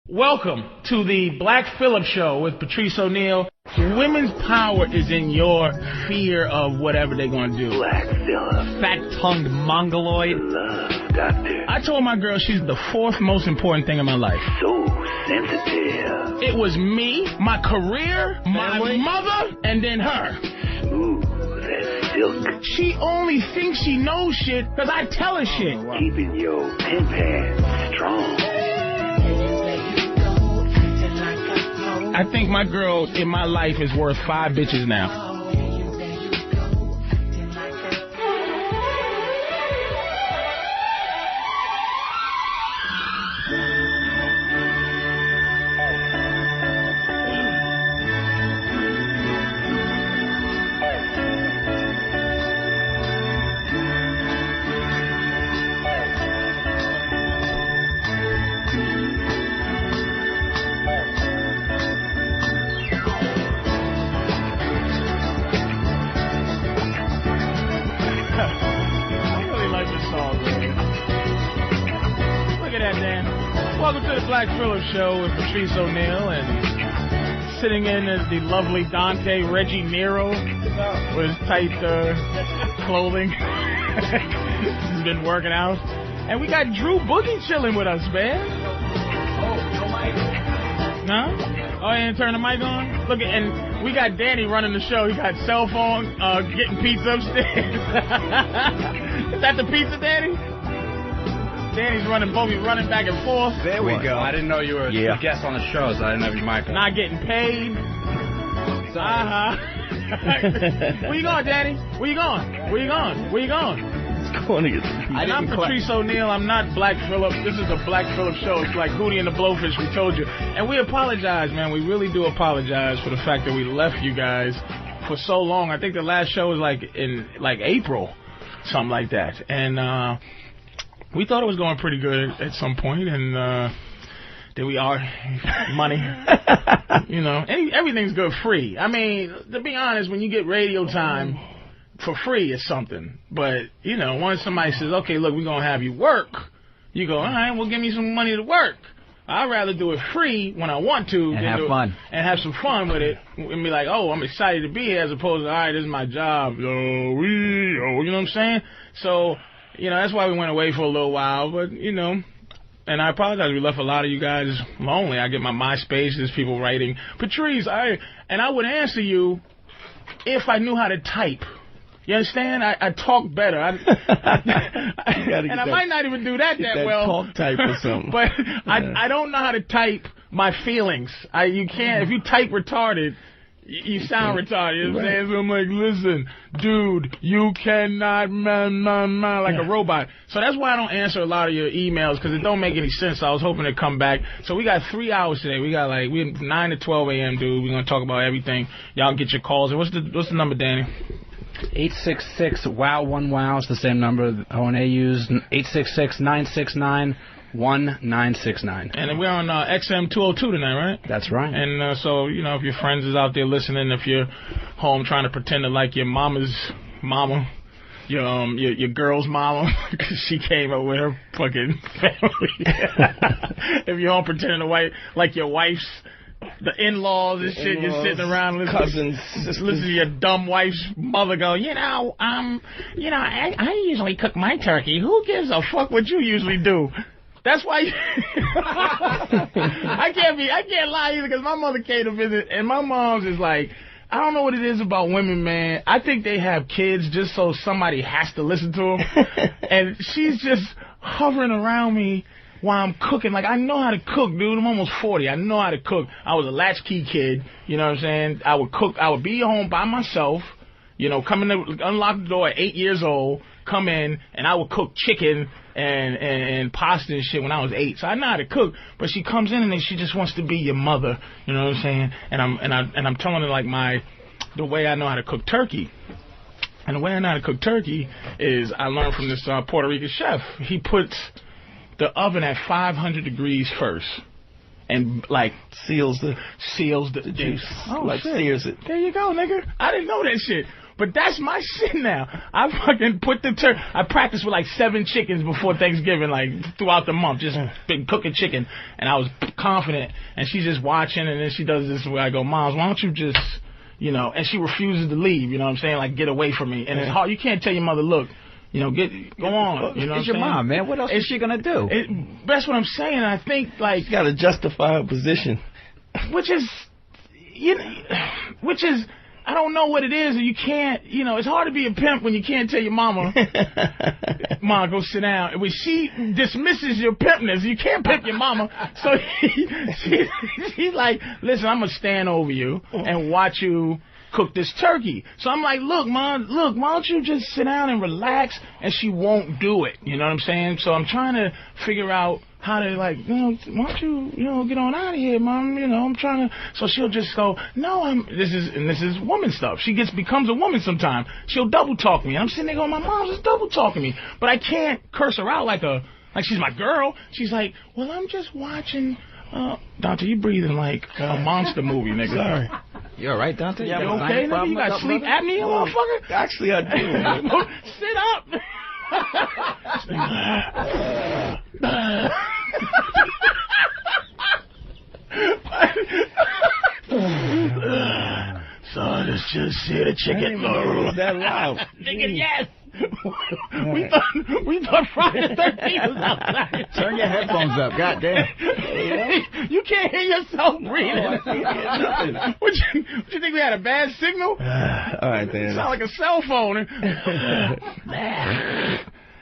Welcome to the Black Phillip Show with Patrice O'Neal. Women's power is in your fear of whatever they're going to do. Black Phillip. Fat-tongued mongoloid. Love doctor. I told my girl she's the fourth most important thing in my life. So sensitive. It was me, my career, my Family? mother, and then her. Smooth as silk. She only thinks she knows shit because I tell her shit. Keeping your pen pad strong. I think my girl in my life is worth 5 bitches now. Welcome to the Black Phillip Show with Patrice O'Neal, and sitting in is the lovely Dante Reggie Nero with his tight clothing. He's been working out. And we got Drew Boogie chilling with us, man. Oh, no mic. No? Oh, you didn't turn the mic on? Look, and we got Danny running the show. He got cell phone, getting pizza upstairs. Is that the pizza, Danny? Danny's running back and forth. There we go. I didn't know you were a guest on the show, so I didn't have your mic on. Not getting paid. Where you going, Danny? Where you going? Going to get some pizza. And I'm Patrice O'Neal. I'm not Black Phillip. This is a Black Phillip show. It's like Hootie and the Blowfish. We told you. And we apologize, man. We really do apologize for the fact that we left you guys for so long. I think the last show was in April, something like that. And we thought it was going pretty good at some point, and then we are money. You know, everything's good free. I mean, to be honest, when you get radio time for free, it's something. But, you know, once somebody says, okay, look, we're going to have you work, you go, all right, well, give me some money to work. I'd rather do it free when I want to. And have fun. And have some fun with it. And be like, oh, I'm excited to be here, as opposed to, all right, this is my job. You know what I'm saying? So, you know, that's why we went away for a little while. But, you know, and I apologize. We left a lot of you guys lonely. I get my MySpace. There's people writing, Patrice, I would answer you if I knew how to type. You understand? I talk better. I might not even do that well. Talk type or something. But I don't know how to type my feelings. You can't. If you type retarded, you sound retarded. You know what I'm saying? So I'm like, listen, dude, you cannot like a robot. So that's why I don't answer a lot of your emails, because it don't make any sense. So I was hoping to come back. So we got 3 hours today. We got we 9 to 12 a.m., dude. We're gonna talk about everything. Y'all can get your calls. And what's the number, Danny? 866-WOW-1-WOW. It's the same number O&A used. 866-969-1969. And we're on XM 202 tonight, right? That's right. And so, you know, if your friends is out there listening, if you're home trying to pretend to like your mama's mama, your girl's mama, because she came up with her fucking family. If you're home pretending to like your wife's, the in-laws and shit, you're sitting around listening, cousins, just listen to your dumb wife's mother go, I usually cook my turkey. Who gives a fuck what you usually do? That's why I can't lie either, because my mother came to visit, and my mom's is like, I don't know what it is about women, man. I think they have kids just so somebody has to listen to them. And she's just hovering around me while I'm cooking. Like, I know how to cook, dude. I'm almost 40. I know how to cook. I was a latchkey kid. You know what I'm saying? I would cook. I would be home by myself. You know, come in, unlock the door at 8 years old, come in, and I would cook chicken and pasta and shit when I was 8. So I know how to cook. But she comes in and she just wants to be your mother. You know what I'm saying? And I'm telling her like the way I know how to cook turkey. And the way I know how to cook turkey is I learned from this Puerto Rican chef. He puts the oven at 500 degrees first, and like seals the juice. Oh, like shit. Sears it. There you go, nigga. I didn't know that shit. But that's my shit now. I fucking put I practiced with like 7 chickens before Thanksgiving, like throughout the month, just been cooking chicken, and I was confident. And she's just watching, and then she does this where I go, Moms, why don't you just, you know? And she refuses to leave. You know what I'm saying? Like, get away from me. And it's hard. You can't tell your mother, look. You know, go on. You know, it's your mom, man. What else is she gonna do? That's what I'm saying. I think like you gotta justify her position, which is, I don't know what it is. You can't. You know, it's hard to be a pimp when you can't tell your mama, Mom, go sit down. When she dismisses your pimpness, you can't pimp your mama. So she's like, listen, I'm gonna stand over you and watch you cook this turkey. So I'm like, look, Mom, why don't you just sit down and relax? And she won't do it. You know what I'm saying? So I'm trying to figure out how to, like, you know, why don't you, you know, get on out of here, Mom? You know, I'm trying to. So she'll just go, no, this is woman stuff. She becomes a woman sometime. She'll double talk me. And I'm sitting there going, my mom's just double talking me. But I can't curse her out like she's my girl. She's like, well, I'm just watching. Dante, you breathing like a monster movie, nigga. Sorry. You all right, Dante? You okay, nigga? You got sleep apnea, motherfucker? Actually, I do. Sit up. So let's just see the chicken. That loud. Nigga, yes. we thought Friday the 13th was outside. Turn your headphones up, goddamn. You can't hear yourself breathing. What you think we had a bad signal? All right, then. Sound like a cell phone.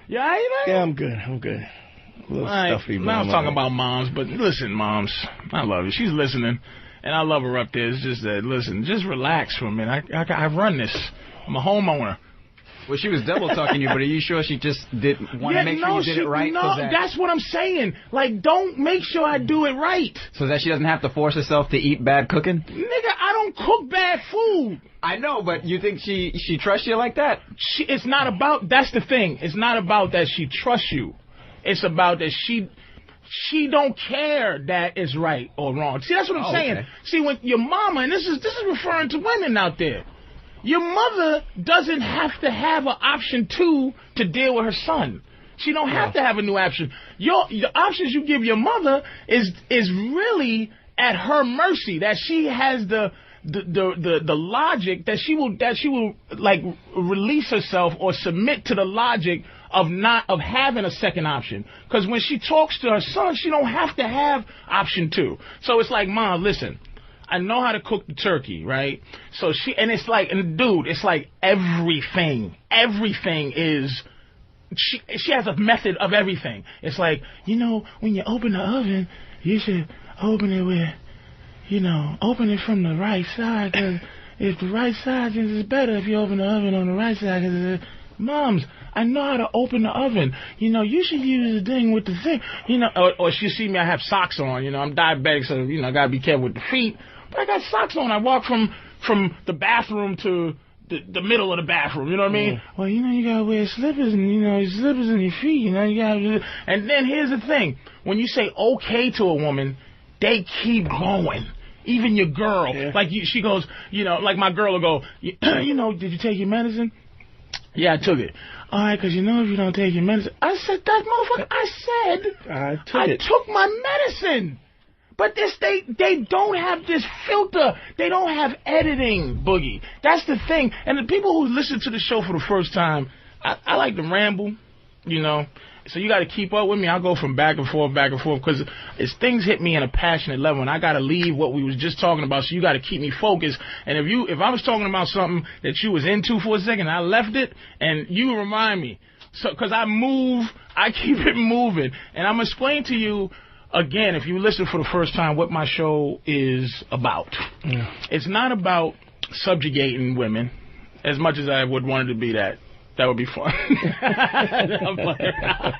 You all right, man? Yeah, I'm good. A little stuffy. Now I'm talking about moms, but listen, moms, I love you. She's listening, and I love her up there. It's just that, listen, just relax for a minute. I run this. I'm a homeowner. Well, she was double talking you, but are you sure she just didn't want to make sure you did it right? No, that's what I'm saying. Like, don't make sure I do it right. So that she doesn't have to force herself to eat bad cooking? Nigga, I don't cook bad food. I know, but you think she trusts you like that? It's not about, that's the thing. It's not about that she trusts you. It's about that she don't care that it's right or wrong. See, that's what I'm saying. Okay. See, when your mama, and this is referring to women out there, your mother doesn't have to have an option 2 to deal with her son. She don't have to have a new option. The options you give your mother is really at her mercy. That she has the logic that she will like release herself or submit to the logic of having a second option. Because when she talks to her son, she don't have to have option 2. So it's like, Mom, listen. I know how to cook the turkey, right? So it's like, and dude, it's like everything is, she has a method of everything. It's like, you know, when you open the oven, you should open it with, you know, open it from the right side, because if the right side is better if you open the oven on the right side, because Moms, I know how to open the oven. You know, you should use the thing with the thing. You know, or she see me, I have socks on. You know, I'm diabetic, so, you know, I got to be careful with the feet. But I got socks on. I walk from the bathroom to the middle of the bathroom. You know what I mean? Well, you know, you got to wear slippers and, you know, slippers in your feet. You know, you got to. And then here's the thing. When you say okay to a woman, they keep going. Even your girl. Yeah. Like, she goes, you know, like my girl will go, you know, did you take your medicine? Yeah, I took it. All right, because you know if you don't take your medicine. I said, that motherfucker, I took my medicine. But they don't have this filter. They don't have editing, Boogie. That's the thing. And the people who listen to the show for the first time, I like to ramble, you know. So you got to keep up with me. I'll go from back and forth, because things hit me in a passionate level, and I got to leave what we was just talking about. So you got to keep me focused. And if I was talking about something that you was into for a second, I left it, and you remind me. So because I keep it moving, and I'm gonna explain to you again, if you listen for the first time, what my show is about. Yeah. It's not about subjugating women, as much as I would want it to be that. That would be fun.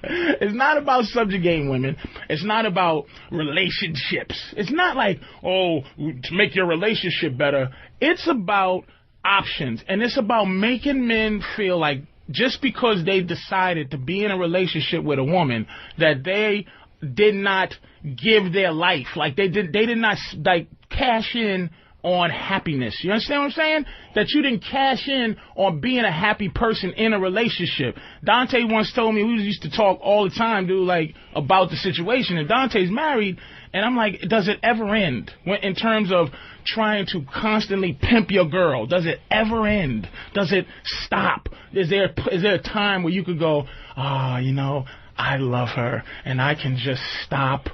It's not about subjugating women. It's not about relationships. It's not like, to make your relationship better. It's about options. And it's about making men feel like just because they decided to be in a relationship with a woman, that they did not give their life. Like they did not like cash in on happiness. You understand what I'm saying? That you didn't cash in on being a happy person in a relationship. Dante once told me, we used to talk all the time, dude, like, about the situation. And Dante's married, and I'm like, does it ever end? In terms of trying to constantly pimp your girl, does it ever end? Does it stop? Is there a time where you could go, you know, I love her, and I can just stop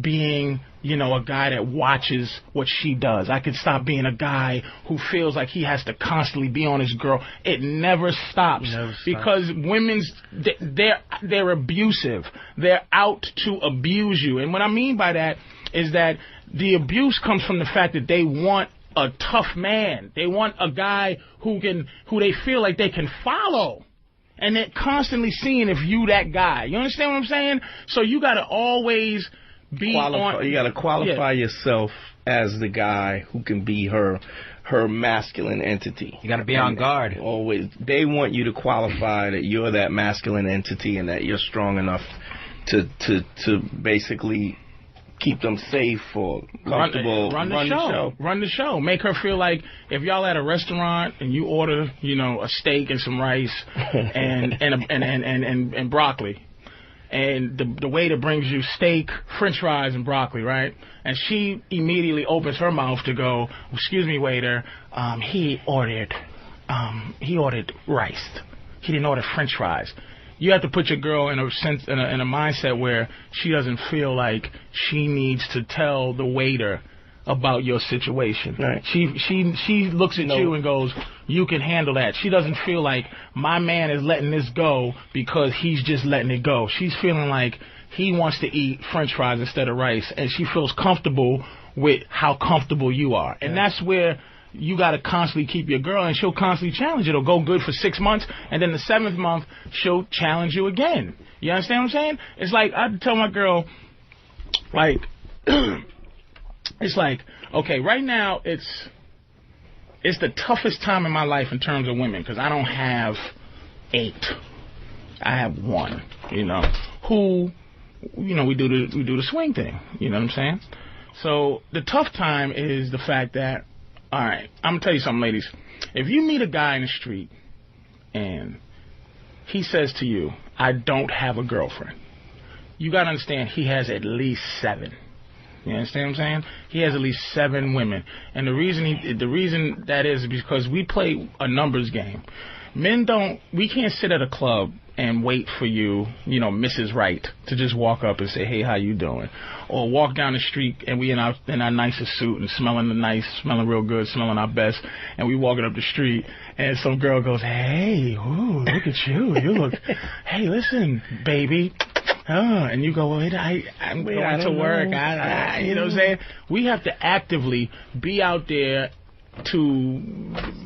being, you know, a guy that watches what she does. I could stop being a guy who feels like he has to constantly be on his girl. It never stops. Because they're abusive. They're out to abuse you. And what I mean by that is that the abuse comes from the fact that they want a tough man. They want a guy who they feel like they can follow. And they're constantly seeing if you that guy. You understand what I'm saying? So you got to always be you got to qualify yourself as the guy who can be her masculine entity. You got to be on guard. Always. They want you to qualify that you're that masculine entity and that you're strong enough to basically keep them safe or comfortable. Run the show. Make her feel like if y'all at a restaurant and you order, you know, a steak and some rice and broccoli, and the waiter brings you steak, French fries, and broccoli, right? And she immediately opens her mouth to go, "Excuse me, waiter. He ordered rice. He didn't order French fries." You have to put your girl in a mindset where she doesn't feel like she needs to tell the waiter about your situation. Right. She looks at you and goes, "You can handle that." She doesn't feel like my man is letting this go because he's just letting it go. She's feeling like he wants to eat French fries instead of rice, and she feels comfortable with how comfortable you are. And that's where you got to constantly keep your girl, and she'll constantly challenge you. It'll go good for 6 months, and then the 7th month, she'll challenge you again. You understand what I'm saying? It's like, I tell my girl, like, it's like, okay, right now, it's the toughest time in my life in terms of women, because I don't have 8. I have 1, you know, who, you know, we do the swing thing. You know what I'm saying? So the tough time is the fact that, all right, I'm going to tell you something, ladies. If you meet a guy in the street and he says to you, "I don't have a girlfriend," you got to understand he has at least 7. You understand what I'm saying? He has at least 7 women. And the reason that is because we play a numbers game. We can't sit at a club and wait for you, you know, Mrs. Right, to just walk up and say, "Hey, how you doing?" Or walk down the street and we in our nicest suit and smelling real good, smelling our best, and we walking up the street and some girl goes, "Hey, ooh, look at you. You look, hey, listen, baby." And you go, "Well, I'm going to work." You know what I'm saying? We have to actively be out there to,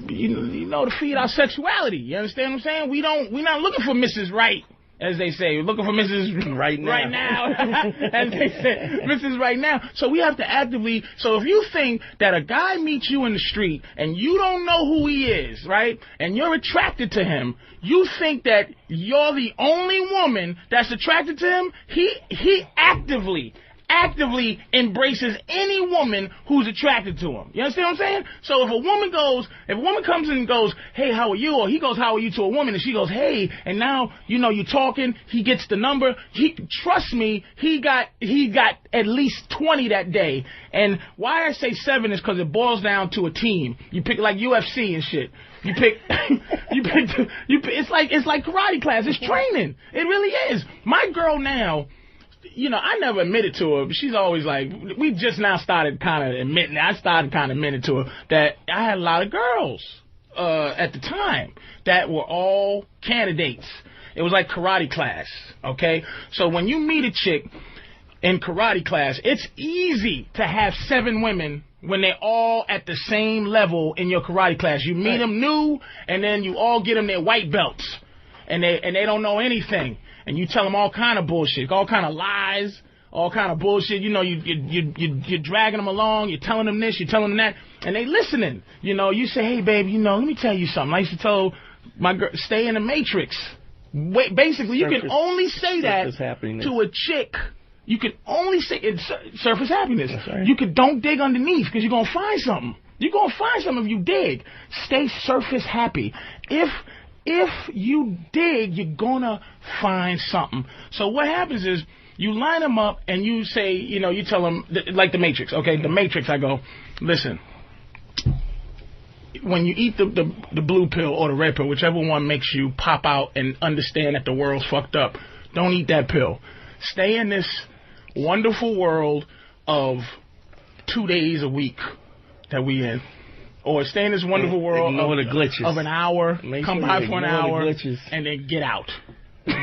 you know, to feed our sexuality. You understand what I'm saying? We're not looking for Mrs. Right, as they say. We're looking for Mrs. Right now. As they say, Mrs. Right now. So we have to actively, so if you think that a guy meets you in the street and you don't know who he is, right, and you're attracted to him, you think that you're the only woman that's attracted to him, he actively embraces any woman who's attracted to him. You understand what I'm saying? So if a woman comes in and goes, "Hey, how are you?" or he goes, "How are you?" to a woman, and she goes, "Hey," and now, you know, you're talking, he gets the number, trust me, he got at least 20 that day. And why I say 7 is because it boils down to a team. You pick like UFC and shit. You pick, it's like karate class. It's training. It really is. My girl now, you know, I never admitted to her, but she's always like, we just now started kind of admitting, I started kind of admitting to her that I had a lot of girls at the time that were all candidates. It was like karate class, okay? So when you meet a chick in karate class, it's easy to have 7 women when they're all at the same level in your karate class. You meet them new, and then you all get them their white belts, and they don't know anything. And you tell them all kind of bullshit, all kind of lies, all kind of bullshit. You know, you're dragging them along. You're telling them this, you're telling them that, and they listening. You know, you say, "Hey, babe, you know, let me tell you something. I used to tell my girl, stay in the matrix." Basically, you can only say that to a chick. You can only say it's surface happiness. That's right. Don't dig underneath because you're gonna find something. You're going to find something if you dig. Stay surface happy. If you dig, you're going to find something. So what happens is you line them up and you say, you know, you tell them, like the Matrix, okay? The Matrix, I go, listen, when you eat the blue pill or the red pill, whichever one makes you pop out and understand that the world's fucked up, don't eat that pill. Stay in this wonderful world of 2 days a week that we in. Or stay in this wonderful world of an hour, come by for an hour, and then get out. You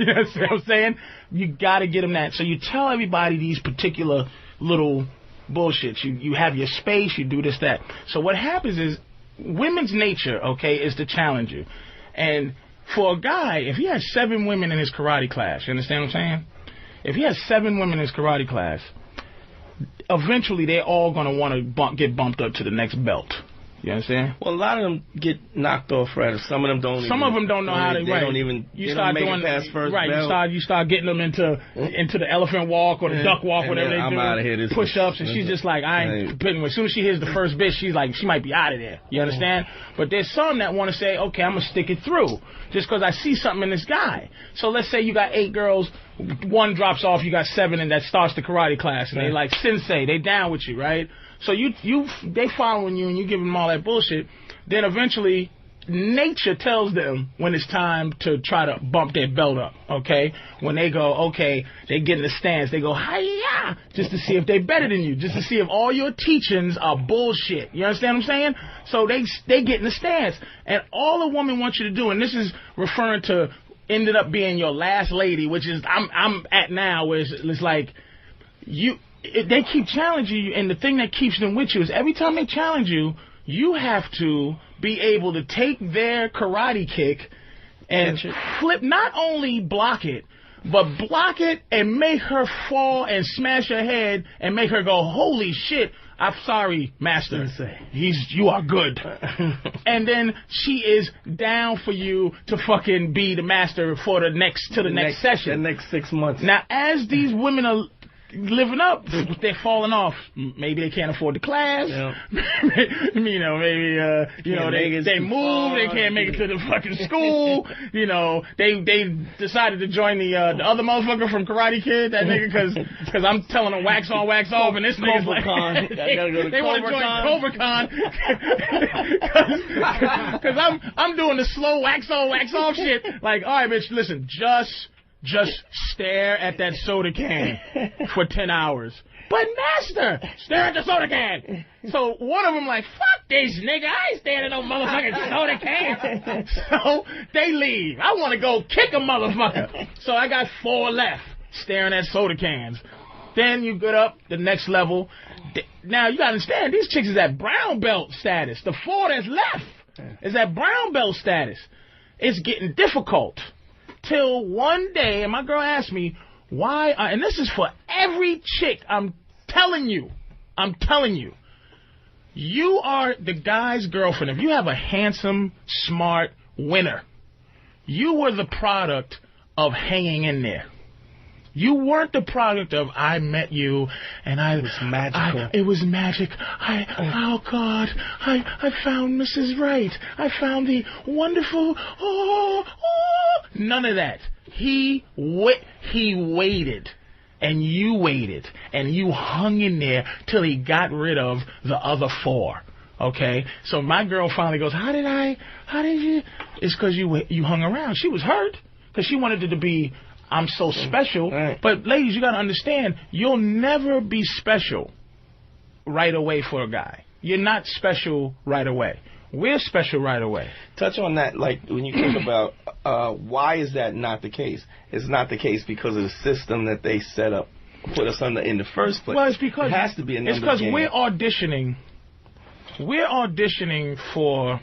know what I'm saying? You got to get them that. So you tell everybody these particular little bullshits. You have your space, you do this, that. So what happens is, women's nature, okay, is to challenge you. And for a guy, if he has 7 women in his karate class, you understand what I'm saying? If he has 7 women in his karate class, eventually they're all going to want to get bumped up to the next belt. You understand? Well, a lot of them get knocked off right. Some of them don't. Some of them don't know how to. They don't even. You start make doing it past first right. belt. You start getting them into the elephant walk or the duck walk, whatever they do. I'm out of here. Push-ups, and she's just like, I ain't putting. As soon as she hears the first bit, she's like, she might be out of there. You understand? But there's some that want to say, okay, I'm gonna stick it through, just because I see something in this guy. So let's say you got 8 girls, 1 drops off, you got 7, and that starts the karate class, and they like sensei, they down with you, right? So they following you, and you give them all that bullshit. Then eventually, nature tells them when it's time to try to bump their belt up, okay? When they go, okay, they get in the stance, they go, hi-ya, just to see if they're better than you, just to see if all your teachings are bullshit. You understand what I'm saying? So they get in the stance. And all a woman wants you to do, and this is referring to ended up being your last lady, which is I'm at now, where it's like, they keep challenging you, and the thing that keeps them with you is every time they challenge you, you have to be able to take their karate kick and flip, not only block it, but block it and make her fall and smash her head and make her go, holy shit, I'm sorry, master. You are good. And then she is down for you to fucking be the master for the next session. The next 6 months. Now, as these women are living up, they're falling off. Maybe they can't afford the class. Yeah. You know, maybe they move. They can't make it to the fucking school. You know, they decided to join the other motherfucker from Karate Kid, that nigga, because I'm telling them wax on, wax off, and this nigga's like, they want to join Cobra Khan because I'm doing the slow wax on, wax off shit. Like, all right, bitch, listen, just stare at that soda can for 10 hours. But master, stare at the soda can. So one of them like, fuck this nigga, I ain't staring at no motherfucking soda can. So they leave. I want to go kick a motherfucker. So I got 4 left staring at soda cans. Then you get up the next level. Now you got to understand, these chicks is at brown belt status. The 4 that's left is at brown belt status. It's getting difficult. Till one day, and my girl asked me, why, and this is for every chick, I'm telling you, you are the guy's girlfriend. If you have a handsome, smart winner, you were the product of hanging in there. You weren't the product of, I met you, and it was magical. It was magic. Oh God, I found Mrs. Right. I found the wonderful, none of that. He waited, and you waited, and you hung in there till he got rid of the other 4. Okay? So my girl finally goes, how did you? It's because you hung around. She was hurt, because she wanted it to be, I'm so special. Right. But ladies, you got to understand, you'll never be special right away for a guy. You're not special right away. We're special right away. Touch on that, like when you think about why is that not the case? It's not the case because of the system that they set up, put us under in the first place. Well, it's because it has to be a it's because we're auditioning. We're auditioning for.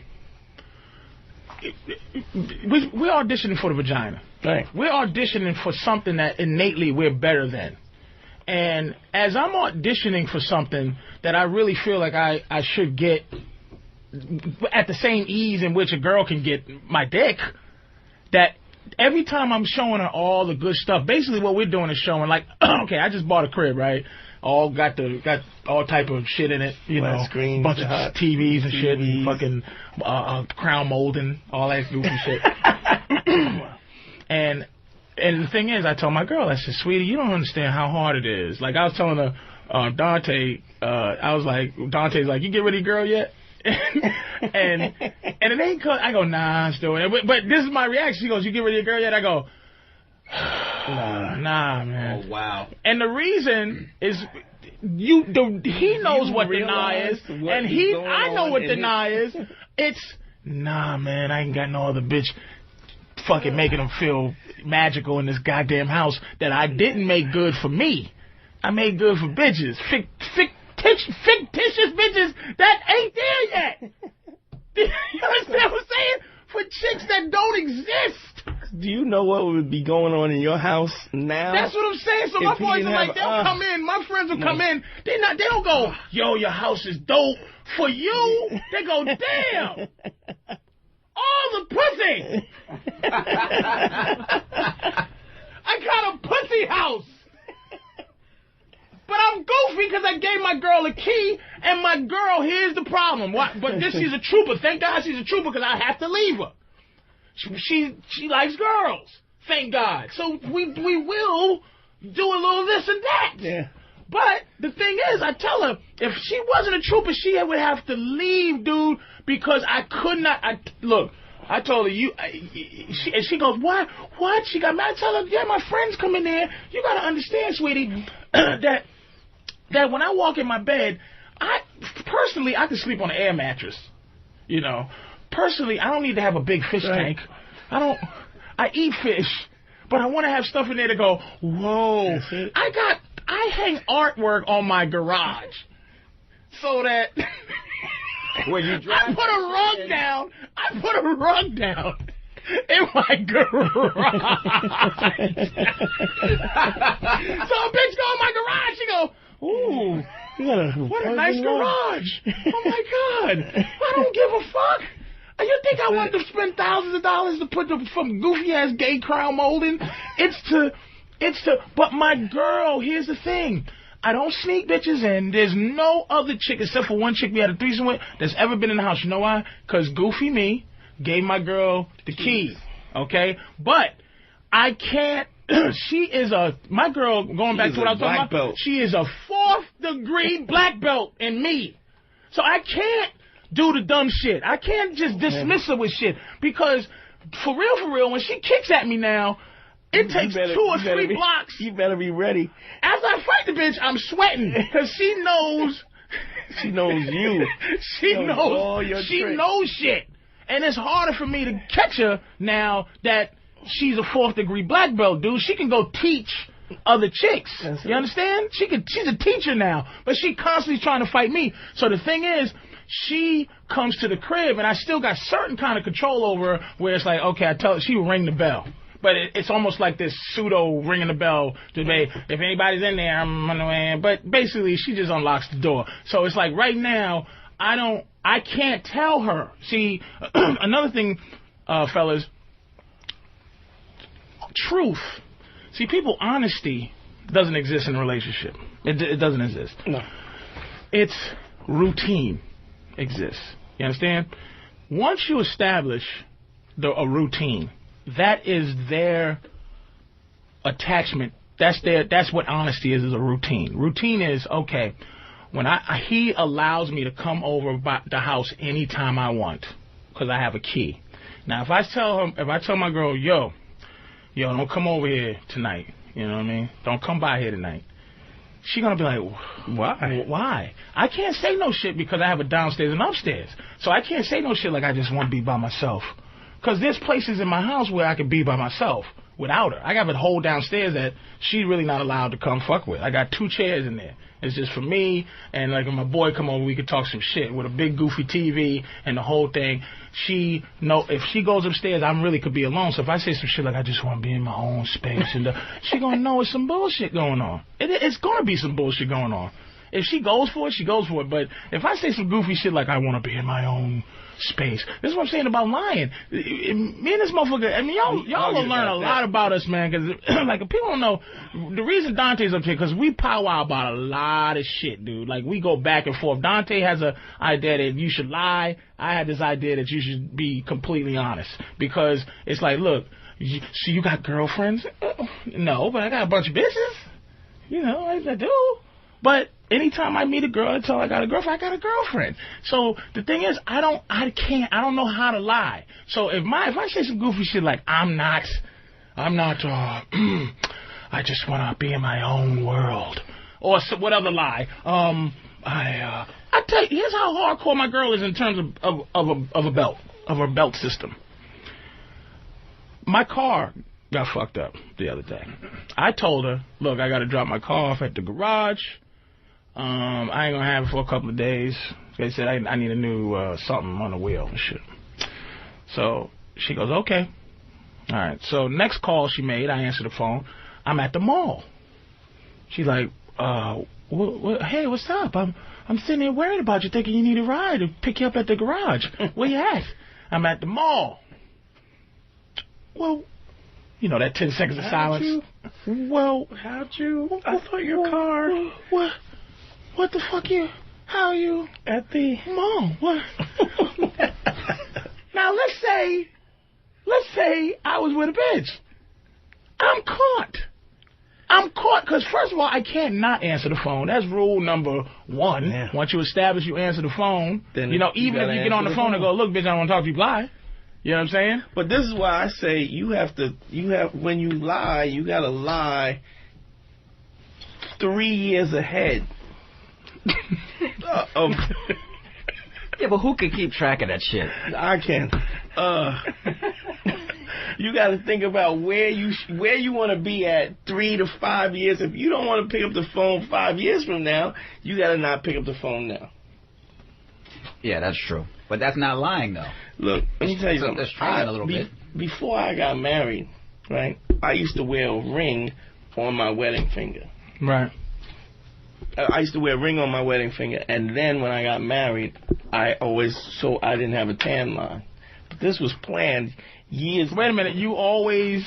We're auditioning for the vagina. Right. We're auditioning for something that innately we're better than. And as I'm auditioning for something that I really feel like I should get at the same ease in which a girl can get my dick, that every time I'm showing her all the good stuff, basically what we're doing is showing, like, okay, I just bought a crib, right? all got all type of shit in it, you know, screens, bunch of TVs and shit, and fucking crown molding, all that goofy shit. And the thing is, I told my girl, I said, sweetie, you don't understand how hard it is. Like, I was telling her, Dante, I was like, Dante's like, you get rid of your girl yet? and it ain't cause, I go, nah, I'm still in it. But this is my reaction. She goes, you get rid of your girl yet? I go, nah, man. Oh, wow. And the reason is, he knows what the nah is, and I know what the nah is. It's, nah, man, I ain't got no other bitch fucking making him feel magical in this goddamn house that I didn't make good for me. I made good for bitches. Fictitious bitches that ain't there yet. You understand what I'm saying? For chicks that don't exist. Do you know what would be going on in your house now? That's what I'm saying. So my boys are like, they'll come in. My friends will come in. They don't go, yo, your house is dope. For you, they go, damn. All the pussy. I got a pussy house. But I'm goofy because I gave my girl a key, and my girl, here's the problem. But she's a trooper. Thank God she's a trooper because I have to leave her. She likes girls. Thank God. So we will do a little this and that. Yeah. But the thing is, I tell her, if she wasn't a trooper, she would have to leave, dude, because I could not. Look, I told her, and she goes, what? She got mad. I tell her, yeah, my friends come in there. You got to understand, sweetie, that when I walk in my bed, I can sleep on an air mattress. You know, personally, I don't need to have a big fish tank. I eat fish, but I want to have stuff in there to go, whoa. I hang artwork on my garage so that when you drive, I put a rug down in my garage. So a bitch go in my garage, she go, ooh, what a nice garage. Oh my God. I don't give a fuck. You think I want to spend thousands of dollars to put some goofy ass gay crown molding? But my girl, here's the thing. I don't sneak bitches in. There's no other chick except for one chick we had a threesome with that's ever been in the house. You know why? Because goofy me gave my girl the key. Okay? But I can't. My girl, going back to what I was talking about, she is a 4th degree black belt in me. So I can't do the dumb shit. I can't just dismiss her with shit. Because, for real, when she kicks at me now, it takes 2 or 3 blocks. You better be ready. After I fight the bitch, I'm sweating. Because she knows. She knows you. She knows shit. And it's harder for me to catch her now that she's a 4th degree black belt, dude. She can go teach other chicks. You understand? She's a teacher now. But she constantly trying to fight me. So the thing is, she comes to the crib, and I still got certain kind of control over her where it's like, okay, I tell her, she will ring the bell. But it's almost like this pseudo ringing the bell to be, if anybody's in there, I'm on the way in. But basically, she just unlocks the door. So it's like right now, I can't tell her. See, another thing, fellas, truth. See, honesty doesn't exist in a relationship. It doesn't exist. No. It's routine exists. You understand? Once you establish a routine, that is their attachment. That's what honesty is a routine. Routine is, okay, when he allows me to come over by the house anytime I want because I have a key. Now, if I tell my girl, yo, don't come over here tonight. You know what I mean? Don't come by here tonight. She gonna be like, why? I can't say no shit because I have a downstairs and upstairs. So I can't say no shit like I just want to be by myself. Because there's places in my house where I could be by myself without her. I got a whole downstairs that she's really not allowed to come fuck with. I got 2 chairs in there. It's just for me, and like when my boy come over, we could talk some shit with a big goofy TV and the whole thing. If she goes upstairs, I really could be alone. So if I say some shit like I just want to be in my own space, and she gonna know it's some bullshit going on. It's gonna be some bullshit going on. If she goes for it, she goes for it. But if I say some goofy shit like I want to be in my own space, this is what I'm saying about lying. Me and this motherfucker, I mean, y'all will learn a lot about us, man, because, like, if people don't know, the reason Dante's up here, because we powwow about a lot of shit, dude. Like, we go back and forth. Dante has an idea that you should lie. I had this idea that you should be completely honest, because it's like, look, so you got girlfriends? No, but I got a bunch of bitches. You know, I do. But anytime I meet a girl and tell her I got a girlfriend, I got a girlfriend. So the thing is, I don't know how to lie. So if I say some goofy shit like I'm not I just want to be in my own world, or what other lie? I tell you, here's how hardcore my girl is in terms of a belt system. My car got fucked up the other day. I told her, look, I got to drop my car off at the garage. I ain't gonna have it for a couple of days. They said I need a new something on the wheel and shit. So she goes, okay. All right. So next call she made, I answered the phone. I'm at the mall. She's like, hey, what's up? I'm sitting here worried about you, thinking you need a ride to pick you up at the garage. Where you at? I'm at the mall. Well, you know that 10 seconds of silence. Well, how'd you? I thought your car. What the fuck how are you at the mall? What? Now let's say I was with a bitch. I'm caught because first of all, I can't not answer the phone. That's rule number 1. Yeah. Once you establish you answer the phone, then even if you get on the phone and go, look, bitch, I don't want to talk to you, lie. You know what I'm saying? But this is why I say when you lie, you gotta lie 3 years ahead. Yeah, but who can keep track of that shit? I can. You got to think about where you want to be at 3 to 5 years. If you don't want to pick up the phone 5 years from now, you got to not pick up the phone now. Yeah, that's true. But that's not lying, though. Look, let me tell you something. That's trying a little bit. Before I got married, right, I used to wear a ring on my wedding finger. Right. I used to wear a ring on my wedding finger, and then when I got married, I didn't have a tan line. But this was planned years. Wait a minute, I always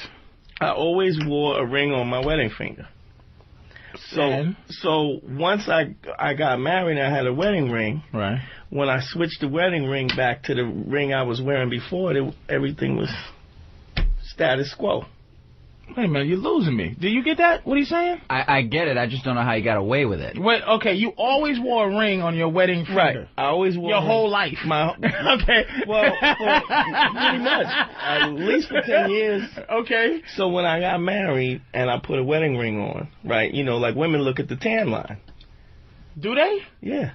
wore a ring on my wedding finger. So once I got married and I had a wedding ring, right. When I switched the wedding ring back to the ring I was wearing before, everything was status quo. Wait a minute, you're losing me. Do you get that? What are you saying? I get it. I just don't know how you got away with it. Wait, okay, you always wore a ring on your wedding finger. Right. I always wore your whole life. Okay. Well, pretty much. At least for 10 years. Okay. So when I got married and I put a wedding ring on, right, you know, like women look at the tan line. Do they? Yeah.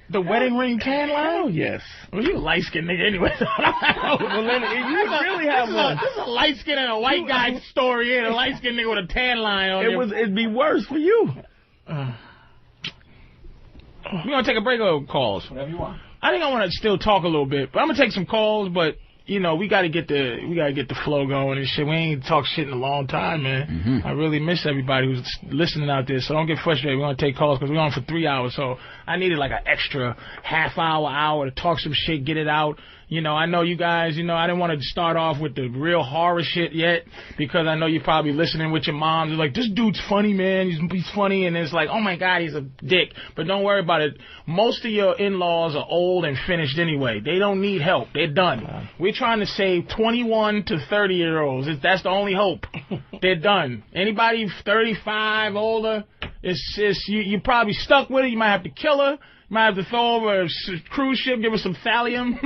The wedding ring tan line? Oh, yes. Well, you a light-skinned nigga anyway. Well, then you really have one. This is a light-skinned and a white guy story here. A light-skinned nigga with a tan line on It'd be worse for you. We're going to take a break of calls. Whatever you want. I think I want to still talk a little bit, but I'm going to take some calls, but you know, we gotta get the flow going and shit. We ain't talked shit in a long time, man. Mm-hmm. I really miss everybody who's listening out there, so don't get frustrated. We're gonna take calls because we're on for 3 hours, so I needed like an extra half hour to talk some shit, get it out. You know, I know you guys, you know, I didn't want to start off with the real horror shit yet because I know you're probably listening with your moms. You're like, this dude's funny, man. He's funny. And it's like, oh, my God, he's a dick. But don't worry about it. Most of your in-laws are old and finished anyway. They don't need help. They're done. We're trying to save 21 to 30-year-olds. That's the only hope. They're done. Anybody 35, older, you're probably stuck with it. You might have to kill her. Might have to throw over a cruise ship, give her some thallium.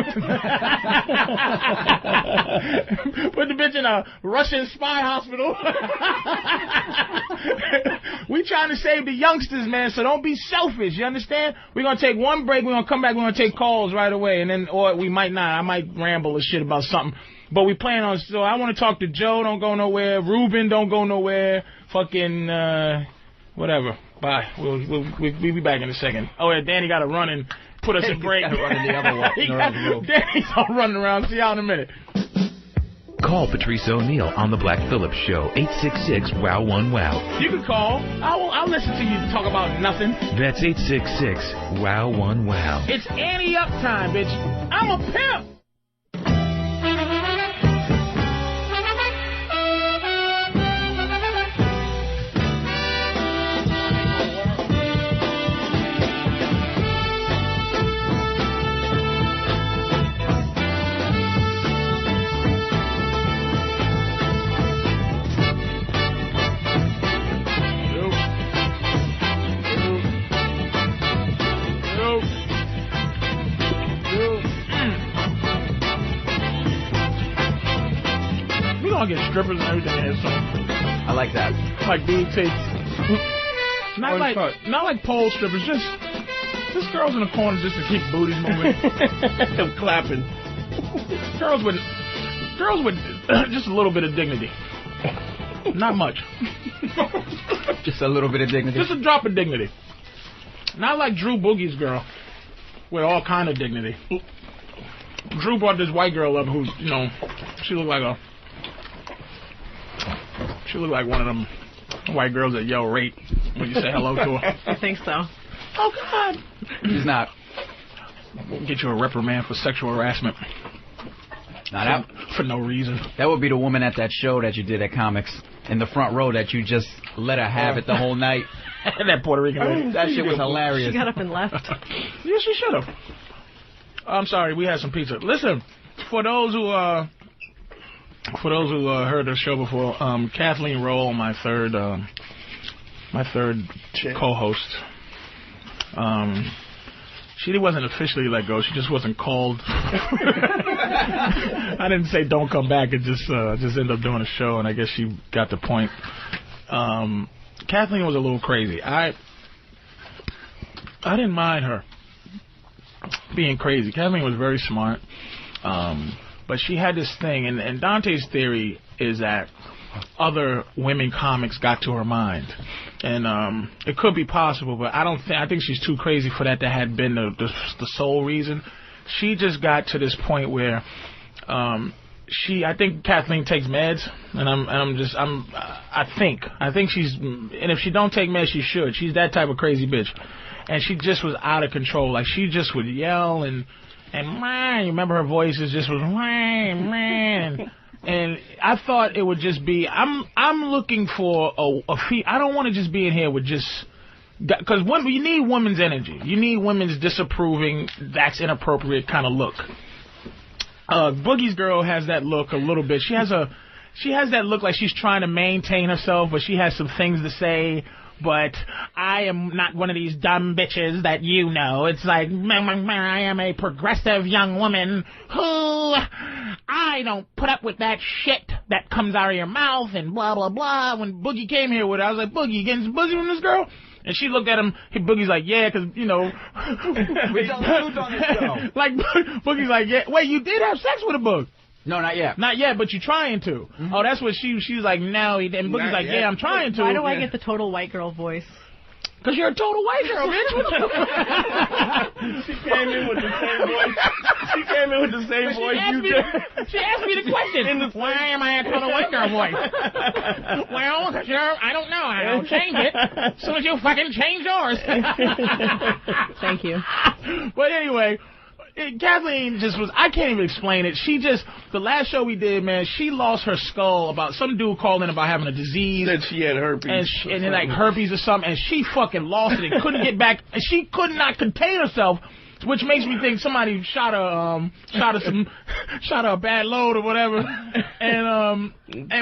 Put the bitch in a Russian spy hospital. We trying to save the youngsters, man, so don't be selfish, you understand? We're going to take one break, we're going to come back, we're going to take calls right away, and then, or we might not. I might ramble a shit about something. But we plan on, so I want to talk to Joe, don't go nowhere. Ruben, don't go nowhere. Fucking, whatever. Bye. We'll be back in a second. Oh, yeah, Danny got to run and put us in break. Run in the other one. Danny's all running around. See y'all in a minute. Call Patrice O'Neal on The Black Phillip Show, 866-WOW-1-WOW. You can call. I'll listen to you talk about nothing. That's 866-WOW-1-WOW. It's Annie Up time, bitch. I'm a pimp. I'll get strippers and everything in here, so I like that. like BT. Not like pole strippers, just girls in the corner just to keep booties moving. I'm clapping. Girls with just a little bit of dignity. Not much. Just a little bit of dignity. Just a drop of dignity. Not like Drew Boogie's girl with all kind of dignity. Drew brought this white girl up who's, she looked like one of them white girls that yell rape when you say hello to her. I think so. Oh, God. She's not. We'll get you a reprimand for sexual harassment. For no reason. That would be the woman at that show that you did at Comics in the front row that you just let her have it the whole night. That Puerto Rican lady. That shit was hilarious. She got up and left. Yes, she should have. I'm sorry, we had some pizza. Listen, for those who heard the show before, Kathleen Roll, my third co-host, she wasn't officially let go. She just wasn't called. I didn't say don't come back. It just ended up doing a show, and I guess she got the point. Kathleen was a little crazy. I didn't mind her being crazy. Kathleen was very smart. But she had this thing, and Dante's theory is that other women comics got to her mind. And it could be possible, but I think she's too crazy for that to have been the sole reason. She just got to this point where I think Kathleen takes meds, and I think she's, and if she don't take meds, she should. She's that type of crazy bitch. And she just was out of control. Like, she just would yell and man, you remember her voice just was man. And I thought it would just be, I'm looking for a fee. I don't want to just be in here with just, because you need women's energy. You need women's disapproving, that's inappropriate kind of look. Boogie's girl has that look a little bit. She has that look like she's trying to maintain herself, but she has some things to say. But I am not one of these dumb bitches that you know. It's like, I am a progressive young woman who I don't put up with that shit that comes out of your mouth and blah, blah, blah. When Boogie came here with it, I was like, Boogie, you getting some pussy from this girl? And she looked at him. Boogie's like, yeah, because, we tell the truth on this show. Like, Boogie's like, yeah. Wait, you did have sex with a Boog? No, not yet. Not yet, but you're trying to. Mm-hmm. Oh, that's what she was like, no. And Boogie's like, yeah, I'm trying to. Why do I get the total white girl voice? Because you're a total white girl, bitch. She came in with the same voice. You did. She asked me the question. Why am I a total white girl voice? Well, because I don't know. I don't change it. As soon as you fucking change yours. Thank you. But anyway, Kathleen just was, I can't even explain it. She just, the last show we did, man, she lost her skull about, some dude called in about having a disease. Said she had herpes. And then like herpes or something, and she fucking lost it and couldn't get back, and she could not contain herself, which makes me think somebody shot her a bad load or whatever. And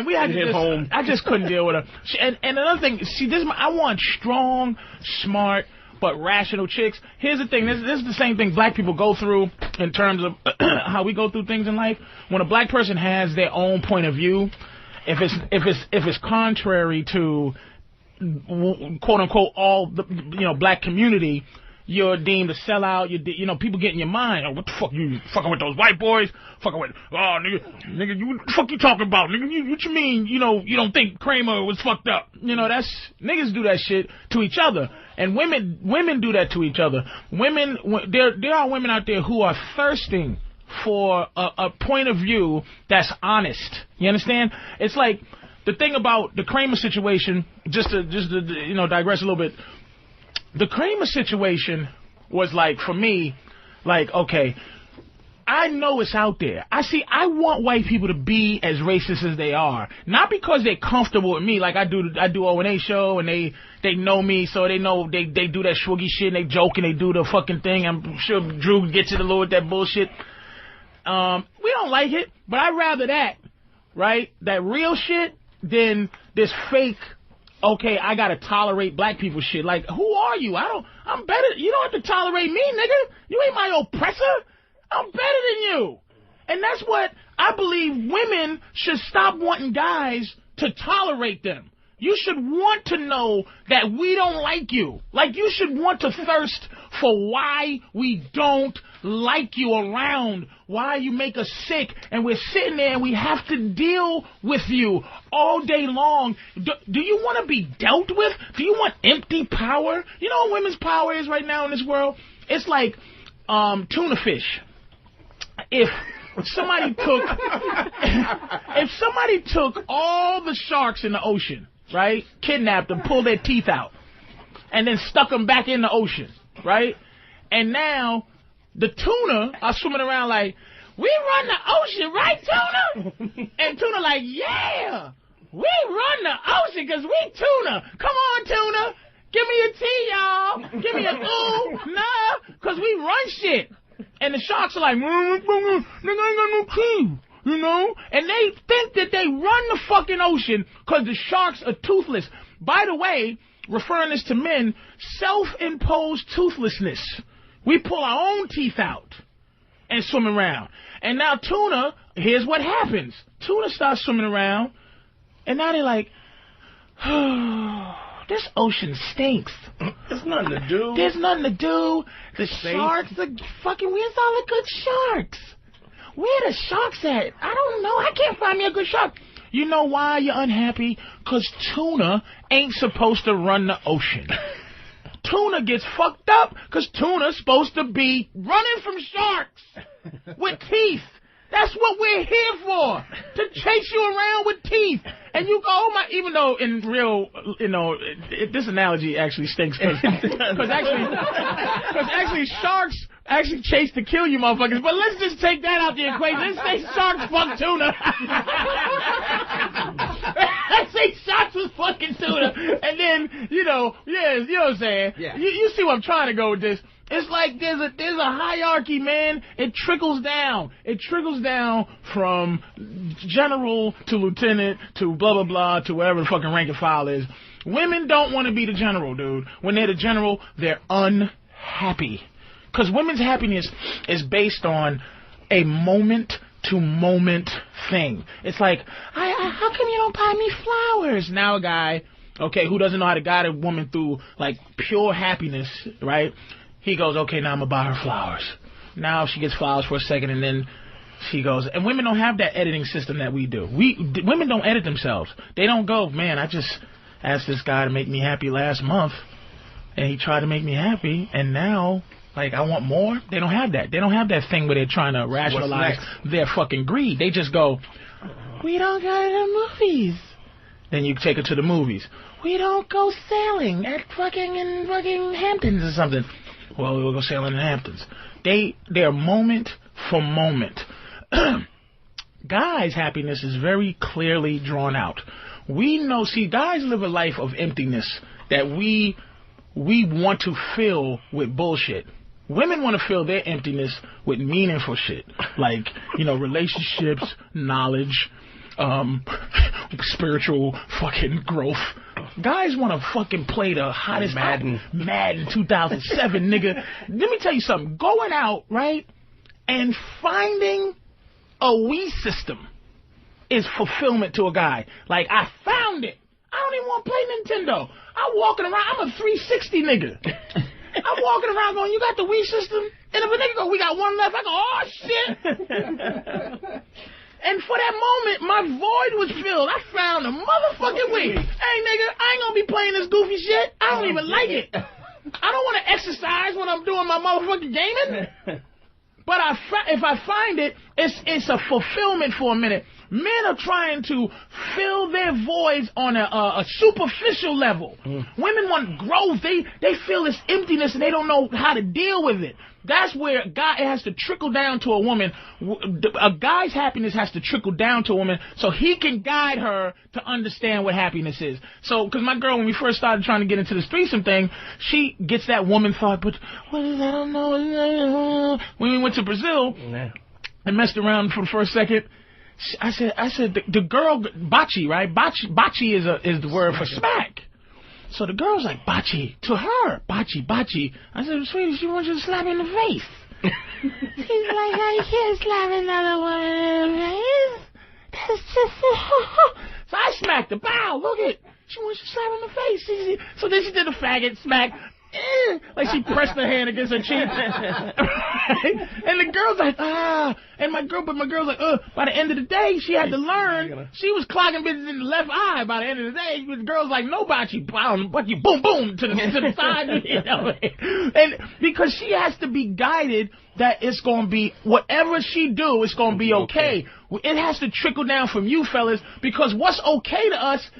we had to home. I just couldn't deal with her. And another thing, see, I want strong, smart, but rational chicks. Here's the thing. This is the same thing black people go through in terms of how we go through things in life. When a black person has their own point of view, if it's contrary to quote unquote all the black community, you're deemed a sellout. People get in your mind. Oh, what the fuck you fucking with those white boys? Fucking with nigga, you what the fuck you talking about? Nigga, what you mean? You don't think Kramer was fucked up? That's niggas do that shit to each other. And women do that to each other. Women, there are women out there who are thirsting for a point of view that's honest. You understand? It's like the thing about the Kramer situation, just to digress a little bit. The Kramer situation was like, for me, like, okay, I know it's out there. I want white people to be as racist as they are. Not because they're comfortable with me, like I do O&A show, and they know me, so they know they do that swoogie shit, and they joke, and they do the fucking thing. I'm sure Drew gets it a little with that bullshit. We don't like it, but I'd rather that, right? That real shit than this fake, okay, I gotta tolerate black people shit. Like, who are you? I'm better. You don't have to tolerate me, nigga. You ain't my oppressor. I'm better than you. And that's what I believe women should stop wanting guys to tolerate them. You should want to know that we don't like you. Like, you should want to thirst for why we don't like you around, why you make us sick, and we're sitting there and we have to deal with you all day long. Do you want to be dealt with? Do you want empty power? You know what women's power is right now in this world? It's like tuna fish. If somebody took all the sharks in the ocean, right, kidnapped them, pulled their teeth out, and then stuck them back in the ocean, right, and now the tuna are swimming around like, we run the ocean, right, tuna? And tuna like, yeah, we run the ocean because we tuna. Come on, tuna, give me a T, y'all. Give me a ooh, nah, because we run shit. And the sharks are like, nigga, I ain't got no key, you know? And they think that they run the fucking ocean because the sharks are toothless. By the way, referring this to men, self-imposed toothlessness. We pull our own teeth out and swim around. And now tuna, here's what happens. Tuna starts swimming around, and now they're like, this ocean stinks. There's nothing to do. There's nothing to do. The sharks are fucking, where's all the good sharks? Where the sharks at? I don't know. I can't find me a good shark. You know why you're unhappy? Because tuna ain't supposed to run the ocean. Tuna gets fucked up because tuna's supposed to be running from sharks with teeth. That's what we're here for, to chase you around with teeth. And you go, oh my, even though in real, this analogy actually stinks because actually sharks actually chase to kill you motherfuckers. But let's just take that out the equation. Let's say sharks fuck tuna. Let's say sharks was fucking tuna. And then, you know what I'm saying? Yeah. You see where I'm trying to go with this. It's like there's a hierarchy, man. It trickles down. It trickles down from general to lieutenant to blah, blah, blah to wherever the fucking rank and file is. Women don't want to be the general, dude. When they're the general, they're unhappy. Because women's happiness is based on a moment-to-moment thing. It's like, how come you don't buy me flowers? Now a guy, okay, who doesn't know how to guide a woman through, like, pure happiness, right? He goes, okay, now I'm going to buy her flowers. Now she gets flowers for a second, and then she goes, and women don't have that editing system that we do. Women don't edit themselves. They don't go, man, I just asked this guy to make me happy last month, and he tried to make me happy, and now, like, I want more. They don't have that. They don't have that thing where they're trying to rationalize their fucking greed. They just go, we don't go to the movies. Then you take her to the movies. We don't go sailing at fucking Hamptons or something. Well, we'll go sailing in Hamptons. They're moment for moment. Guys' happiness is very clearly drawn out. We know, guys live a life of emptiness that we want to fill with bullshit. Women want to fill their emptiness with meaningful shit. Like, relationships, knowledge, spiritual fucking growth. Guys want to fucking play the hottest Madden 2007, nigga. Let me tell you something. Going out, right, and finding a Wii system is fulfillment to a guy. Like, I found it. I don't even want to play Nintendo. I'm walking around. I'm a 360 nigga. I'm walking around going, you got the Wii system? And if a nigga go, we got one left, I go, oh, shit. And for that moment, my void was filled. I found a motherfucking Wii. Hey, nigga, I ain't gonna be playing this goofy shit. I don't even like it. I don't want to exercise when I'm doing my motherfucking gaming. But if I find it, it's a fulfillment for a minute. Men are trying to fill their voids on a superficial level. Women want growth. They feel this emptiness and they don't know how to deal with it. That's where it has to trickle down to a woman. A guy's happiness has to trickle down to a woman so he can guide her to understand what happiness is. So, because my girl, when we first started trying to get into this threesome thing, she gets that woman thought, but what is that? I don't know. When we went to Brazil and messed around for the first second, I said the girl, bocce, right? Bocce is the word for smack. So the girl's like, bocce, to her, bocce. I said, sweetie, she wants you to slap her in the face. She's like, I can't slap another woman in the face. That's just so I smacked her. Bow, look it. She wants you to slap her in the face. So then she did a faggot smack. Like she pressed her hand against her cheek. And the girl's like, and my girl's like, by the end of the day, she had to learn. She was clocking bitches in the left eye by the end of the day. The girl's like, no bocce, but you boom, boom, to the side. You know? And because she has to be guided that it's going to be, whatever she do, it's going to be okay. It has to trickle down from you fellas, because what's okay to us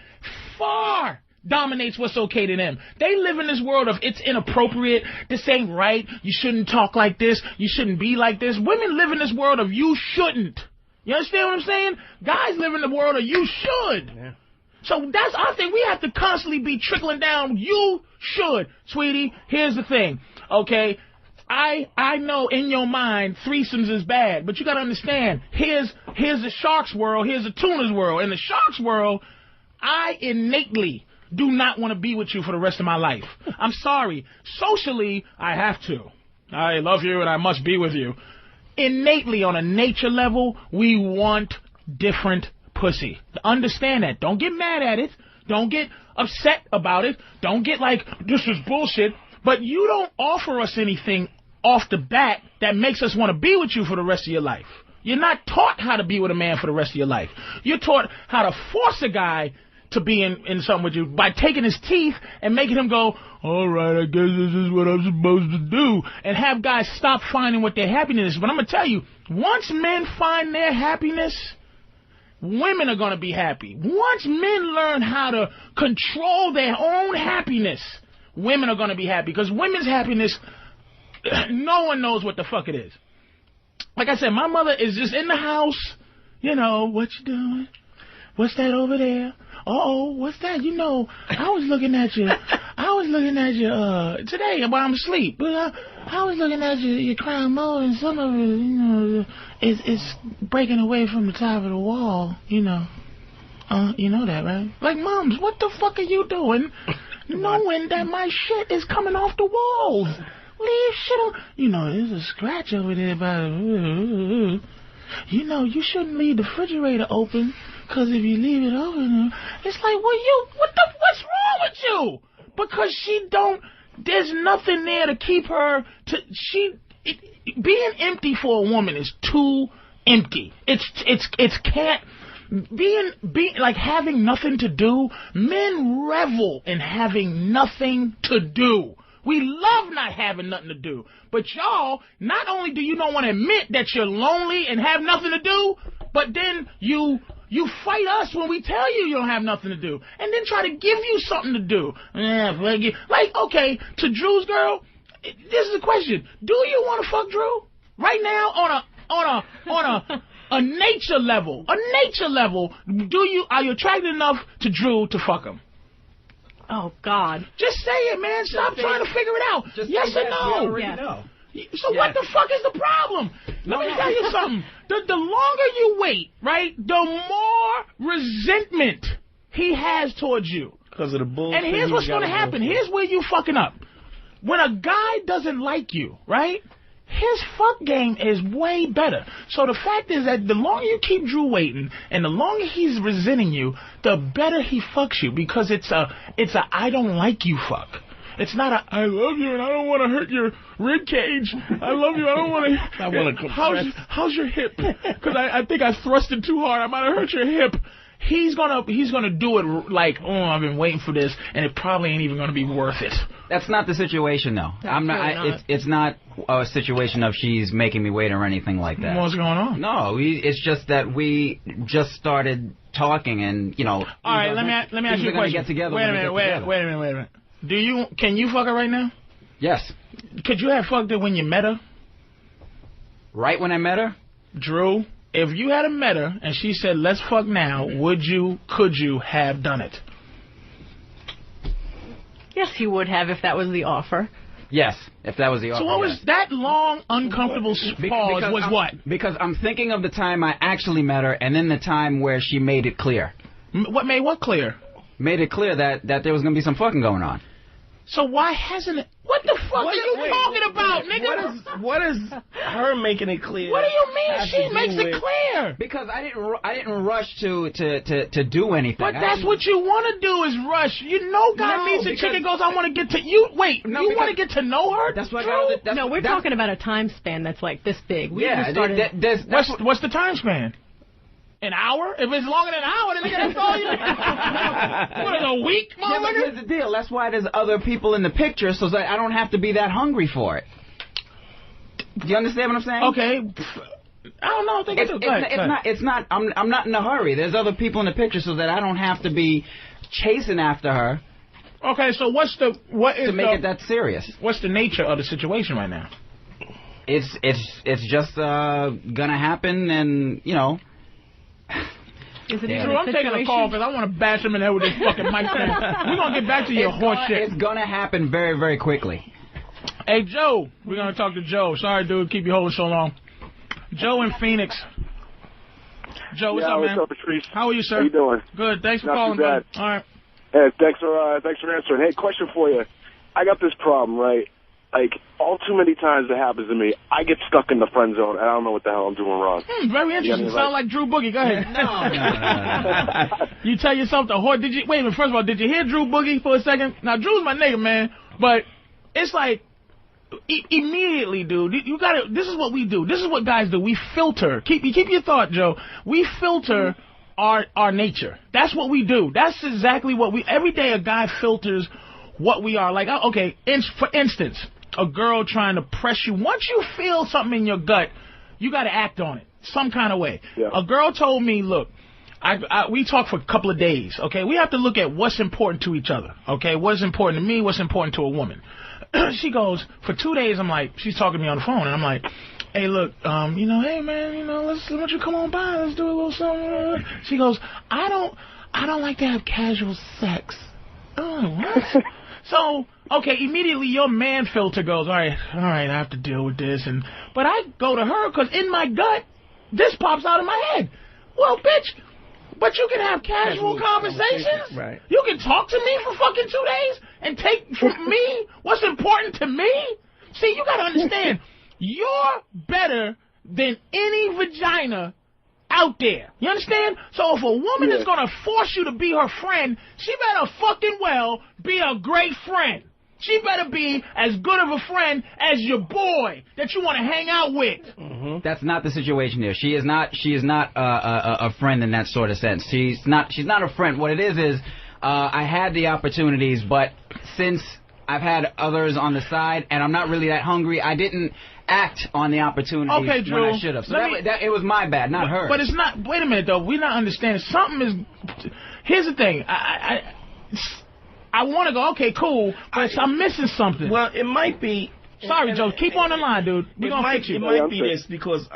far dominates what's okay to them. They live in this world of it's inappropriate, this ain't right, you shouldn't talk like this, you shouldn't be like this. Women live in this world of you shouldn't. You understand what I'm saying? Guys live in the world of you should. Yeah. So that's, I think we have to constantly be trickling down, you should. Sweetie, here's the thing, okay? I know in your mind threesomes is bad, but you gotta understand, here's the shark's world, here's the tuna's world. In the shark's world, I innately do not want to be with you for the rest of my life. I'm sorry. Socially, I have to. I love you and I must be with you. Innately, on a nature level, we want different pussy. Understand that. Don't get mad at it. Don't get upset about it. Don't get like, this is bullshit. But you don't offer us anything off the bat that makes us want to be with you for the rest of your life. You're not taught how to be with a man for the rest of your life. You're taught how to force a guy to be in something with you by taking his teeth and making him go, all right, I guess this is what I'm supposed to do, and have guys stop finding what their happiness is. But I'm going to tell you, once men find their happiness, women are going to be happy. Once men learn how to control their own happiness, women are going to be happy. Because women's happiness, no one knows what the fuck it is. Like I said, my mother is just in the house, you know, what you doing? What's that over there? Uh-oh, what's that? You know, I was looking at you today while I'm asleep. But I was looking at your crown mold, and some of it, you know, it's breaking away from the top of the wall, you know. You know that, right? Like, Moms, what the fuck are you doing knowing that my shit is coming off the walls? Leave shit on. You know, there's a scratch over there by the... You know, you shouldn't leave the refrigerator open, because if you leave it open, it's like, what's wrong with you? Because there's nothing there to keep her being empty for a woman is too empty. Being like having nothing to do. Men revel in having nothing to do. We love not having nothing to do. But y'all, not only do you not want to admit that you're lonely and have nothing to do, but then you fight us when we tell you don't have nothing to do, and then try to give you something to do. Like, okay, to Drew's girl, this is the question: do you want to fuck Drew right now on a nature level? A nature level, are you attracted enough to Drew to fuck him? Oh, God. Just say it, man. Stop trying to figure it out. Yes or no? Yes. No. So what the fuck is the problem? Let me tell you something. The longer you wait, right, the more resentment he has towards you. Because of the bullshit. And here's what's going to happen. Here's where you fucking up. When a guy doesn't like you, right, his fuck game is way better. So the fact is that the longer you keep Drew waiting and the longer he's resenting you, the better he fucks you, because it's a I don't like you fuck. It's not a I love you and I don't want to hurt your rib cage. I love you. I don't want to. I want to compress. How's your hip? Because I think I thrust it too hard. I might have hurt your hip. he's gonna do it like, oh, I've been waiting for this, and it probably ain't even gonna be worth it. That's not the situation, though. It's not a situation of she's making me wait or anything like that. What's going on? No, it's just that we just started talking, and All right, let me ask you a question. Get together wait a minute. Can you fuck her right now? Yes. Could you have fucked her when you met her? Right when I met her? Drew, if you had met her and she said, let's fuck now, could you have done it? Yes, he would have if that was the offer. Yes, if that was the offer. So what was that long, uncomfortable pause was what? Because I'm thinking of the time I actually met her and then the time where she made it clear. What made what clear? Made it clear that there was going to be some fucking going on. So why hasn't it? What the fuck are you talking about, nigga? What is her making it clear? What do you mean she makes it clear? Because I didn't rush to do anything. But that's what you want to do is rush. You know, God meets a chick and goes, I want to get to you. Wait, you want to get to know her? That's what. No, we're talking about a time span that's like this big. What's the time span? An hour? If it's longer than an hour, then that's all you. What is a week, motherfucker? Yeah, but here's the deal. That's why there's other people in the picture, so that I don't have to be that hungry for it. Do you understand what I'm saying? Okay. I don't know. It's not. I'm not in a hurry. There's other people in the picture, so that I don't have to be chasing after her. Okay, so what is to make it that serious? What's the nature of the situation right now? It's just gonna happen, and Is it Drew, I'm taking a call because I want to bash him in there with this fucking mic stand. We're going to get back to your horse shit. It's going to happen very, very quickly. Hey, Joe. We're going to talk to Joe. Sorry, dude. Keep you holding so long. Joe in Phoenix. Joe, what's up, man? What's up, Patrice? How are you, sir? How you doing? Good. Thanks for Not calling, too bad. man. All right. Hey, thanks for answering. Hey, question for you. I got this problem, right? Like, all too many times it happens to me, I get stuck in the friend zone, and I don't know what the hell I'm doing wrong. Very interesting. Sound like Drew Boogie. Go ahead. No. You tell yourself the horse. Wait a minute. First of all, did you hear Drew Boogie for a second? Now, Drew's my nigga, man. But it's like, immediately, dude, you gotta, this is what we do. This is what guys do. We filter. Keep your thought, Joe. We filter our nature. That's what we do. That's exactly what every day a guy filters what we are. Like, okay, for instance, a girl trying to press you. Once you feel something in your gut, you got to act on it some kind of way. Yeah. A girl told me, look, we talked for a couple of days, okay? We have to look at what's important to each other, okay? What's important to me, what's important to a woman. She goes, for 2 days, I'm like, she's talking to me on the phone, and I'm like, hey, look, hey, man, why don't you come on by? Let's do a little something. She goes, I don't like to have casual sex. Oh, what? So, okay, immediately your man filter goes, all right, I have to deal with this. But I go to her because in my gut, this pops out of my head. Well, bitch, but you can have casual conversations. Right. You can talk to me for fucking 2 days and take from me what's important to me. See, you got to understand, you're better than any vagina out there. You understand? So if a woman is going to force you to be her friend, she better fucking well be a great friend. She better be as good of a friend as your boy that you want to hang out with. Mm-hmm. That's not the situation here. She is not a friend in that sort of sense. She's not a friend. What it is I had the opportunities, but since I've had others on the side and I'm not really that hungry, I didn't act on the opportunities when I should have. So it was my bad, not hers. But it's not. Wait a minute, though. We're not understanding. Something is. Here's the thing. I want to go. Okay, cool. But I'm missing something. Well, it might be. Sorry, Joe. Keep on the line, dude. We're gonna fix you. It might be this because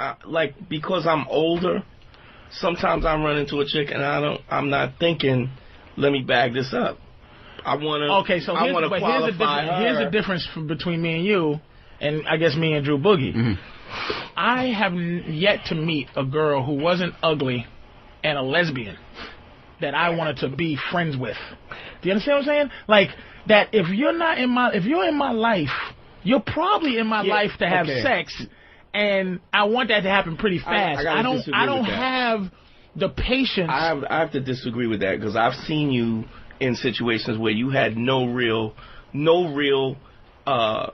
I'm older. Sometimes I run into a chick and I'm not thinking, let me bag this up. I want to. Okay, so here's the difference between me and you. And I guess me and Drew Boogie. Mm-hmm. I have yet to meet a girl who wasn't ugly and a lesbian that I wanted to be friends with. Do you understand what I'm saying? Like that if you're in my life, you're probably in my life to have sex, and I want that to happen pretty fast. I don't have the patience. I have to disagree with that because I've seen you in situations where you had no real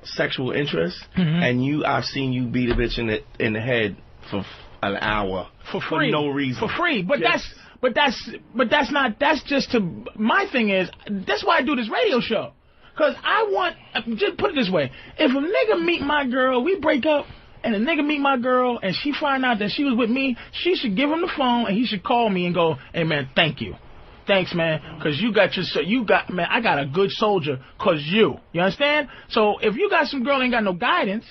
sexual interest, and I've seen you beat a bitch in the head for an hour for free, for no reason, for free. But But that's not. That's just to. My thing is, that's why I do this radio show. Cause I want. Just put it this way: if a nigga meet my girl, we break up, and a nigga meet my girl, and she find out that she was with me, she should give him the phone, and he should call me and go, "Hey man, thank you." Thanks, man, because man, I got a good soldier, because you understand? So if you got some girl ain't got no guidance,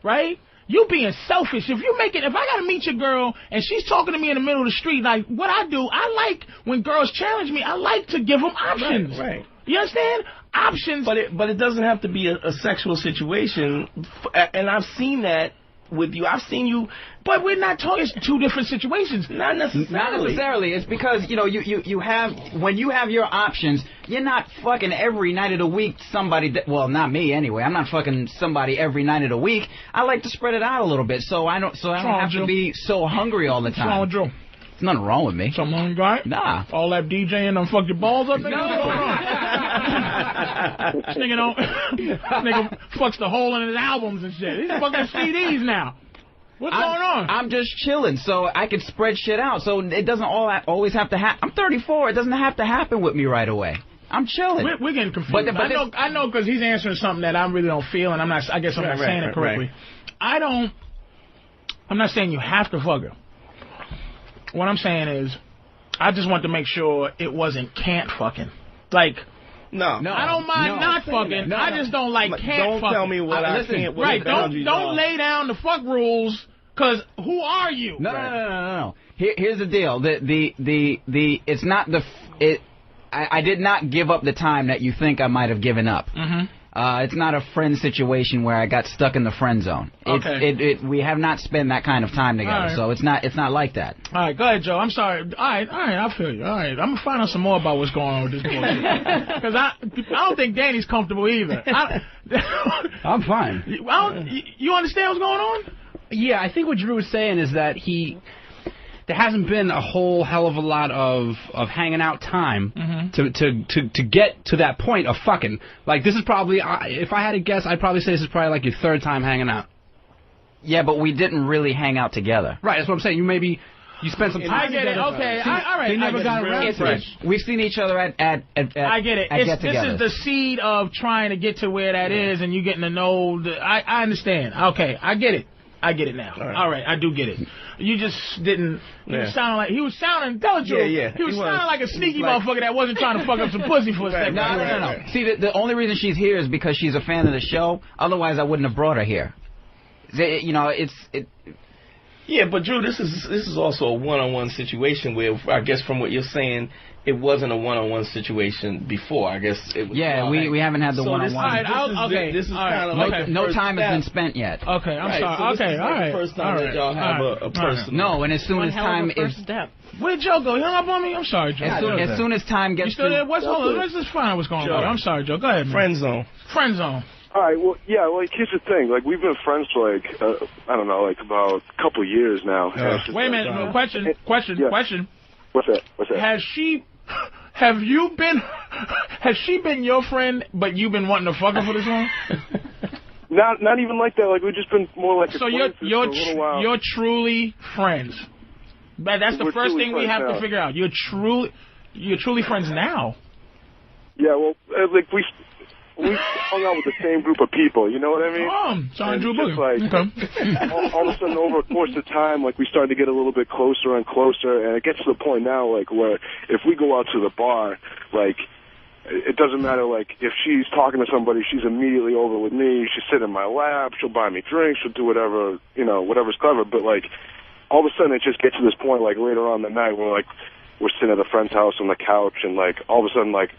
right, you being selfish. If I got to meet your girl and she's talking to me in the middle of the street, like what I do, I like when girls challenge me, I like to give them options. Right. You understand? Options. But it doesn't have to be a sexual situation, and I've seen that with you. I've seen you. But we're not talking. It's two different situations. Not necessarily. Not necessarily. It's because you have when you have your options. You're not fucking every night of the week somebody. Well, not me anyway. I'm not fucking somebody every night of the week. I like to spread it out a little bit, so I don't have to be so hungry all the time. What's wrong with Joe? There's nothing wrong with me. Something wrong with you, right? Nah. All that DJing done fuck your balls up, nigga? No. What's going on? This nigga fucks the hole in his albums and shit. He's fucking CDs now. What's going on? I'm just chilling, so I can spread shit out. So it doesn't always have to happen. I'm 34. It doesn't have to happen with me right away. I'm chilling. We're getting confused. But I know because he's answering something that I really don't feel, and I guess I'm not saying it correctly. Right. I'm not saying you have to fuck her. What I'm saying is, I just want to make sure it wasn't can't fucking. Like, no, I don't mind not fucking. No, I just don't like can't fucking. Don't tell me what I can't. Right, don't lay down the fuck rules. Cause who are you? No. Here's the deal. It's not I did not give up the time that you think I might have given up. Mm-hmm. It's not a friend situation where I got stuck in the friend zone. We have not spent that kind of time together, so it's not like that. All right, go ahead, Joe. I'm sorry. All right, I feel you. All right, I'm gonna find out some more about what's going on with this bullshit. Because I don't think Danny's comfortable either. I'm fine. You understand what's going on? Yeah, I think what Drew was saying is that there hasn't been a whole hell of a lot of hanging out time to get to that point of fucking. Like, this is probably, if I had to guess, I'd probably say this is probably like your third time hanging out. Yeah, but we didn't really hang out together. Right, that's what I'm saying. You spent some time I get it. together. Okay, all right. They never got around to it. We've seen each other at I get it. This is the seed of trying to get to where that is, and you getting to know. I understand. Okay, I get it. I get it now. All right, I do get it. You just didn't. He was sounding intelligent. Yeah. He was sounding like a sneaky motherfucker that wasn't trying to fuck up some pussy for a second. No. See, the only reason she's here is because she's a fan of the show. Otherwise, I wouldn't have brought her here. Yeah, but Drew, this is also a one-on-one situation where I guess from what you're saying, it wasn't a one-on-one situation before. I guess it was. Yeah, we haven't had the one-on-one. This is kind of like no time has been spent yet. Okay, I'm sorry. So all right. The first time that y'all have a person. No, and as soon as time is. Where did Joe go? He hung up on me? I'm sorry, Joe. As soon as time gets. You still there? Let's just find out what's going on. I'm sorry, Joe. Go ahead, man. Friend zone. Friend zone. All right, well, yeah, like, here's the thing. Like, we've been friends for, like, I don't know, like, about a couple years now. Wait a minute. Question. What's that? Has she been your friend, but you've been wanting to fuck her for this long? Not even like that. Like, we've just been more like so acquaintances for a little while. You're truly friends. That's the first thing we have to figure out. You're truly friends now. Yeah, well, like, we hung out with the same group of people, you know what I mean? Sorry, Drew Boogie. Like, all of a sudden, over the course of time, like, we started to get a little bit closer and closer, and it gets to the point now, like, where if we go out to the bar, like, it doesn't matter, like, if she's talking to somebody, she's immediately over with me, she's sitting in my lap, she'll buy me drinks, she'll do whatever, you know, whatever's clever, but, like, all of a sudden it just gets to this point, like, later on in the night, where, like, we're sitting at a friend's house on the couch, and, like, all of a sudden, like,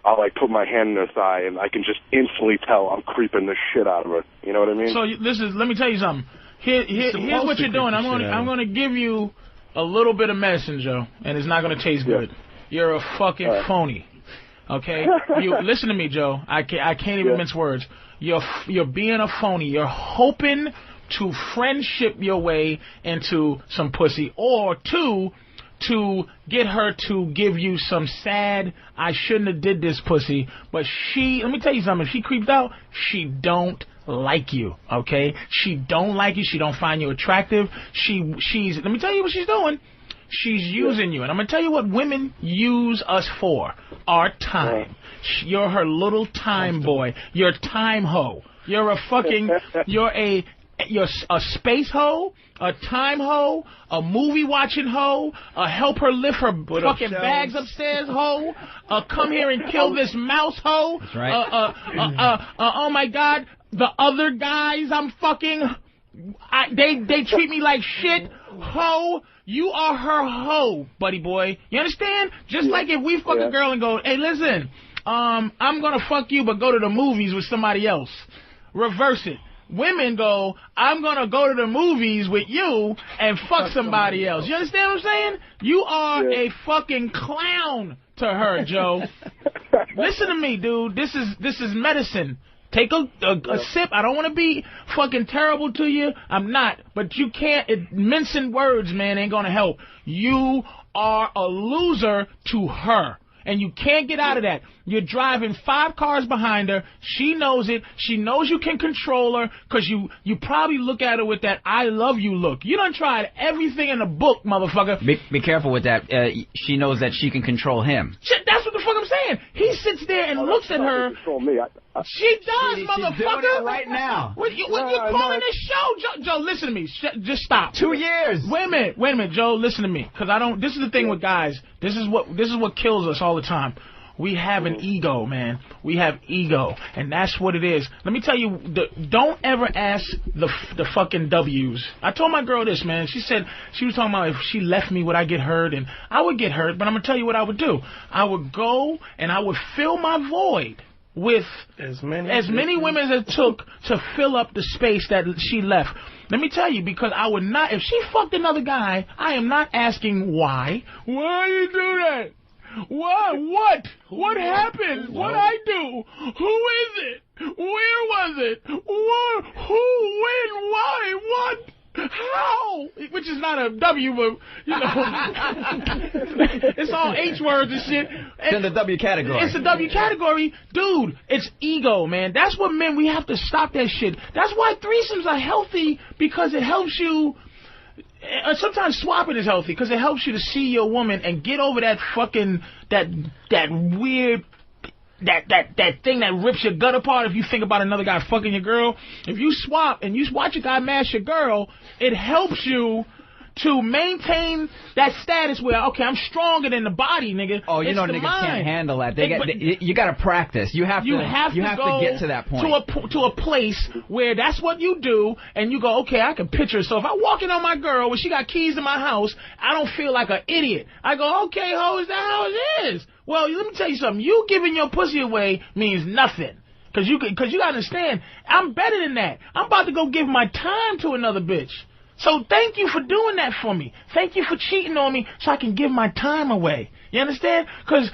I'll, like, put my hand in her thigh, and I can just instantly tell I'm creeping the shit out of her. You know what I mean? So let me tell you something. Here's what you're doing. I'm going to give you a little bit of medicine, Joe, and it's not going to taste good. You're a fucking phony. Okay? You listen to me, Joe. I can't even mince words. You're being a phony. You're hoping to friendship your way into some pussy, or to get her to give you some sad, I shouldn't have did this pussy, but let me tell you something, if she creeped out, she don't like you, okay? She don't like you, she don't find you attractive, let me tell you what she's doing. she's using you. And I'm going to tell you what women use us for. Our time. You're her little time boy. You're time hoe. You're a fucking, you're a space hoe, a time hoe, a movie watching hoe, a help her lift her fucking bags upstairs hoe, a come here and kill this mouse hoe. That's right. Oh my God, the other guys I'm fucking, they treat me like shit. Hoe, you are her hoe, buddy boy. You understand? Just like if we fuck a girl and go, hey, listen, I'm gonna fuck you, but go to the movies with somebody else. Reverse it. Women go, I'm gonna go to the movies with you and fuck somebody else. You understand what I'm saying? You are a fucking clown to her, Joe. Listen to me, dude. This is medicine. Take a sip. I don't want to be fucking terrible to you. I'm not. But you can't. Mincing words, man, ain't going to help. You are a loser to her. And you can't get out of that. You're driving 5 cars behind her. She knows it. She knows you can control her because you probably look at her with that I love you look. You done tried everything in the book, motherfucker. Be careful with that. She knows that she can control him. Shit, that's what the fuck I'm saying. He sits there and looks at her. Control me. She does, motherfucker. She's doing it right now. What you calling this show? Joe, listen to me. Just stop. 2 years. Wait a minute, Joe. Listen to me, because this is the thing with guys. This is what kills us all the time. We have an ego, man. We have ego, and that's what it is. Let me tell you, don't ever ask the fucking W's. I told my girl this, man. She said she was talking about if she left me, would I get hurt? And I would get hurt, but I'm gonna tell you what I would do. I would go and I would fill my void with as many women as it took to fill up the space that she left. Let me tell you, because I would not, if she fucked another guy, I am not asking why. Why you do that? What? What happened? What I do? Who is it? Where was it? What? Who? When? Why? What? How? Which is not a W, but, you know. It's all H words and shit. It's in the W category. It's the W category. Dude, it's ego, man. That's what men, we have to stop that shit. That's why threesomes are healthy, because it helps you. Sometimes swapping is healthy because it helps you to see your woman and get over that fucking, that weird, that thing that rips your gut apart if you think about another guy fucking your girl. If you swap and you watch a guy mash your girl, it helps you to maintain that status where, okay, I'm stronger than the body, nigga. Oh, you know niggas can't handle that. You got to practice. You have to get to that point. To a place where that's what you do, and you go, okay, I can picture it. So if I walk in on my girl when she got keys in my house, I don't feel like an idiot. I go, okay, ho, is that how it is? Well, let me tell you something. You giving your pussy away means nothing. Cause you gotta understand, I'm better than that. I'm about to go give my time to another bitch. So thank you for doing that for me. Thank you for cheating on me so I can give my time away. You understand? Because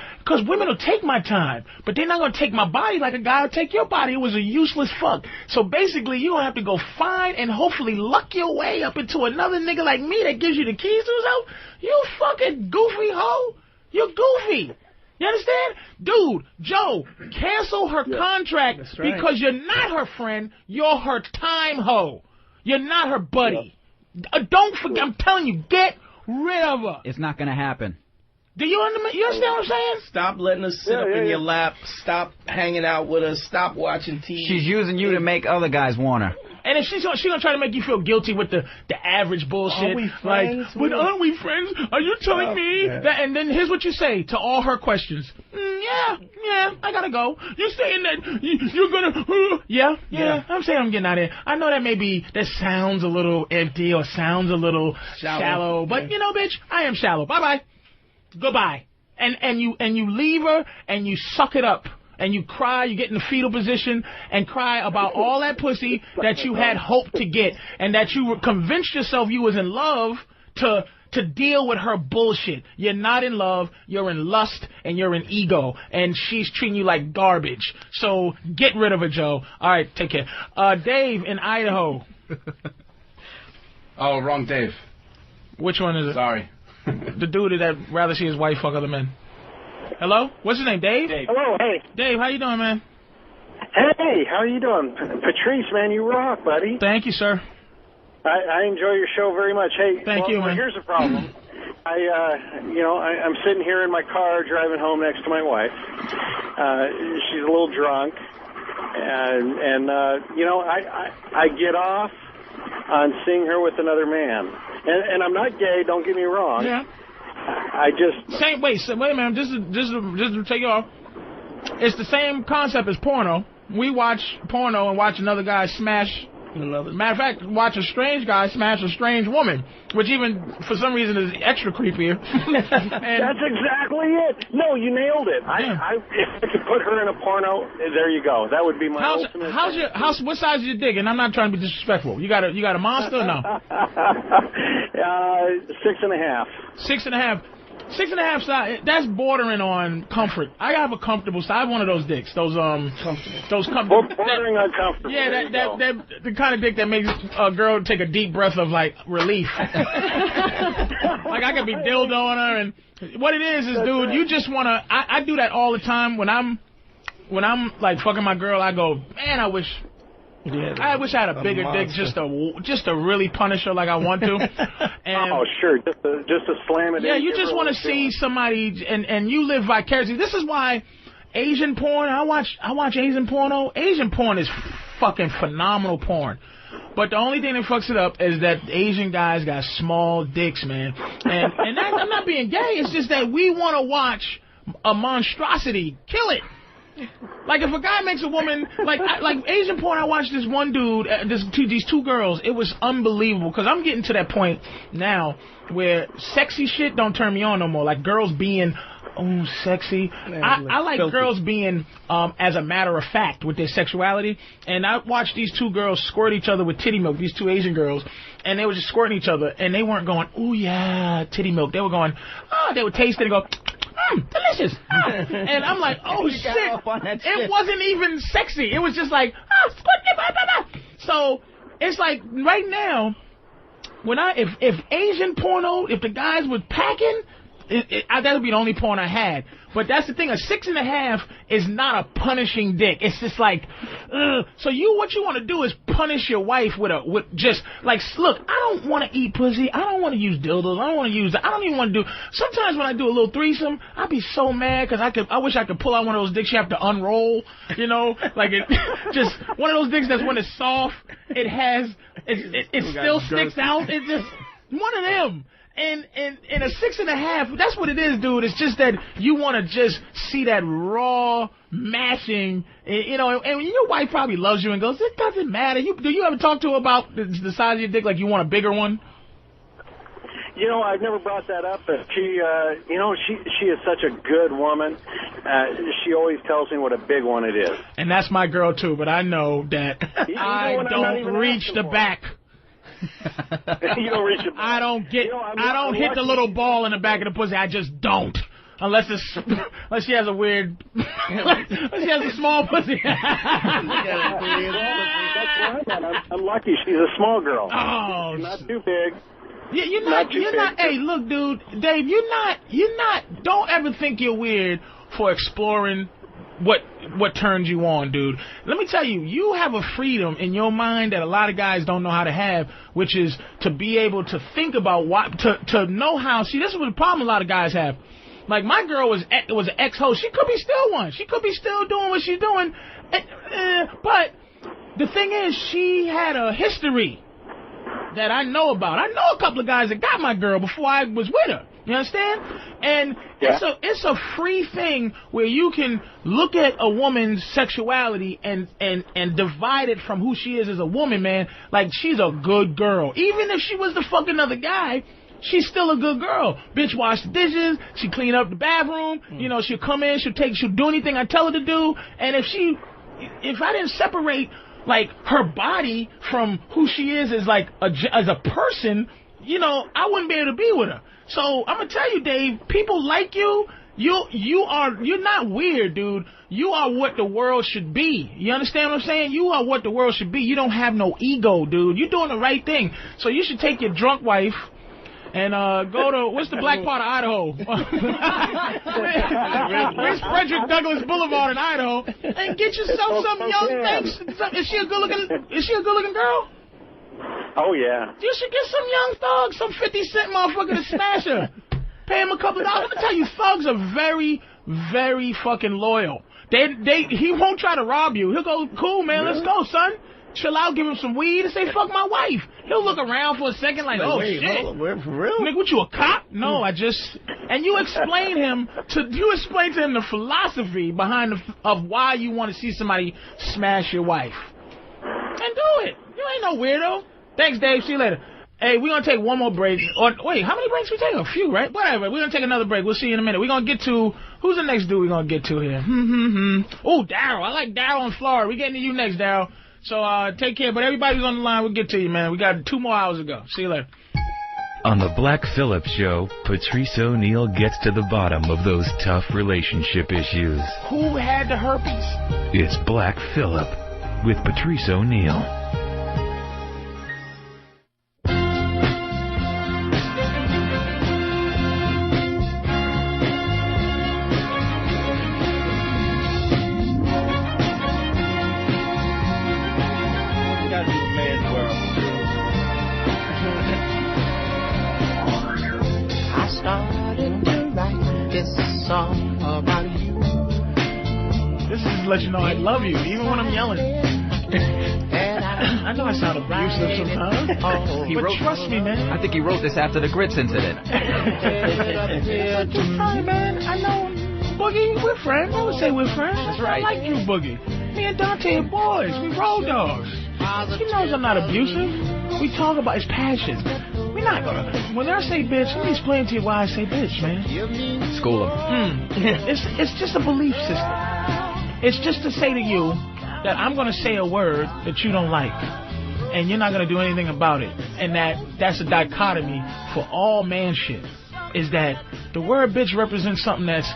women will take my time, but they're not going to take my body like a guy will take your body. It was a useless fuck. So basically, you don't have to go find and hopefully luck your way up into another nigga like me that gives you the keys to his house. You fucking goofy hoe. You're goofy. You understand? Dude, Joe, cancel her contract because you're not her friend. You're her time hoe. You're not her buddy. Don't forget. I'm telling you, get rid of her. It's not going to happen. Do you understand what I'm saying? Stop letting us sit up in your lap. Stop hanging out with us. Stop watching TV. She's using you to make other guys want her. And if she's gonna try to make you feel guilty with the average bullshit. Are we friends? Like, aren't we friends? Are you telling me that? And then here's what you say to all her questions. Yeah, I gotta go. You're saying that you're gonna. Yeah. I'm saying I'm getting out of here. I know that sounds a little empty or sounds a little shallow, but you know, bitch, I am shallow. Bye. Goodbye. And you leave her and you suck it up. And you cry, you get in the fetal position and cry about all that pussy that you had hoped to get and that you were convinced yourself you was in love to deal with her bullshit. You're not in love, you're in lust, and you're in ego, and she's treating you like garbage. So get rid of her, Joe. All right, take care. Dave in Idaho. Oh, wrong Dave. Which one is it? Sorry. The dude that rather see his wife fuck other men. Hello? What's his name? Dave? Hello, hey. Dave, how you doing, man? Hey, how are you doing? Patrice, man, you rock, buddy. Thank you, sir. I enjoy your show very much. Hey, Thank you, man. Here's the problem. I'm sitting here in my car driving home next to my wife. She's a little drunk, and I get off on seeing her with another man. And I'm not gay, don't get me wrong. Yeah. Wait a minute, just to take you off. It's the same concept as porno. We watch porno and watch another guy smash another. Matter of fact, watch a strange guy smash a strange woman, which even for some reason is extra creepier. That's exactly it. No, you nailed it. Yeah. If I could put her in a porno, there you go. That would be my ultimate. What size is your dick? And I'm not trying to be disrespectful. You got a monster or no? 6.5. 6.5. 6.5 size. That's bordering on comfort. I have a comfortable size. I have one of those dicks. Those comfortable. Bordering on comfortable. Yeah, that the kind of dick that makes a girl take a deep breath of like relief. Like I could be dildoing her, and what it is, dude, you just wanna. I do that all the time when I'm like fucking my girl. I go, man, I wish I had a bigger dick just to really punish her like I want to. And oh, sure, just to slam it in. Yeah, you just want to see somebody, and you live vicariously. This is why Asian porn, I watch Asian porno. Asian porn is fucking phenomenal porn. But the only thing that fucks it up is that Asian guys got small dicks, man. And I'm not being gay, it's just that we want to watch a monstrosity kill it. Like if a guy makes a woman like Asian porn, I watched this one dude, these two girls. It was unbelievable because I'm getting to that point now where sexy shit don't turn me on no more. Like girls being sexy. I like filthy. Girls being as a matter of fact with their sexuality. And I watched these two girls squirt each other with titty milk. These two Asian girls, and they were just squirting each other, and they weren't going, "Ooh yeah, titty milk." They were going, they would taste it and go, delicious. And I'm like, oh shit. It wasn't even sexy. It was just like, so it's like right now, when if Asian porno, if the guys were packing, that would be the only porn I had. But that's the thing, a 6.5 is not a punishing dick. It's just like, so what you want to do is punish your wife with just like, look, I don't want to eat pussy. I don't want to use dildos. I don't even want to do. Sometimes when I do a little threesome, I'd be so mad because I wish I could pull out one of those dicks you have to unroll. You know, like just one of those dicks that's when it's soft, it still sticks out. It's just one of them. And a 6.5, that's what it is, dude. It's just that you want to just see that raw mashing, you know. And your wife probably loves you and goes, "It doesn't matter." Do you ever talk to her about the size of your dick, like you want a bigger one? You know, I've never brought that up, but she is such a good woman. She always tells me what a big one it is. And that's my girl too. But I know that I don't reach the back. You don't reach the back. I don't hit the little ball in the back of the pussy. I just don't. Unless she has a weird, unless she has a small pussy. That's why I'm lucky. She's a small girl. Oh, not too big. Yeah, you're not. Hey, look, dude, Dave, you're not. Don't ever think you're weird for exploring what turns you on, dude. Let me tell you, you have a freedom in your mind that a lot of guys don't know how to have, which is to be able to think about to know how. See, this is what the problem a lot of guys have. Like my girl was an ex-host. She could be still one. She could be still doing what she's doing. But the thing is, she had a history that I know about. I know a couple of guys that got my girl before I was with her. You understand? And it's a free thing where you can look at a woman's sexuality and divide it from who she is as a woman, man. Like, she's a good girl. Even if she was the fucking other guy, she's still a good girl. Bitch wash the dishes, she clean up the bathroom, you know, she'll come in, she'll do anything I tell her to do. And if I didn't separate like her body from who she is as like as a person, you know, I wouldn't be able to be with her. So I'm gonna tell you, Dave, people like you. You're not weird, dude. You are what the world should be. You understand what I'm saying? You are what the world should be. You don't have no ego, dude. You're doing the right thing. So you should take your drunk wife and go to, what's the black part of Idaho? Where's Frederick Douglass Boulevard in Idaho? And get yourself some young things. Is she a good looking girl? Oh, yeah. You should get some young thugs, some 50 Cent motherfucker to smash her. Pay him a couple of dollars. Let me tell you, thugs are very, very fucking loyal. He won't try to rob you. He'll go, cool, man, let's go, son. Chill out, give him some weed, and say, fuck my wife. He'll look around for a second like, oh, wait, shit. Hold on, for real? Nigga, what, you a cop? No, I just... And you explain to him the philosophy behind of why you want to see somebody smash your wife. And do it. You ain't no weirdo. Thanks, Dave. See you later. Hey, we're going to take one more break. Or wait, how many breaks we take? A few, right? Whatever. We're going to take another break. We'll see you in a minute. We're going to get to... Who's the next dude we're going to get to here? Oh, Daryl. I like Daryl in Florida. We're getting to you next, Daryl. So take care. But everybody's on the line. We'll get to you, man. We got 2 more hours to go. See you later. On the Black Phillip Show, Patrice O'Neal gets to the bottom of those tough relationship issues. Who had the herpes? It's Black Phillip with Patrice O'Neal. Let you know I love you, even when I'm yelling. I know I sound abusive sometimes, but trust me, man. I think he wrote this after the Grits incident. Sorry, man. I know, Boogie, we're friends. I would say we're friends. That's right. I like you, Boogie. Me and Dante are boys. We road dogs. He knows I'm not abusive. We talk about his passion. We're not gonna. When I say bitch, let me explain to you why I say bitch, man. School him. It's just a belief system. It's just to say to you that I'm going to say a word that you don't like, and you're not going to do anything about it. And that's a dichotomy for all man shit, is that the word bitch represents something that's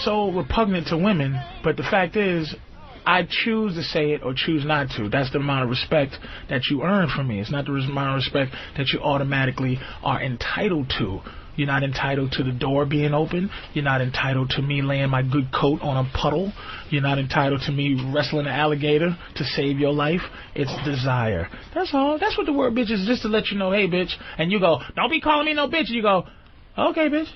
so repugnant to women, but the fact is, I choose to say it or choose not to. That's the amount of respect that you earn from me. It's not the amount of respect that you automatically are entitled to. You're not entitled to the door being open. You're not entitled to me laying my good coat on a puddle. You're not entitled to me wrestling an alligator to save your life. It's desire. That's all. That's what the word bitch is, just to let you know, hey, bitch. And you go, don't be calling me no bitch. And you go, okay, bitch.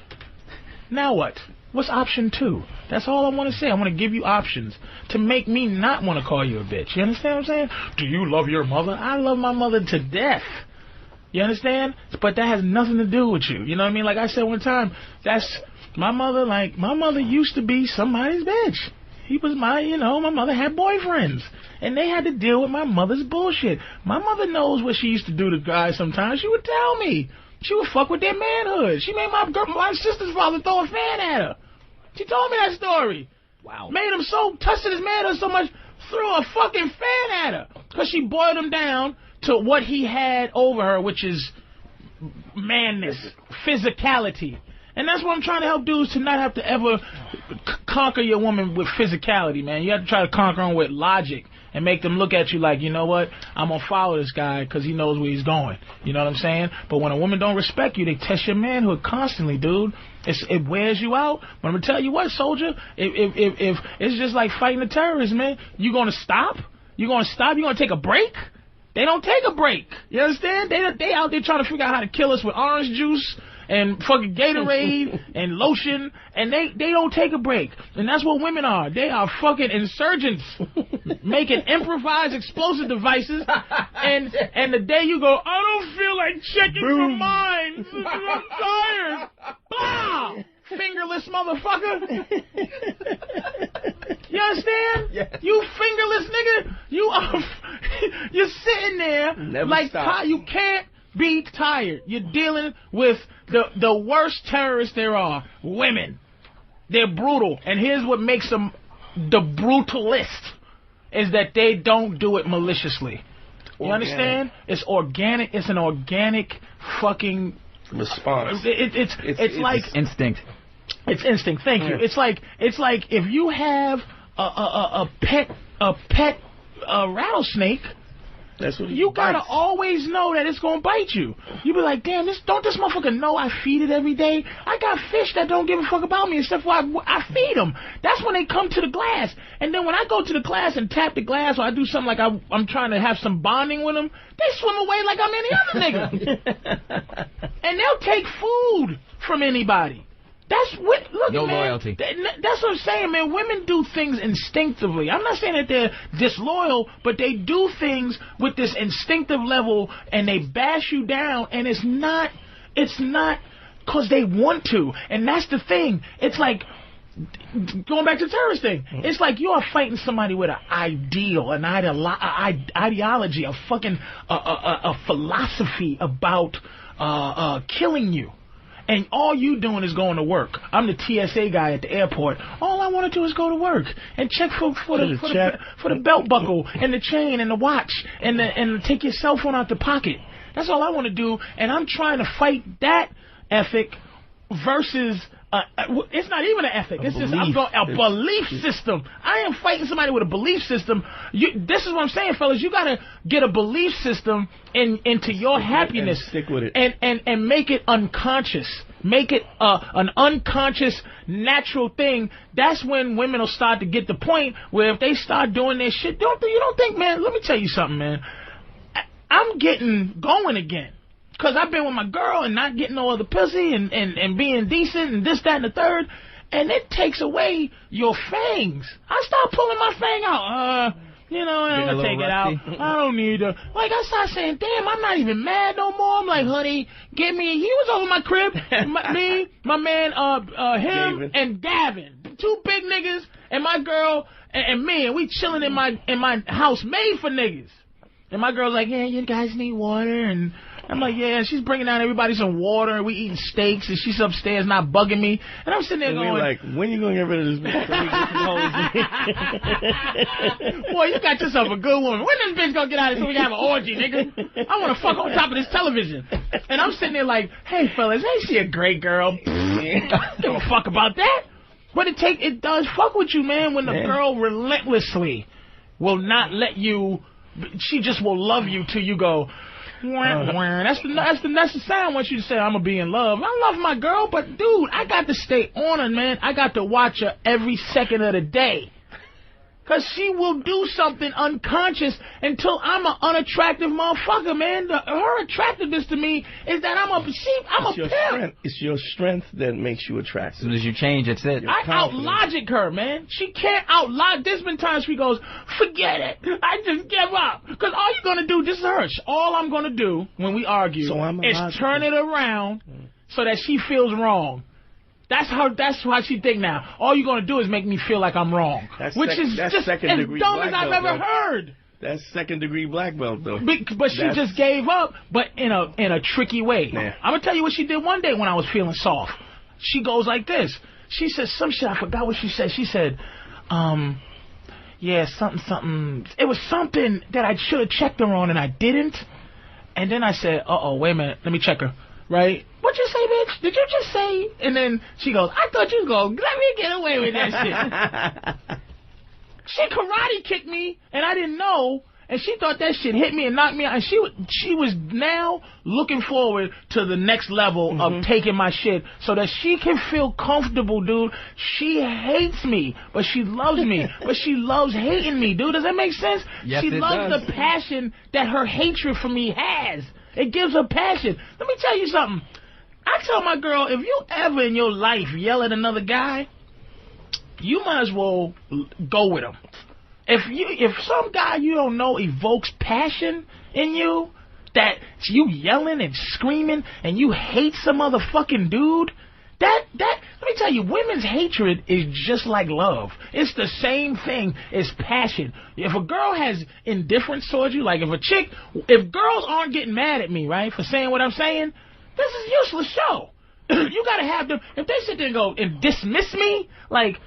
Now what? What's option 2? That's all I want to say. I want to give you options to make me not want to call you a bitch. You understand what I'm saying? Do you love your mother? I love my mother to death. You understand? But that has nothing to do with you. You know what I mean? Like I said one time, that's my mother. Like, my mother used to be somebody's bitch. He was my mother had boyfriends. And they had to deal with my mother's bullshit. My mother knows what she used to do to guys sometimes. She would tell me. She would fuck with their manhood. She made my sister's father throw a fan at her. She told me that story. Wow. Made him so, tested his manhood so much, threw a fucking fan at her. Because she boiled him down to what he had over her, which is manness, physicality. And that's what I'm trying to help dudes, to not have to ever conquer your woman with physicality, man. You have to try to conquer them with logic and make them look at you like, you know what, I'm going to follow this guy because he knows where he's going. You know what I'm saying? But when a woman don't respect you, they test your manhood constantly, dude. It wears you out. But I'm going to tell you what, soldier, if it's just like fighting a terrorist, man. You going to stop? You going to stop? You going to take a break? They don't take a break. You understand? They out there trying to figure out how to kill us with orange juice and fucking Gatorade and lotion, and they don't take a break. And that's what women are. They are fucking insurgents making improvised explosive devices, and the day you go, I don't feel like checking for mine. I'm tired. Bah! Fingerless motherfucker. You understand? Yes. You fingerless nigga. You're sitting there. Never like stop. You can't be tired. You're dealing with the worst terrorists there are. Women. They're brutal. And here's what makes them the brutalist, is that they don't do it maliciously. You understand? It's organic. It's an organic fucking response. It's like instinct. It's instinct. Thank you. It's like if you have a pet rattlesnake. That's what you gotta always know that it's gonna bite you. You be like, damn, don't this motherfucker know I feed it every day? I got fish that don't give a fuck about me except for I feed them. That's when they come to the glass. And then when I go to the glass and tap the glass, or I do something like I'm trying to have some bonding with them, they swim away like I'm any other nigga. And they'll take food from anybody. That's what. Look, No man, loyalty. That's what I'm saying, man. Women do things instinctively. I'm not saying that they're disloyal, but they do things with this instinctive level, and they bash you down. And it's not because they want to. And that's the thing. It's like going back to the terrorist thing. It's like you are fighting somebody with an ideal, an ideology, a fucking a philosophy about killing you. And all you doing is going to work. I'm the TSA guy at the airport. All I want to do is go to work and check for the belt buckle and the chain and the watch and take your cell phone out the pocket. That's all I want to do. And I'm trying to fight that ethic versus it's not even an ethic. It's just a belief system. I am fighting somebody with a belief system. This is what I'm saying, fellas. You gotta get a belief system into your happiness and stick with it, and make it unconscious. Make it an unconscious, natural thing. That's when women will start to get the point where if they start doing their shit, you don't think, man. Let me tell you something, man. I'm getting going again. Because I've been with my girl and not getting no other pussy and being decent and this, that, and the third. And it takes away your fangs. I start pulling my fang out. I'm going to take it out. I don't need to. Like, I start saying, damn, I'm not even mad no more. I'm like, honey, get me. He was over my crib. Me, my man, him, David. And Gavin. 2 big niggas and my girl and me. And we chilling in my house made for niggas. And my girl's like, yeah, you guys need water. And I'm like, yeah, she's bringing down everybody some water, and we eating steaks, and she's upstairs not bugging me. And I'm sitting there going, we're like, when you going to get rid of this bitch? Boy, you got yourself a good woman. When this bitch going to get out of here so we can have an orgy, nigga? I want to fuck on top of this television. And I'm sitting there like, hey, fellas, ain't she a great girl? Don't give a fuck about that. But it does fuck with you, man, when the girl relentlessly will not let you, she just will love you till you go, that's the sound once you say I'm gonna be in love. I love my girl, but dude, I got to stay on her, man. I got to watch her every second of the day. Cause she will do something unconscious until I'm an unattractive motherfucker, man. Her attractiveness to me is that I'm a pimp. It's your strength that makes you attractive. As soon as you change, it's it. I out-logic her, man. She can't out-logic. There's been times she goes, forget it. I just give up. Because all you're going to do, this is her. All I'm going to do when we argue is turn it around so that she feels wrong. That's how she think now. All you're going to do is make me feel like I'm wrong. That's just as dumb as I've ever heard. That's second-degree black belt, though. But she just gave up, but in a tricky way. Yeah. I'm going to tell you what she did one day when I was feeling soft. She goes like this. She said some shit. I forgot what she said. She said, yeah, something. It was something that I should have checked her on, and I didn't. And then I said, wait a minute. Let me check her. Right? What'd you say, bitch? Did you just say? And then she goes, I thought you was going to let me get away with that shit. She karate kicked me, and I didn't know, and she thought that shit hit me and knocked me out. And she was now looking forward to the next level of taking my shit so that she can feel comfortable, dude. She hates me, but she loves me. But she loves hating me, dude. Does that make sense? Yes, she it loves does. the passion that her hatred for me has. It gives her passion. Let me tell you something. I tell my girl, if you ever in your life yell at another guy, you might as well go with him. If some guy you don't know evokes passion in you, that you yelling and screaming and you hate some other fucking dude, that let me tell you, women's hatred is just like love. It's the same thing as passion. If a girl has indifference towards you, like if girls aren't getting mad at me, right, for saying what I'm saying, this is a useless show. You gotta have them. If they sit there and go and dismiss me, like,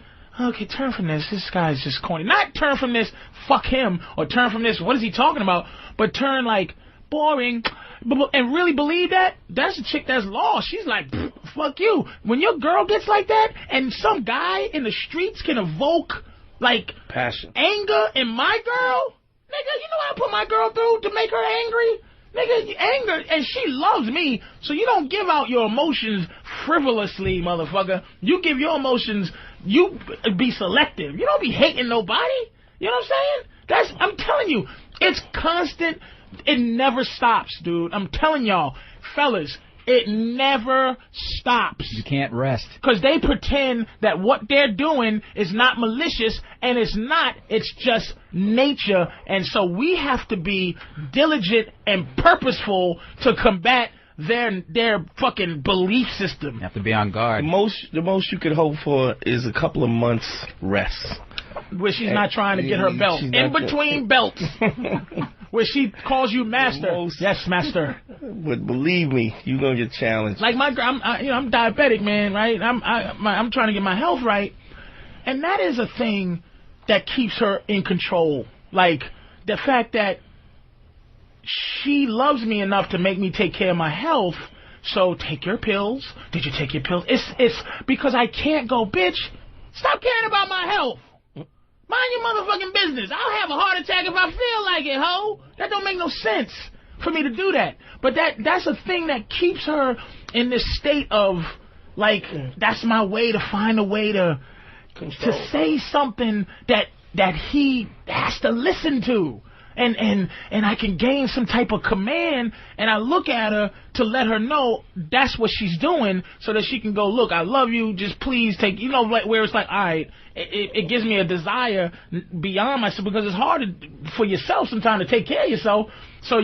okay, turn from this. This guy's just corny. Not turn from this, fuck him, or turn from this, what is he talking about? But turn like, boring, and really believe that, that's a chick that's lost. She's like, fuck you. When your girl gets like that, and some guy in the streets can evoke, like, passion, anger in my girl, nigga, you know what I put my girl through to make her angry? Nigga, anger, and she loves me, so you don't give out your emotions frivolously, motherfucker. You give your emotions, you be selective. You don't be hating nobody. You know what I'm saying? I'm telling you, it's constant. It never stops, dude. I'm telling y'all, fellas, It never stops. You can't rest. Because they pretend that what they're doing is not malicious, and it's not. It's just nature. And so we have to be diligent and purposeful to combat their fucking belief system. You have to be on guard. The most you could hope for is a couple of months rest. Where she's not trying to get her belt. In between belts. Where she calls you master. Yes, master. But believe me, you're going to get challenged. Like I'm diabetic, man, right? I'm trying to get my health right. And that is a thing that keeps her in control. Like, the fact that she loves me enough to make me take care of my health. So take your pills. Did you take your pills? It's because I can't go, bitch, stop caring about my health. Mind your motherfucking business. I'll have a heart attack if I feel like it, ho. That don't make no sense for me to do that. But that's a thing that keeps her in this state of, like, that's my way to find a way to say something that he has to listen to. And I can gain some type of command, and I look at her to let her know that's what she's doing, so that she can go, look, I love you, just please take, like, where it's like, all right, it gives me a desire beyond myself, because it's hard for yourself sometimes to take care of yourself. So,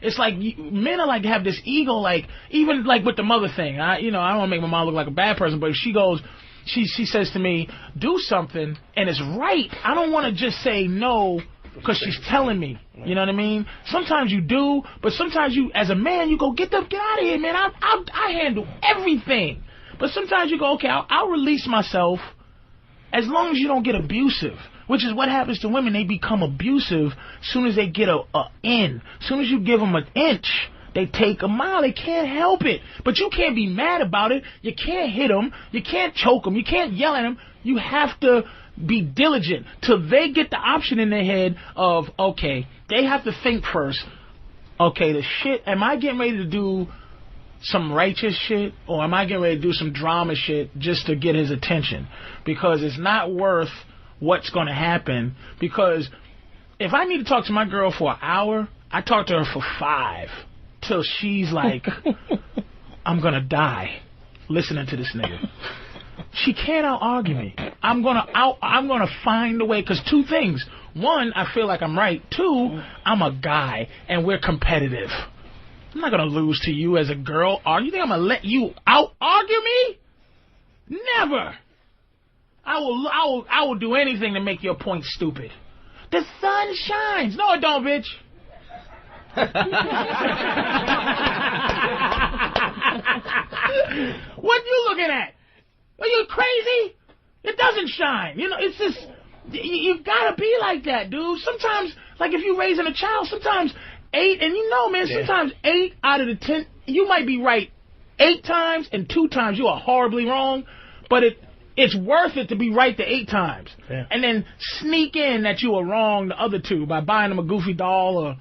it's like men are like to have this ego, like, even like with the mother thing. I don't want to make my mom look like a bad person, but if she goes, she says to me, do something, and it's right, I don't want to just say no, because she's telling me, you know what I mean? Sometimes you do, but sometimes you, as a man, you go, get out of here, man. I handle everything. But sometimes you go, okay, I'll release myself as long as you don't get abusive, which is what happens to women. They become abusive as soon as they get a in. As soon as you give them an inch, they take a mile. They can't help it. But you can't be mad about it. You can't hit them. You can't choke them. You can't yell at them. You have to be diligent till they get the option in their head of, okay, they have to think first, okay, the shit, am I getting ready to do some righteous shit, or am I getting ready to do some drama shit just to get his attention? Because it's not worth what's going to happen. Because if I need to talk to my girl for an hour, I talk to her for 5 till she's like, I'm going to die listening to this nigga. She can't out-argue me. I'm gonna find a way, because 2 things. 1, I feel like I'm right. 2, I'm a guy, and we're competitive. I'm not gonna lose to you as a girl. You think I'm gonna let you out-argue me? Never. I will do anything to make your point stupid. The sun shines. No, it don't, bitch. What you looking at? Are you crazy? It doesn't shine. It's just, you gotta be like that, dude. Sometimes, like if you're raising a child, sometimes 8, and man, sometimes 8 out of the 10, you might be right 8 times, and 2 times you are horribly wrong, but it's worth it to be right the 8 times. Yeah. And then sneak in that you were wrong the other 2 by buying them a Goofy doll, or,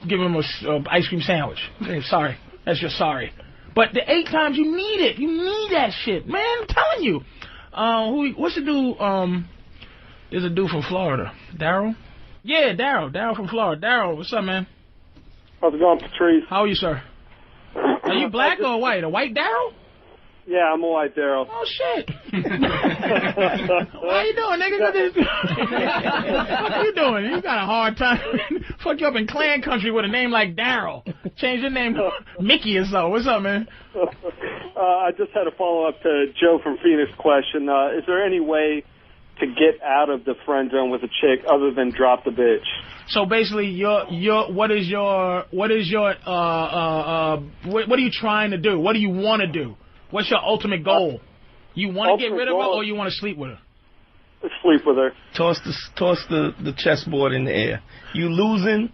giving them a ice cream sandwich. Hey, sorry. That's your sorry. But the 8 times, you need it. You need that shit, man. I'm telling you. What's the dude? There's a dude from Florida. Daryl? Yeah, Daryl. Daryl from Florida. Daryl, what's up, man? How's it going, Patrice? How are you, sir? Are you black or white? A white Daryl? Yeah, I'm a white Daryl. Oh, shit. How you doing, nigga? What you doing? You got a hard time. Fuck you up in Klan country with a name like Daryl. Change your name to Mickey or so. What's up, man? I just had a follow-up to Joe from Phoenix question. Is there any way to get out of the friend zone with a chick other than drop the bitch? So basically, what are you trying to do? What do you want to do? What's your ultimate goal? You want to get rid of her, or you want to sleep with her? Sleep with her. Toss the chessboard in the air. You losing?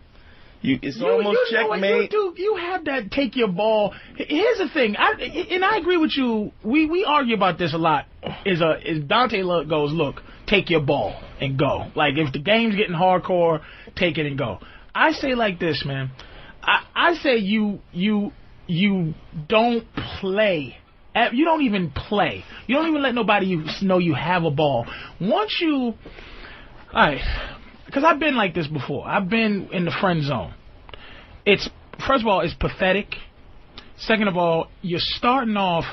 It's almost checkmate. You have that take your ball. Here's the thing, and I agree with you. We argue about this a lot. Is Dante goes, look, take your ball and go. Like, if the game's getting hardcore, take it and go. I say like this, man. I say you don't play. You don't even play. You don't even let nobody know you have a ball. Once you... Alright, because I've been like this before. I've been in the friend zone. First of all, it's pathetic. Second of all, you're starting off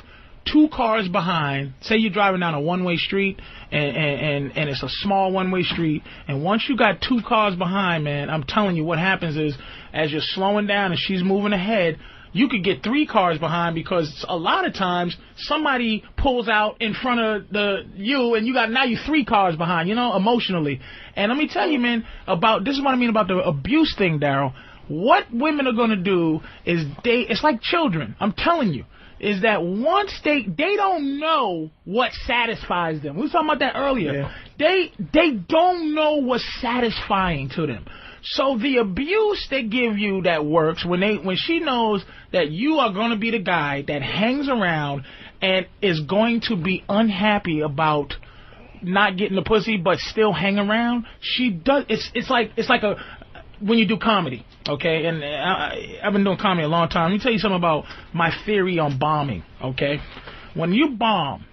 2 cars behind. Say you're driving down a one-way street, and it's a small one-way street, and once you got 2 cars behind, man, I'm telling you, what happens is, as you're slowing down and she's moving ahead, you could get 3 cars behind, because a lot of times somebody pulls out in front of you, and now you 3 cars behind, emotionally. And let me tell you, man, this is what I mean about the abuse thing, Daryl. What women are going to do is it's like children. I'm telling you. Is that once they don't know what satisfies them. We were talking about that earlier. Yeah. They don't know what's satisfying to them. So the abuse they give you that works when she knows that you are going to be the guy that hangs around and is going to be unhappy about not getting the pussy but still hang around. She does. It's like when you do comedy, okay? And I've been doing comedy a long time. Let me tell you something about my theory on bombing, okay? When you bomb,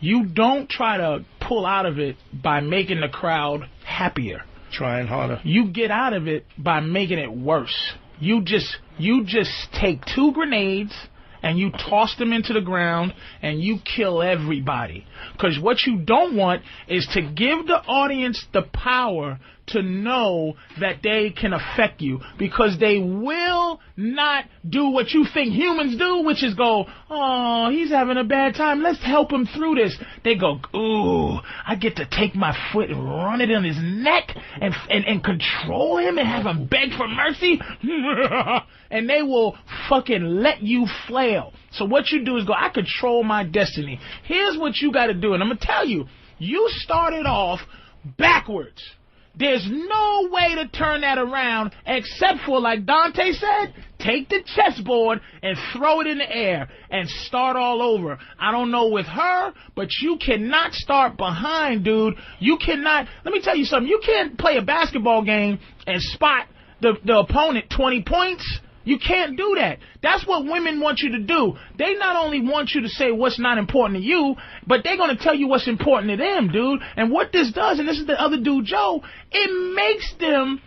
you don't try to pull out of it by making the crowd happier. Trying harder. You get out of it by making it worse. You just take 2 grenades and you toss them into the ground and you kill everybody. Because what you don't want is to give the audience the power to know that they can affect you, because they will not do what you think humans do, which is go, oh, he's having a bad time, let's help him through this. They go, ooh, I get to take my foot and run it in his neck and control him and have him beg for mercy. And they will fucking let you flail. So what you do is go, I control my destiny. Here's what you got to do, and I'm going to tell you, you started off backwards. There's no way to turn that around except for, like Dante said, take the chessboard and throw it in the air and start all over. I don't know with her, but you cannot start behind, dude. You cannot. Let me tell you something. You can't play a basketball game and spot the opponent 20 points. You can't do that. That's what women want you to do. They not only want you to say what's not important to you, but they're going to tell you what's important to them, dude. And what this does, and this is the other dude, Joe, it makes them...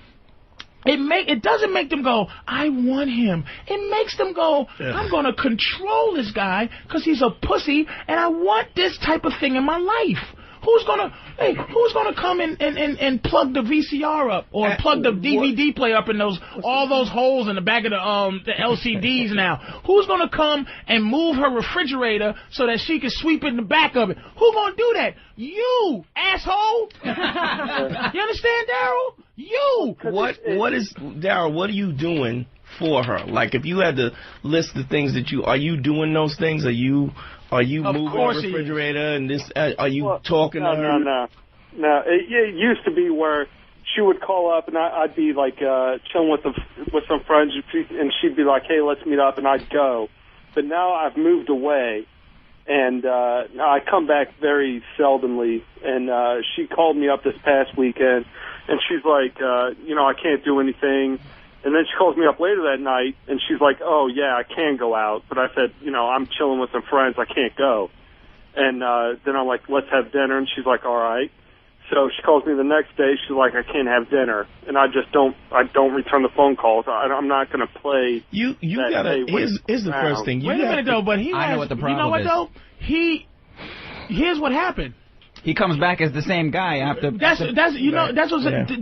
It doesn't make them go, I want him. It makes them go, I'm going to control this guy because he's a pussy, and I want this type of thing in my life. Who's gonna come and plug the VCR up or plug the DVD player up in all those holes in the back of the LCDs now? Who's gonna come and move her refrigerator so that she can sweep in the back of it? Who gonna do that? You, asshole! You understand, Daryl? You. Daryl? What are you doing for her? Like, if you had to list the things that are you doing those things? Are you moving the refrigerator and this? Are you talking to her? No. It used to be where she would call up and I'd be like chilling with some friends, and she'd be like, "Hey, let's meet up," and I'd go. But now I've moved away, and I come back very seldomly. And she called me up this past weekend, and she's like, I can't do anything. And then she calls me up later that night, and she's like, oh, yeah, I can go out. But I said, I'm chilling with some friends. I can't go. And then I'm like, let's have dinner. And she's like, all right. So she calls me the next day. She's like, I can't have dinner. And I just don't return the phone calls. I'm not going to play. You got to, here's the first thing. Wait a minute, though, but I know what the problem is. You know what, though? Here's what happened. He comes back as the same guy after. That's what's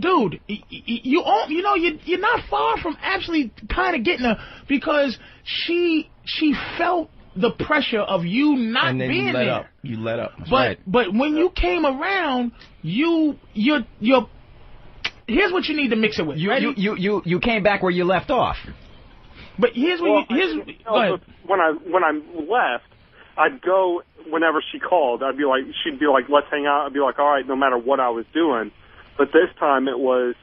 dude. You're not far from actually kind of getting her, because she felt the pressure of you not and then being there. You let up. But when you came around, you're. Here's what you need to mix it with. You came back where you left off. But here's what go ahead. When I left, I'd go whenever she called. She'd be like, let's hang out. I'd be like, all right, no matter what I was doing. But this time it was,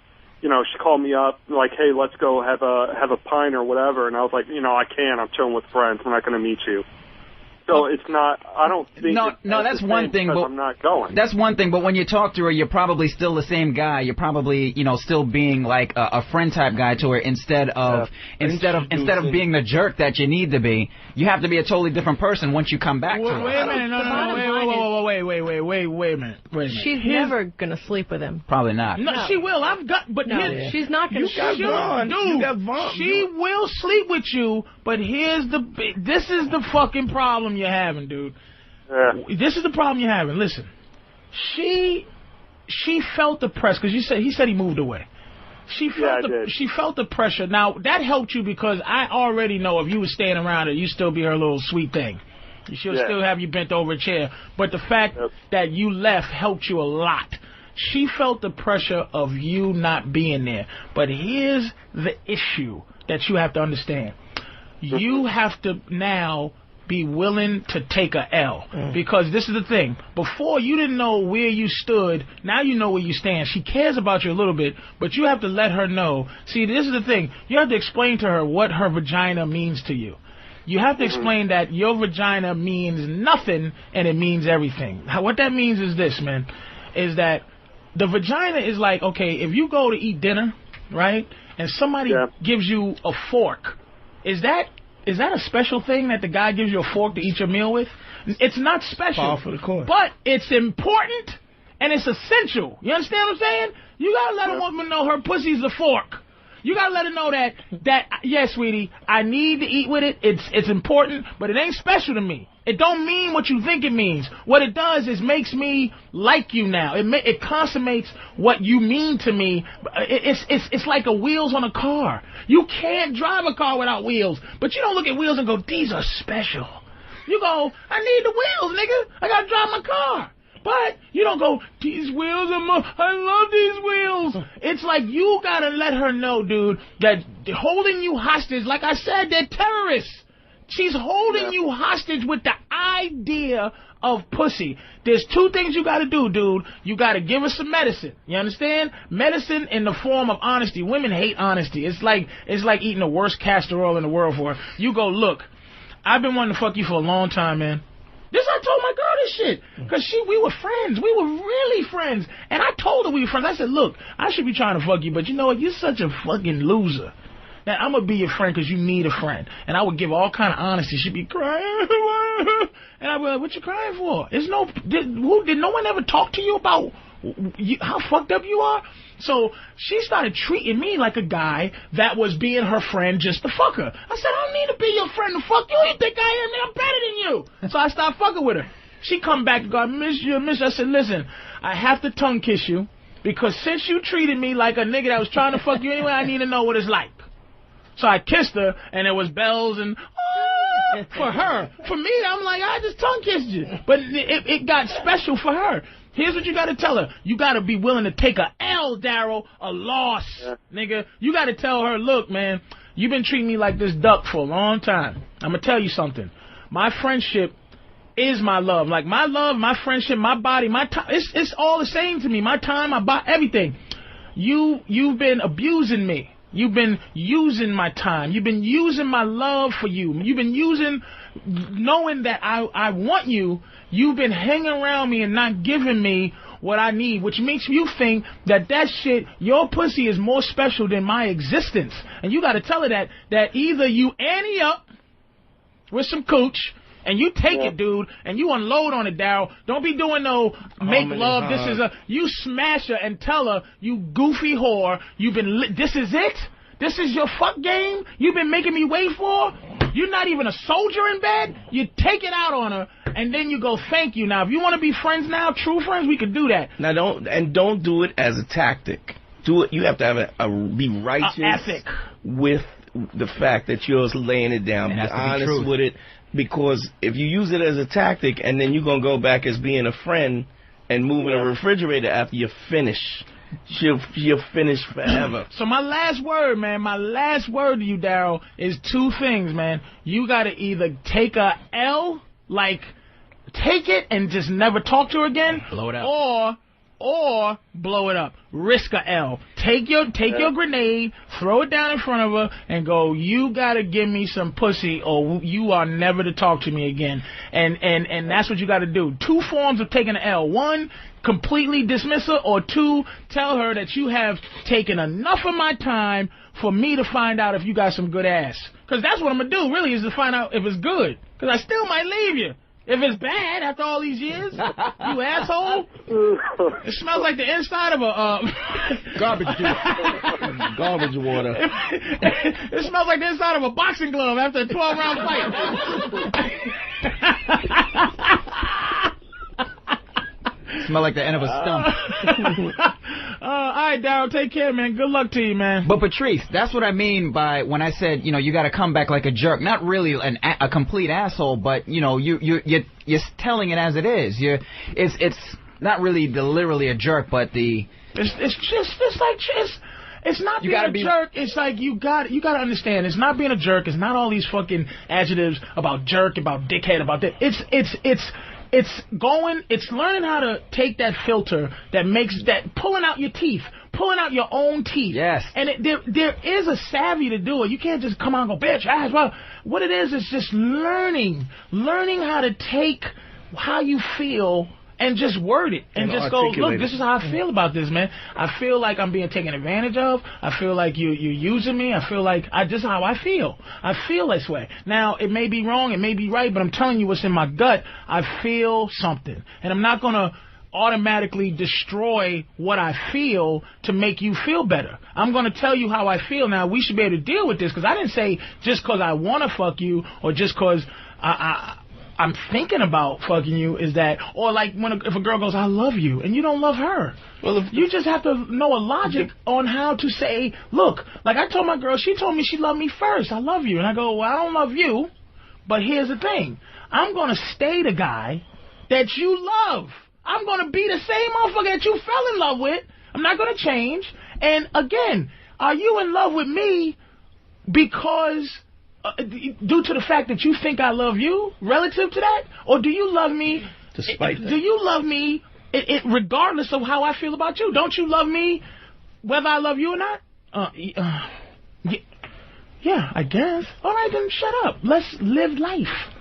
she called me up like, hey, let's go have a pint or whatever. And I was like, I can't. I'm chilling with friends. I'm not going to meet you. So it's not. I don't think. No, that's one thing. But I'm not going. That's one thing. But when you talk to her, you're probably still the same guy. You're probably, still being like a friend type guy to her instead of being the jerk that you need to be. You have to be a totally different person once you come back to her. Wait a minute, no, wait a minute. She's never gonna sleep with him. Probably not. No, she will. She's not gonna. You got Vaughn. She will sleep with you, but this is the fucking problem you're having, dude. This is the problem you're having. Listen, she felt the press because he said he moved away. She felt the pressure. Now that helped you because I already know if you were staying around her, you still be her little sweet thing. She'll still have you bent over a chair. But the fact that you left helped you a lot. She felt the pressure of you not being there. But here's the issue that you have to understand. You have to now be willing to take a L. Because this is the thing. Before, you didn't know where you stood. Now you know where you stand. She cares about you a little bit, but you have to let her know. See, this is the thing. You have to explain to her what her vagina means to you. You have to explain that your vagina means nothing and it means everything. What that means is this, man, is that the vagina is like, okay, if you go to eat dinner, right, and somebody gives you a fork, is that a special thing that the guy gives you a fork to eat your meal with? It's not special, but it's important and it's essential. You understand what I'm saying? You gotta let a woman know her pussy's a fork. You gotta let her know that yes, sweetie, I need to eat with it. It's important, but it ain't special to me. It don't mean what you think it means. What it does is makes me like you now. It consummates what you mean to me. It's like the wheels on a car. You can't drive a car without wheels, but you don't look at wheels and go, these are special. You go, I need the wheels, nigga. I gotta drive my car. But you don't go, these wheels I love these wheels. It's like you gotta let her know, dude, that holding you hostage, like I said, they're terrorists. She's holding you hostage with the idea of pussy. There's two things you gotta do, dude. You gotta give her some medicine. You understand? Medicine in the form of honesty. Women hate honesty. It's like eating the worst castor oil in the world for her. You go, look, I've been wanting to fuck you for a long time, man. This I told my girl this shit. Because we were friends. We were really friends. And I told her we were friends. I said, look, I should be trying to fuck you, but you know what? You're such a fucking loser. Now, I'm going to be your friend because you need a friend. And I would give all kind of honesty. She'd be crying. And I'd be like, what you crying for? Did no one ever talk to you about how fucked up you are? So she started treating me like a guy that was being her friend just to fuck her. I said, I don't need to be your friend to fuck you. You think I am? Man, I'm better than you. So I started fucking with her. She come back and go, I miss you, I miss you. I said, listen, I have to tongue kiss you because since you treated me like a nigga that was trying to fuck you anyway, I need to know what it's like. So I kissed her, and there was bells and for her. For me, I'm like, I just tongue kissed you. But it got special for her. Here's what you got to tell her. You got to be willing to take a L, Daryl, a loss, nigga. You got to tell her, look, man, you've been treating me like this duck for a long time. I'm going to tell you something. My friendship is my love. Like, my love, my friendship, my body, my time, it's all the same to me. My time, my body, everything. You've been abusing me. You've been using my time. You've been using my love for you. You've been using, knowing that I want you. You've been hanging around me and not giving me what I need, which makes you think that shit, your pussy is more special than my existence. And you got to tell her that either you ante up with some cooch, and you take it, dude, and you unload on it, Daryl. Don't be doing no make love. You smash her and tell her, you goofy whore, this is it? This is your fuck game you've been making me wait for? You're not even a soldier in bed? You take it out on her, and then you go, thank you. Now, if you want to be friends now, true friends, we could do that. Now, don't do it as a tactic. Do it. You have to have be righteous ethic with the fact that you're laying it down. Be honest with it. Because if you use it as a tactic and then you're going to go back as being a friend and move in a refrigerator after you finish, she'll finish forever. So my last word, man, to you, Daryl, is two things, man. You got to either take a L, like take it and just never talk to her again. Blow it out. or blow it up. Risk a L. Take your grenade, throw it down in front of her, and go, you gotta give me some pussy or you are never to talk to me again. And that's what you gotta do. 2 forms of taking an L. 1, completely dismiss her, or 2, tell her that you have taken enough of my time for me to find out if you got some good ass. Because that's what I'm going to do, really, is to find out if it's good. Because I still might leave you. If it's bad after all these years, you asshole. It smells like the inside of a... garbage juice. Garbage water. It smells like the inside of a boxing glove after a 12-round fight. Smell like the end of a stump. All right, Daryl, take care, man. Good luck to you, man. But Patrice, that's what I mean by when I said, you got to come back like a jerk. Not really a complete asshole, but you're telling it as it is. It's not really literally a jerk, but it's not being a jerk. It's like you got to understand. It's not being a jerk. It's not all these fucking adjectives about jerk, about dickhead, about that. It's learning how to take that filter pulling out your teeth, pulling out your own teeth. Yes. And there is a savvy to do it. You can't just come out and go, bitch, ass. Well, what it is just learning how to take how you feel and just word it and just go, look, this is how I feel about this, man. I feel like I'm being taken advantage of. I feel like you're using me. I feel like this is how I feel. I feel this way. Now, it may be wrong, it may be right, but I'm telling you what's in my gut. I feel something. And I'm not going to automatically destroy what I feel to make you feel better. I'm going to tell you how I feel. Now, we should be able to deal with this because I didn't say just because I want to fuck you or just because I'm thinking about fucking you is that, or like if a girl goes, I love you, and you don't love her. Well, you just have to know a logic on how to say, look, like I told my girl, she told me she loved me first. I love you. And I go, well, I don't love you, but here's the thing. I'm going to stay the guy that you love. I'm going to be the same motherfucker that you fell in love with. I'm not going to change. And again, are you in love with me because... due to the fact that you think I love you relative to that? Or do you love me despite that? Do you love me regardless of how I feel about you? Don't you love me whether I love you or not? Yeah, I guess. All right, then shut up. Let's live life.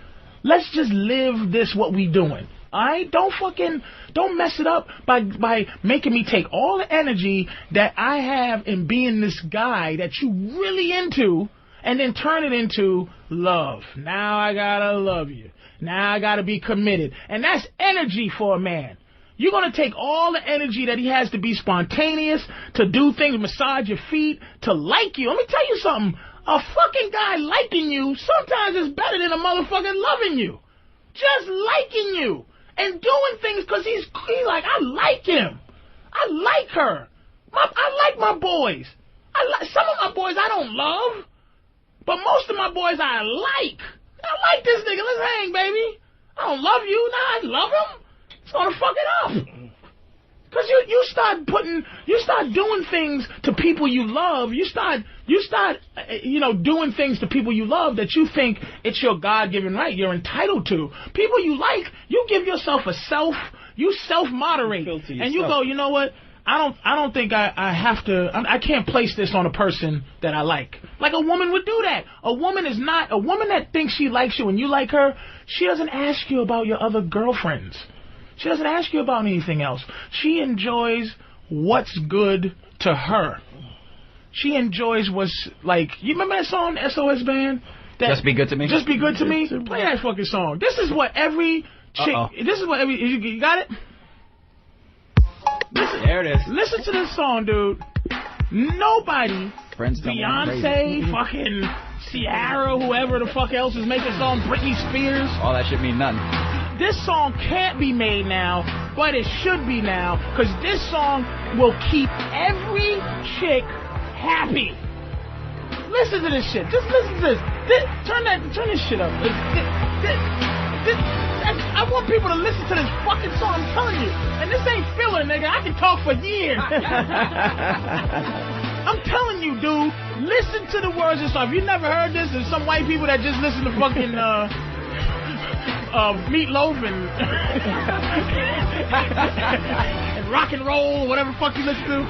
Let's just live this what we doing. All right? Don't mess it up by making me take all the energy that I have in being this guy that you really into and then turn it into love. Now I gotta love you. Now I gotta be committed. And that's energy for a man. You're gonna take all the energy that he has to be spontaneous, to do things, massage your feet, to like you. Let me tell you something. A fucking guy liking you sometimes is better than a motherfucker loving you. Just liking you. And doing things because he's like, I like him. I like her. I like my boys. Some of my boys I don't love. But most of my boys I like. I like this nigga. Let's hang, baby. I don't love you. Nah, I love him. It's gonna fuck it up. Cause you start doing things to people you love. You start doing things to people you love that you think it's your God-given right. You're entitled to. People you like, you give yourself you self-moderate, and you go, you know what? I don't think I have to. I can't place this on a person that I like. Like a woman would do that. A woman that thinks she likes you and you like her. She doesn't ask you about your other girlfriends. She doesn't ask you about anything else. She enjoys what's good to her. She enjoys what's like. You remember that song, SOS Band? Just Be Good to Me. Just Be Good to Me. Play that fucking song. This is what every chick. This is what every. You got it. There it is. Listen to this song, dude. Nobody, Beyonce, fucking Ciara, whoever the fuck else is making songs, Britney Spears. All that shit mean nothing. This song can't be made now, but it should be now, because this song will keep every chick happy. Listen to this shit. Just listen to this. Turn this shit up. I want people to listen to this fucking song, I'm telling you. And this ain't filler, nigga. I can talk for years. I'm telling you, dude. Listen to the words and stuff. If you never heard this, there's some white people that just listen to fucking Meatloaf and rock and roll or whatever the fuck you listen to.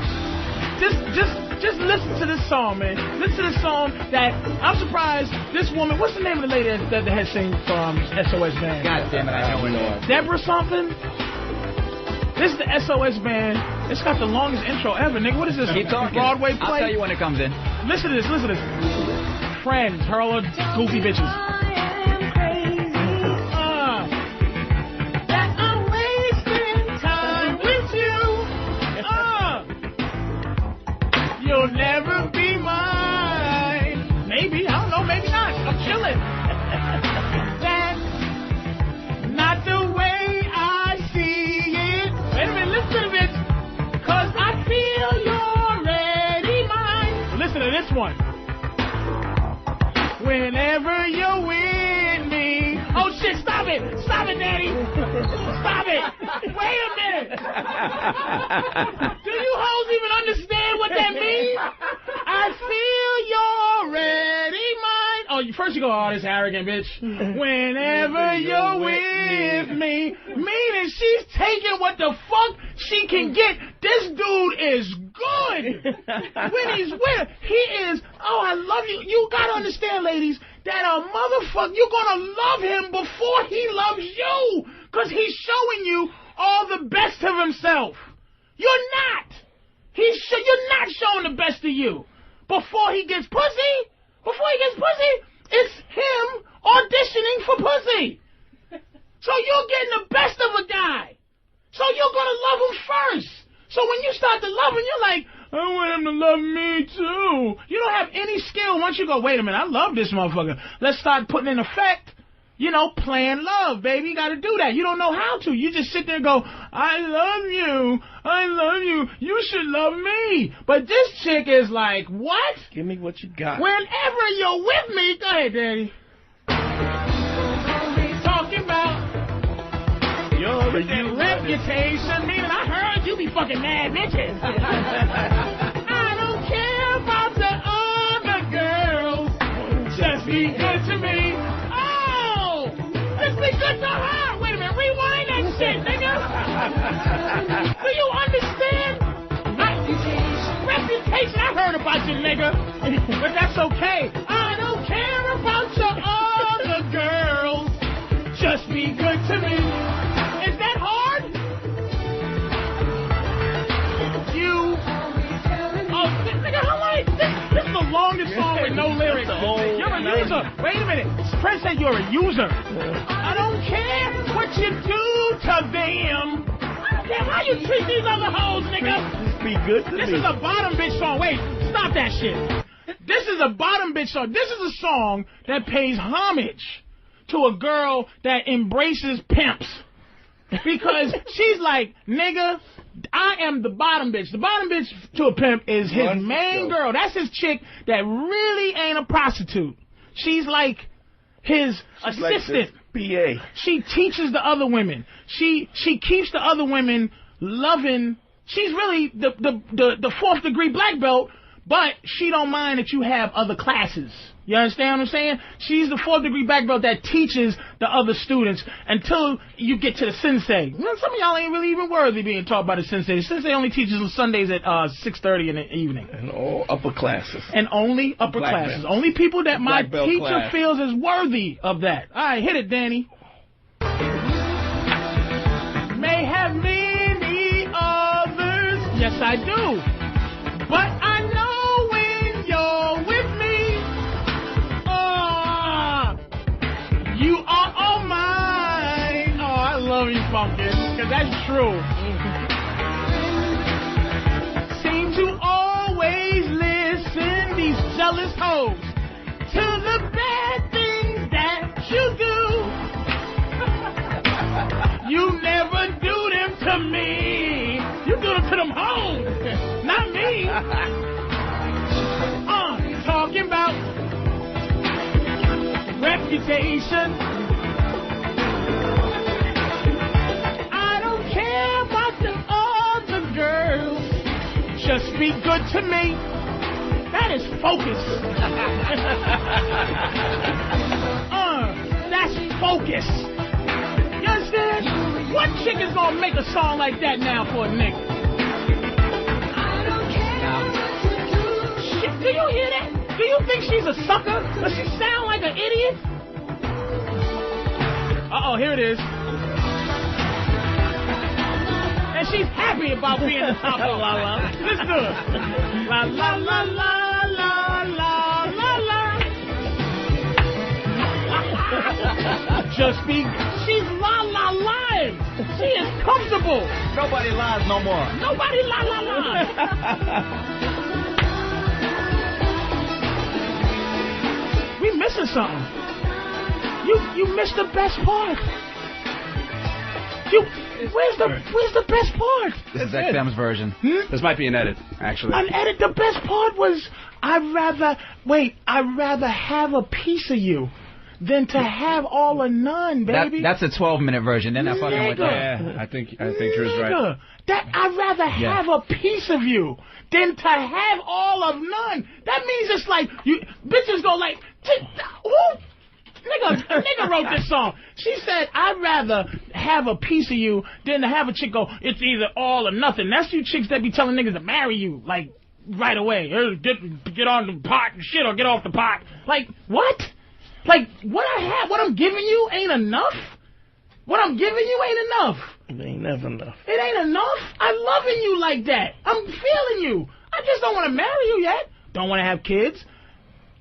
Just listen to this song, man. Listen to this song that I'm surprised this woman, what's the name of the lady that had sing from SOS Band? God damn it, I know it. Deborah something? This is the SOS Band. It's got the longest intro ever, nigga. What is this? Keep talking. Broadway play? I'll tell you when it comes in. Listen to this. Friends, her all goofy bitches. You'll never be mine. Maybe, I don't know, maybe not. I'm chilling. That's not the way I see it. Wait a minute, listen to this. Cause I feel you're already mine. Listen to this one. Whenever you're with me. Oh shit, stop it. Stop it, Daddy. Stop it. Wait a minute. Do you hoes even understand what that means? I feel you're already mine. Oh, first you go, oh, this arrogant bitch. Whenever you're with me. Meaning she's taking what the fuck she can get. This dude is good. When he's with, he is, oh, I love you. You gotta understand, ladies, that a motherfucker, you're gonna love him before he loves you. Cause he's showing you all the best of himself. You're not. You're not showing the best of you. Before he gets pussy, it's him auditioning for pussy. So you're getting the best of a guy. So you're gonna love him first. So when you start to love him, you're like, I want him to love me too. You don't have any skill. Once you go, wait a minute, I love this motherfucker. Let's start putting in effect. You know, playing love, baby. You got to do that. You don't know how to. You just sit there and go, I love you. You should love me. But this chick is like, what? Give me what you got. Whenever you're with me, go ahead, Daddy. Talking about your reputation. Meaning I heard you be fucking mad bitches. I don't care about the other girls. Just be good to me. Just be good to her. Wait a minute, rewind that shit, nigga. Do you understand? Reputation, I heard about you, nigga. But that's okay. I don't care about your other girls. Just be good to me. Is that hard? Nigga, how long? This is the longest song with no lyrics. You're a user. Wait a minute. Prince said you're a user. I don't care what you do to them. I don't care how you treat these other hoes, nigga. Be good to me. This is a bottom bitch song. Wait, stop that shit. This is a bottom bitch song. This is a song that pays homage to a girl that embraces pimps. Because she's like, nigga, I am the bottom bitch. The bottom bitch to a pimp is his main girl. That's his chick that really ain't a prostitute. She's like his assistant. Like PA. She teaches the other women. She keeps the other women loving. She's really the fourth degree black belt, but she don't mind that you have other classes. You understand what I'm saying? She's the fourth degree black belt that teaches the other students until you get to the sensei. You know, some of y'all ain't really even worthy being taught by the sensei. The sensei only teaches on Sundays at 6:30 in the evening. And all upper classes. And only upper classes. Only people that my teacher feels is worthy of that. All right, hit it, Danny. May have many others. Yes, I do. But I know when you're with me, you are all mine. Oh, I love you, Pumpkin, because that's true. Seem to always listen, these jealous hoes, to the bad things that you do. You never do them to me. You do them to them hoes, not me. Talking about reputation. I don't care about the other girls. Just be good to me. That is focus. That's focus. You understand? What chick is gonna make a song like that now for a nigga? hear that? Do you think she's a sucker? Does she sound like an idiot? Uh-oh, here it is. And she's happy about being the top of La La. Let's do it. La la la la la la la la. Just be. She's La La live. She is comfortable. Nobody lies no more. Nobody La La live. We missing something. You missed the best part. Where's the best part? This is XM's version. This might be an edit, actually. An edit. The best part was I'd rather have a piece of you than to have all or none, baby. That's a 12-minute version. Then I fucking went there. Yeah, I think Drew's right. That I'd rather have a piece of you than to have all of none. That means it's like you bitches go like, who? A nigga wrote this song. She said, I'd rather have a piece of you than to have a chick go, it's either all or nothing. That's you chicks that be telling niggas to marry you, like, right away. Get on the pot and shit or get off the pot. Like, what? Like, what I'm giving you ain't enough? What I'm giving you ain't enough. It ain't never enough. It ain't enough? I'm loving you like that. I'm feeling you. I just don't want to marry you yet. Don't want to have kids.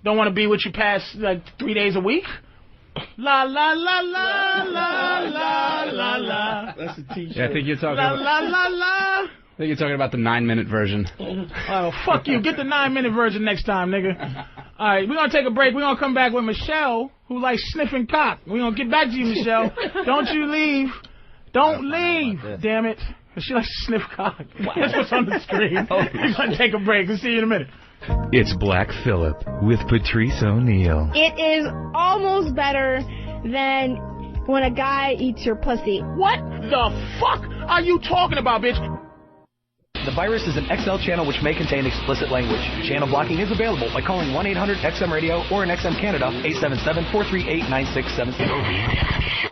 Don't want to be with you past, like, 3 days a week. La la la la la la la la. That's a t-shirt. Yeah, I think you're talking La about. la la la. I think you're talking about the 9-minute version. Oh, fuck you. Get the 9-minute version next time, nigga. All right, we're going to take a break. We're going to come back with Michelle, who likes sniffing cock. We're going to get back to you, Michelle. Don't you leave. Don't leave. Damn it. She likes to sniff cock. That's what's on the screen. We're going to take a break. We'll see you in a minute. It's Black Phillip with Patrice O'Neal. It is almost better than when a guy eats your pussy. What the fuck are you talking about, bitch? The virus is an XL channel which may contain explicit language. Channel blocking is available by calling 1-800-XM-RADIO or in XM Canada, 877-438-9677.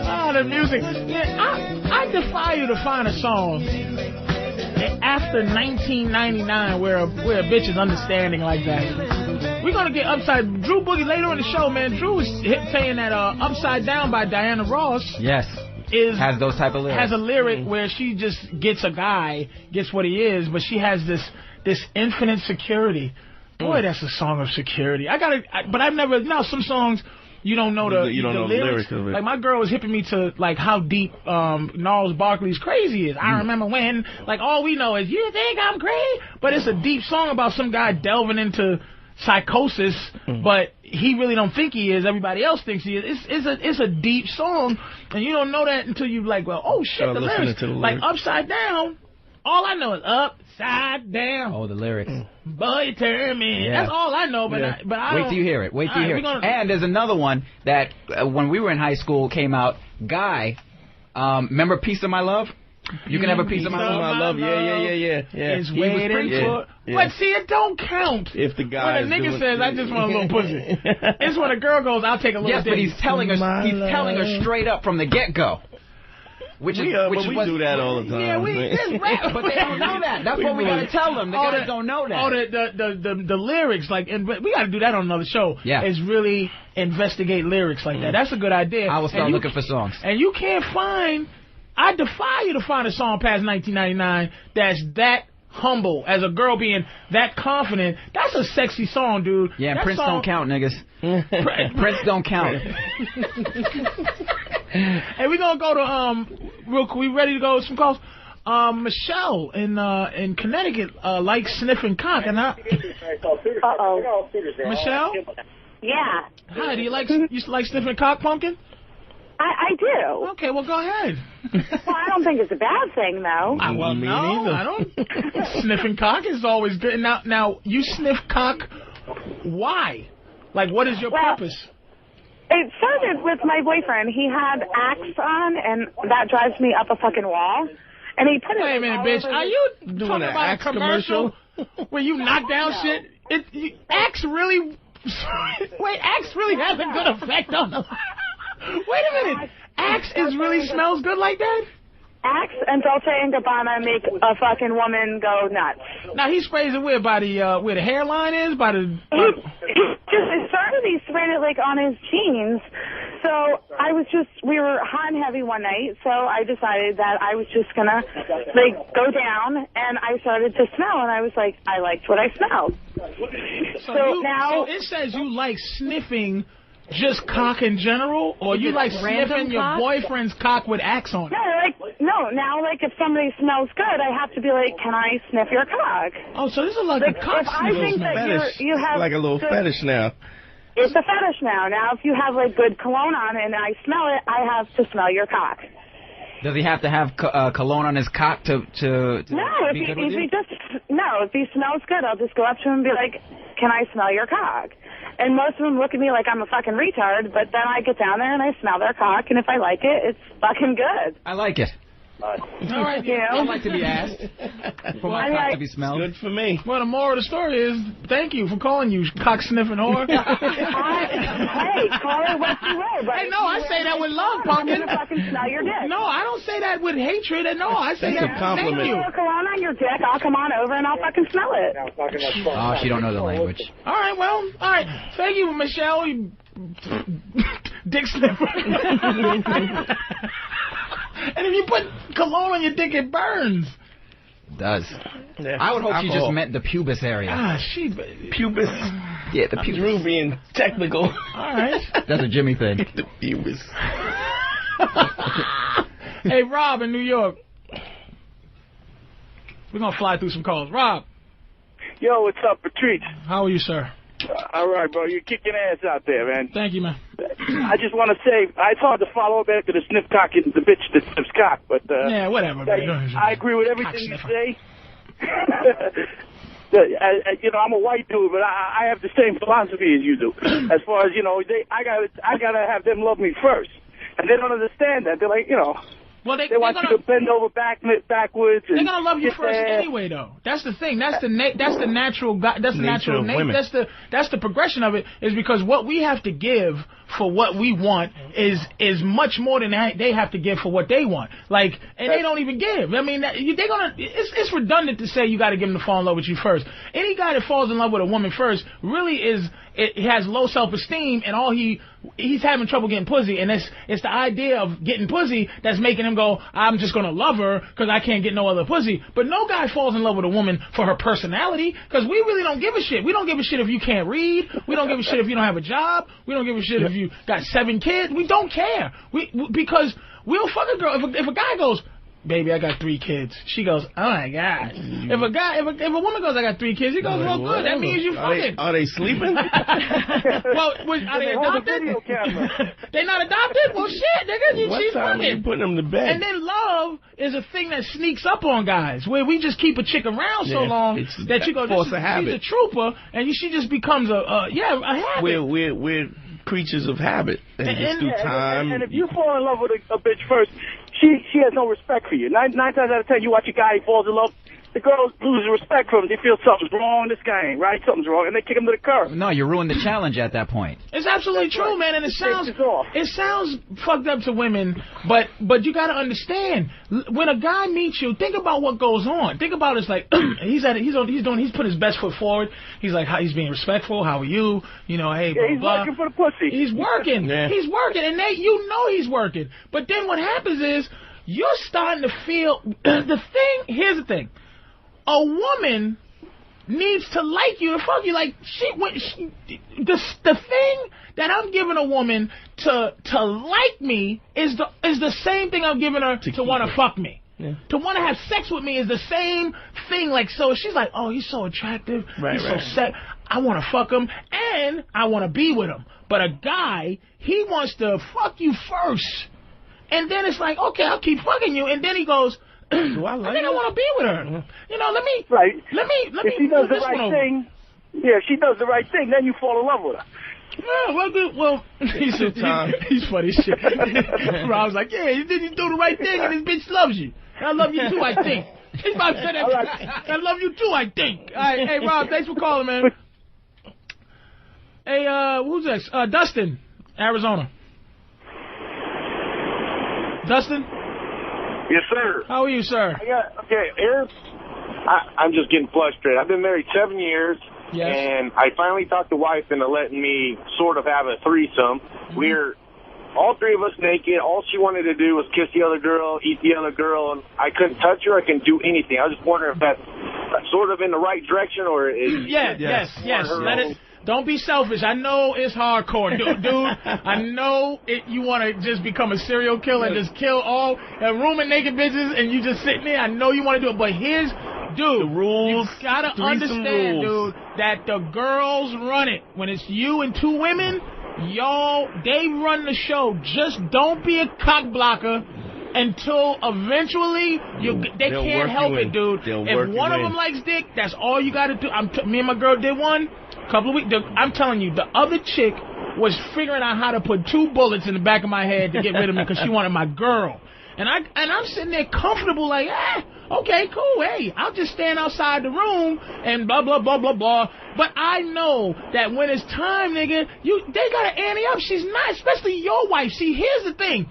Oh, the music. Yeah, I defy you to find a song after 1999 where a bitch is understanding like that. We're going to get Upside. Drew Boogie later in the show, man. Drew was saying that Upside Down by Diana Ross. Yes. Has those type of lyrics. Has a lyric where she just gets a guy, gets what he is, but she has this infinite security. Boy, that's a song of security. But I've never, some songs, you don't know the lyrics of it. Like, my girl was hipping me to, like, how deep Gnarls Barkley's Crazy is. I remember when, like, all we know is, you think I'm crazy? But it's a deep song about some guy delving into psychosis, but he really don't think he is. Everybody else thinks he is. It's a deep song, and you don't know that until you like, well, oh shit, the lyrics. Like Upside Down, all I know is upside down. Oh, the lyrics. Boy, turn me. Yeah. That's all I know, but I wait till you hear it. Wait till you hear it. And there's another one that when we were in high school came out. Guy, remember "Piece of My Love"? You can have a piece of my love. Yeah. It's waiting for. But see, it don't count. If the guy when a nigga says, "I just want a little pussy," it's when a girl goes, "I'll take a little." Yes, but he's telling her straight up from the get go. We do that all the time. Yeah, we just rap, but they don't know that. That's what we gotta tell them. The guys don't know that. Oh, the lyrics, like, and we gotta do that on another show. Yeah, is really investigate lyrics like that. That's a good idea. I will start looking for songs. And you can't find. I defy you to find a song past 1999 that's that humble as a girl being that confident. That's a sexy song, dude. Yeah, that Prince don't count, niggas. Prince don't count. Hey, we're gonna go to real quick. We ready to go with some calls? Michelle in Connecticut likes sniffing cock, and Michelle. Yeah. Hi. Do you like sniffing cock, Pumpkin? I do. Okay, well, go ahead. Well, I don't think it's a bad thing, though. Well, me neither. I don't. Sniffing cock is always good. Now, you sniff cock. Why? Like, what is your purpose? It It started with my boyfriend. He had Axe on, and that drives me up a fucking wall. And he put it. Wait a minute, bitch. Are you talking about a commercial where you knock down shit? Axe really... Wait, Axe really has a good effect on the... Wait a minute. Axe really smells good like that? Axe and Dolce & Gabbana make a fucking woman go nuts. Now, he sprays it where the hairline is? He sprayed it, like, on his jeans. So we were hot and heavy one night, so I decided that I was just gonna, like, go down, and I started to smell, and I was like, I liked what I smelled. So it says you like sniffing just cock in general, or you like sniffing your boyfriend's cock with Axe on it? Now, if somebody smells good, I have to be like, can I sniff your cock? Oh, so this is like a cock sniffing fetish. You have like a little fetish now. It's a fetish now. Now, if you have, like, good cologne on and I smell it, I have to smell your cock. Does he have to have cologne on his cock to No, be good with you? If he smells good, I'll just go up to him and be like, can I smell your cock? And most of them look at me like I'm a fucking retard, but then I get down there and I smell their cock, and if I like it, it's fucking good. I like it. All right, I'd like to be asked for my cock to be smelled. Good for me. Well, the moral of the story is, thank you for calling, you cock-sniffing whore. Hey, call it what you will, but... Hey, no, I say that with love, Pumpkin. I'm gonna fucking smell your dick. No, I don't say that with hatred. No, I say That's that a compliment. thank you. If you cologne on your dick, I'll come on over and I'll fucking smell it. Oh, she don't know the language. All right. Thank you, Michelle, you dick sniffer. And if you put cologne on your dick, it burns. It does. Yeah. I would hope she just meant the pubis area. Pubis. Yeah, the pubis. Drew being technical. All right. That's a Jimmy thing. The pubis. Hey, Rob in New York. We're going to fly through some calls. Rob. Yo, what's up, Patrice? How are you, sir? All right, bro. You're kicking ass out there, man. Thank you, man. I just want to say, it's hard to follow up after the sniff cock and the bitch that sniffs cock, but... yeah, whatever, man. I agree with everything you say. I'm a white dude, but I have the same philosophy as you do. As far as, I gotta have them love me first. And they don't understand that. They're like, Well, they want you to bend over backwards. They're gonna love you first anyway, though. That's the thing. That's the natural. That's the natural. That's the progression of it. Is because what we have to give for what we want is much more than they have to give for what they want. Like, and they don't even give. I mean, they're gonna. It's redundant to say you got to get them to fall in love with you first. Any guy that falls in love with a woman first really he has low self-esteem, and he's having trouble getting pussy, and it's the idea of getting pussy that's making him go, I'm just gonna love her because I can't get no other pussy. But no guy falls in love with a woman for her personality, because we really don't give a shit. We don't give a shit if you can't read. We don't give a shit if you don't have a job. We don't give a shit if you got 7 kids. We don't care. Because we'll fuck a girl if a guy goes, baby, I got 3 kids. She goes, oh my God. If a woman goes, I got 3 kids, he goes, well, good. That means you fucking. Are they sleeping? Well, are they adopted? They not adopted? Well, shit, nigga. What She's time are you putting them to bed? And then love is a thing that sneaks up on guys, where we just keep a chick around so long that you go, force a habit. She's a trooper, and she just becomes a habit. We're creatures of habit. And just through time. And if you fall in love with a bitch first, she has no respect for you. 9 times out of 10, you watch a guy, he falls in love, the girls lose respect for him. They feel something's wrong, this guy ain't right, something's wrong, and they kick him to the curb. No, you ruined the challenge at that point. It's absolutely true, man, and it sounds fucked up to women, but you got to understand, when a guy meets you, think about what goes on. Think about it's like he's put his best foot forward. He's like, he's being respectful. How are you? Hey, blah, he's blah. working for the pussy. He's working. Yeah. He's working, and he's working. But then what happens is you're starting to feel Here's the thing. A woman needs to like you to fuck you. Like the thing that I'm giving a woman to like me is the same thing I'm giving her to want to fuck me. Yeah. To want to have sex with me is the same thing. Like, so she's like, oh, he's so attractive. He's so set. I want to fuck him and I want to be with him. But a guy, he wants to fuck you first. And then it's like, okay, I'll keep fucking you. And then he goes, I think I want to be with her. Let me if she does the right thing, if she does the right thing, then you fall in love with her. Well, he's funny as shit. Rob's like, yeah, you do the right thing, and this bitch loves you. I love you too, I think. He's about to say that. I love you too, I think. All right, hey Rob, thanks for calling, man. Hey, who's next? Dustin, Arizona. Dustin? Yes, sir. How are you, sir? I'm just getting frustrated. I've been married 7 years, yes. And I finally talked the wife into letting me sort of have a threesome. Mm-hmm. We're all three of us naked. All she wanted to do was kiss the other girl, eat the other girl, and I couldn't touch her. I couldn't do anything. I was just wondering if that's sort of in the right direction, or is yes. Let it. Don't be selfish. I know it's hardcore, dude. I know you want to just become a serial killer and just kill all a room of naked bitches, and you just sitting there. I know you want to do it, but here's, dude, the rules. You gotta understand, rules. dude, that the girls run it. When it's you and two women, they run the show. Just don't be a cock blocker until eventually they can't help it, dude. If one of them likes dick, that's all you got to do. Me and my girl did one a couple of weeks. I'm telling you, the other chick was figuring out how to put 2 bullets in the back of my head to get rid of me because she wanted my girl. And I'm sitting there comfortable, like, okay, cool. Hey, I'll just stand outside the room and blah blah blah blah blah. But I know that when it's time, nigga, they gotta ante up. She's not, especially your wife. See, here's the thing.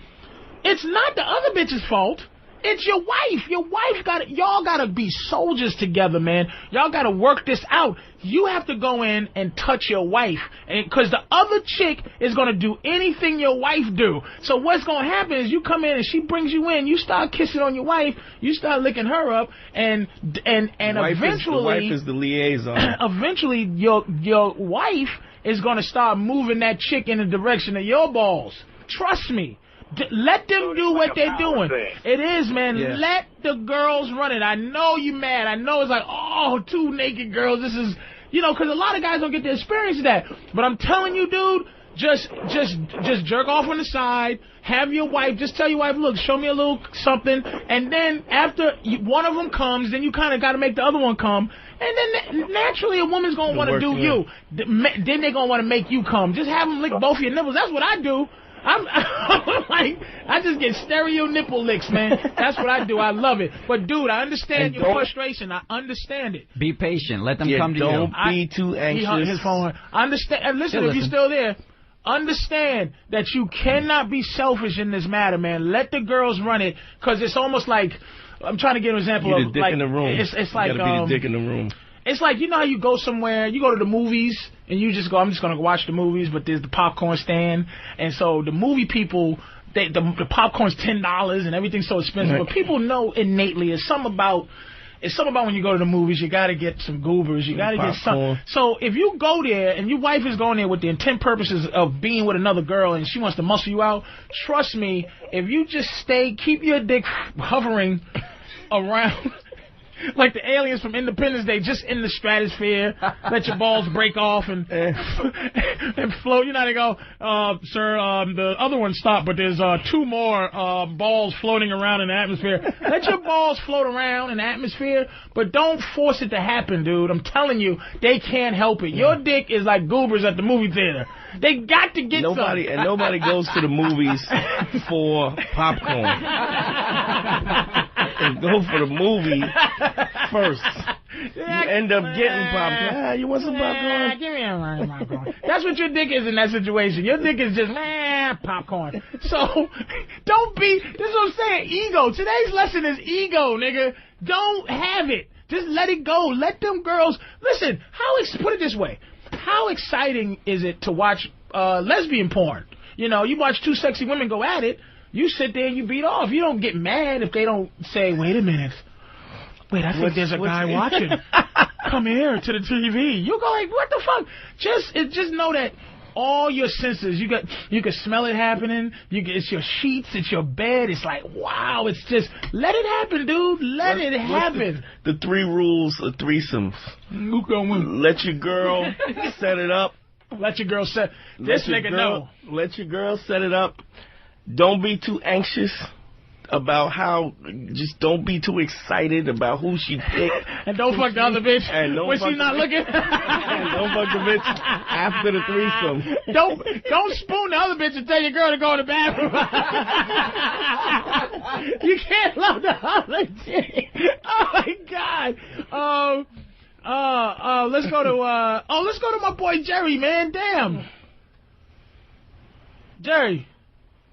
It's not the other bitch's fault. It's your wife. Your wife y'all gotta be soldiers together, man. Y'all gotta work this out. You have to go in and touch your wife, because the other chick is gonna do anything your wife do. So what's gonna happen is you come in and she brings you in. You start kissing on your wife. You start licking her up, and eventually, the wife is the liaison. Eventually, your wife is gonna start moving that chick in the direction of your balls. Trust me. Let them do what they're doing. It is, man. Yeah. Let the girls run it. I know you mad. I know it's like, 2 naked girls. This is, because a lot of guys don't get to experience that. But I'm telling you, dude, just jerk off on the side. Have your wife, just tell your wife, look, show me a little something. And then after one of them comes, then you kind of got to make the other one come. And then naturally a woman's going to want to do you. Then they're going to want to make you come. Just have them lick both of your nipples. That's what I do. I'm like, I just get stereo nipple licks, man. That's what I do. I love it. But, dude, I understand your frustration. I understand it. Be patient. Let them come to you. Don't be too anxious. He hung his phone. Understand. And listen, if you're still there, understand that you cannot be selfish in this matter, man. Let the girls run it, because it's almost like, I'm trying to give an example You're of, the dick in the room. It's like, you gotta be the dick in the room. It's like, you know how you go somewhere, you go to the movies, and you just go, I'm just going to watch the movies, but there's the popcorn stand. And so the movie people, the popcorn's $10 and everything's so expensive. But people know innately, it's something about when you go to the movies, you got to get some goobers. You got to get some. So if you go there and your wife is going there with the intent purposes of being with another girl and she wants to muscle you out, trust me, if you just keep your dick hovering around like the aliens from Independence Day, just in the stratosphere, let your balls break off and float. You know, they go, sir, the other one stopped, but there's 2 more balls floating around in the atmosphere. Let your balls float around in the atmosphere, but don't force it to happen, dude. I'm telling you, they can't help it. Your dick is like goobers at the movie theater. They got to get some. And nobody goes to the movies for popcorn. And go for the movie first. You end up getting popcorn. You want some popcorn? Give me a popcorn. That's what your dick is in that situation. Your dick is just popcorn. So don't be. This is what I'm saying. Ego. Today's lesson is ego, nigga. Don't have it. Just let it go. Let them girls listen. Put it this way. How exciting is it to watch lesbian porn? You know, you watch 2 sexy women go at it. You sit there and you beat off. You don't get mad if they don't say, wait a minute. Wait, I think there's a guy watching. Come here to the TV. You go like, what the fuck? Just know that all your senses, you can smell it happening. It's your sheets, it's your bed. It's like, wow, it's just, let it happen, dude. Let it happen. The 3 rules of threesomes. Let your girl set it up. Let your girl set. This nigga know. Let your girl set it up. Don't be too anxious. about how just don't be too excited about who she picked. And don't fuck the other bitch when she's not looking. And don't fuck the bitch after the threesome. Don't spoon the other bitch and tell your girl to go in the bathroom. You can't love the other chick. Oh my God. Let's go to my boy Jerry, man. Damn. Jerry.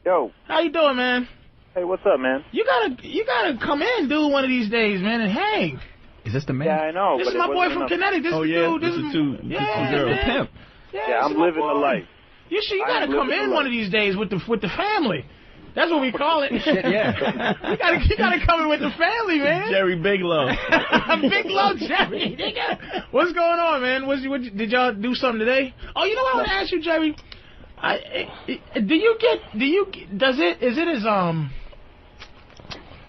Yo. How you doing, man? Hey, what's up, man? You gotta come in, dude, one of these days, man, and hang. Is this the man? Yeah, I know. This is my boy from Connecticut. This is dude. This is two girls. Pimp. Yeah, I'm living the life. You gotta come in one of these days with the family. That's what we call it. Shit, yeah. you gotta come in with the family, man. Jerry Bigelow. Bigelow Jerry. What's going on, man? Did y'all do something today? Oh, you know what I want to ask you, Jerry?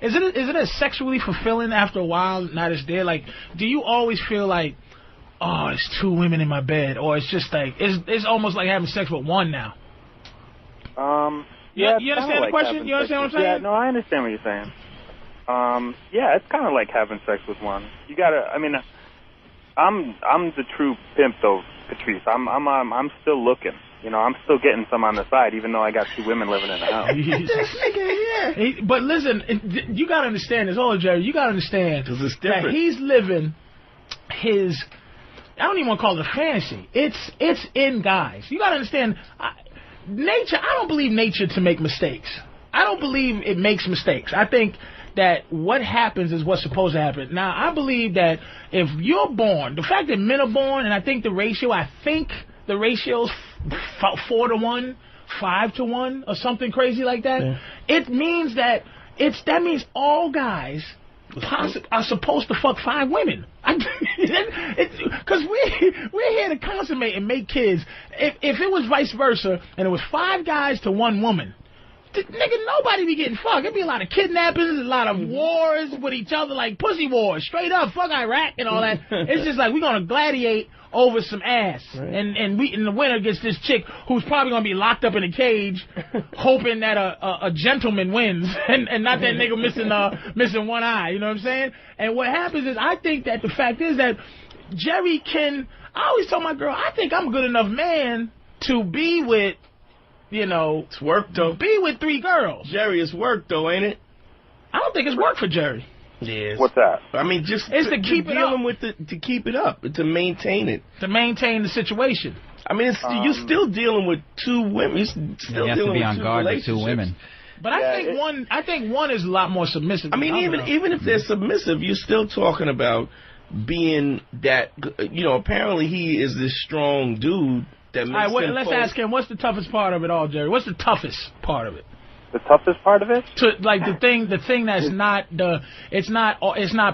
Is it as sexually fulfilling after a while now that it's there? Like, do you always feel like, oh, it's two women in my bed, or it's just like it's almost like having sex with one now? Yeah, you understand the question? You understand what I'm saying? Yeah, no, I understand what you're saying. Yeah, it's kind of like having sex with one. You gotta. I mean, I'm the true pimp though, Patrice. I'm still looking. You know, I'm still getting some on the side, even though I got two women living in the house. But listen, you gotta understand this, Jerry. You gotta understand that he's living his. I don't even want to call it a fantasy. It's in guys. You gotta understand. Nature. I don't believe nature to make mistakes. I don't believe it makes mistakes. I think that what happens is what's supposed to happen. Now, I believe that if you're born, the fact that men are born, and I think the ratio's 4-to-1, 5-to-1, or something crazy like that. Yeah. It means that means all guys are supposed to fuck 5 women. Because we're here to consummate and make kids. If it was vice versa and it was 5 guys to 1 woman, nigga, nobody be getting fucked. It'd be a lot of kidnappings, a lot of wars with each other, like pussy wars, straight up, fuck Iraq and all that. It's just like we're gonna gladiate over some ass, right. and the winner gets this chick who's probably gonna be locked up in a cage, hoping that a gentleman wins and not that nigga missing one eye. You know what I'm saying? And what happens is, I think that the fact is that Jerry can. I always tell my girl, I think I'm a good enough man to be with. You know, it's work though. Be with 3 girls. Jerry, it's work though, ain't it? I don't think it's work for Jerry. Yes. What's that? I mean, just it's to keep it up. To keep it up, to maintain it. To maintain the situation. I mean, you're still dealing with 2 women. You're still you have dealing to be on with guard with 2 women. But I think one is a lot more submissive. I mean, even if they're submissive, you're still talking about being that. You know, apparently he is this strong dude. All right, let's ask him, what's the toughest part of it all, Jerry? What's the toughest part of it? The toughest part of it? Like the thing that's not it's not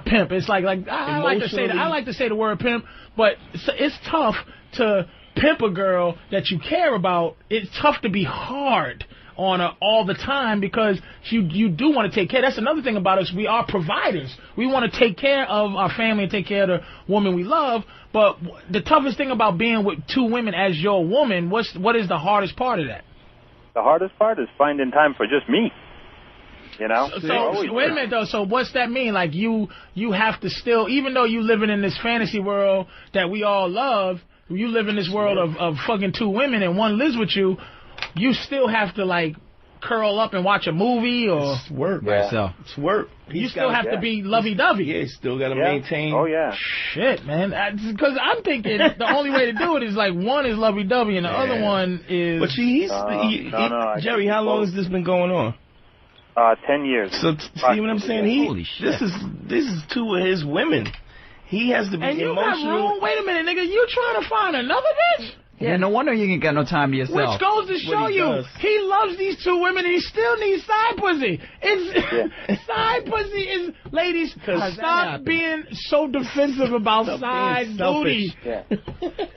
pimp. It's like I like to say the word pimp, but it's tough to pimp a girl that you care about. It's tough to be hard on her all the time because you do want to take care. That's another thing about us. We are providers. We want to take care of our family and take care of the woman we love. But the toughest thing about being with 2 women as your woman, what is the hardest part of that? The hardest part is finding time for just me. You know? So wait a minute though. So what's that mean? Like you have to still, even though you living in this fantasy world that we all love, you live in this world of fucking 2 women and one lives with you. You still have to like curl up and watch a movie or it's work. Yeah. It's work. You still have to be lovey-dovey. Yeah, you still got to maintain. Oh yeah. Shit, man. Because I'm thinking the only way to do it is like one is lovey-dovey and the other one is. But Jerry, how long has this been going on? 10 years. So see what I'm saying? Holy shit. This is 2 of his women. He has to be and you emotional. got room? Wait a minute, nigga. You trying to find another bitch? Yeah, no wonder you ain't got no time to yourself. Which goes to show you, he loves these 2 women and he still needs side pussy. Side pussy is, ladies, stop being so defensive about side booty. Yeah.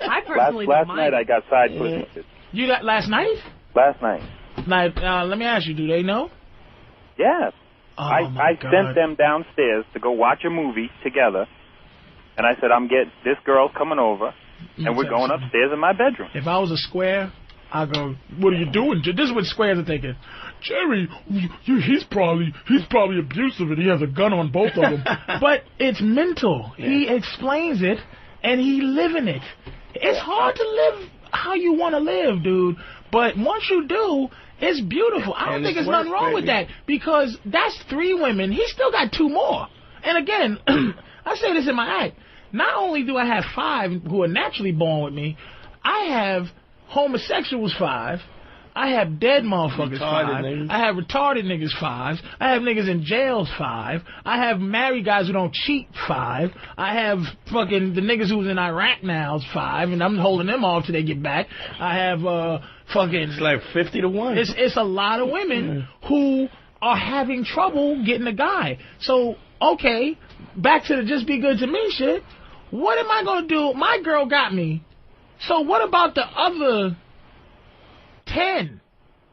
I personally last night I got side pussy. You got last night? Last night. Like, let me ask you, do they know? Yeah. Oh, I sent them downstairs to go watch a movie together, and I said, this girl's coming over. And we're going upstairs in my bedroom. If I was a square, I go, what are you doing? This is what squares are thinking. Jerry, he's probably abusive and he has a gun on both of them. But it's mental. Yeah. He explains it and he living it. It's hard to live how you want to live, dude. But once you do, it's beautiful. I don't think there's nothing wrong with that because that's 3 women. He still got 2 more. And again, I say this in my act. Not only do I have 5 who are naturally born with me, I have homosexuals 5. I have dead motherfuckers 5. I have retarded niggas 5. I have niggas in jails 5. I have married guys who don't cheat 5. I have fucking the niggas who's in Iraq now 5, and I'm holding them off till they get back. I have fucking... It's like 50 to 1. It's a lot of women who are having trouble getting a guy. So, okay, back to the just be good to me shit. What am I going to do? My girl got me. So what about the other 10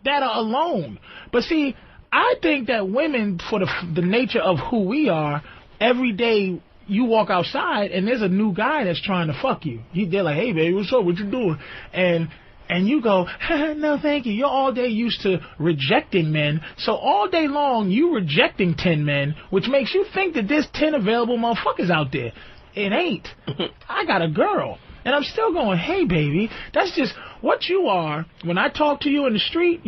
that are alone? But see, I think that women, for the nature of who we are, every day you walk outside and there's a new guy that's trying to fuck you. They're like, hey, baby, what's up? What you doing? And you go, no, thank you. You're all day used to rejecting men. So all day long, you rejecting 10 men, which makes you think that there's 10 available motherfuckers out there. It ain't. I got a girl. And I'm still going, hey, baby, that's just what you are. When I talk to you in the street,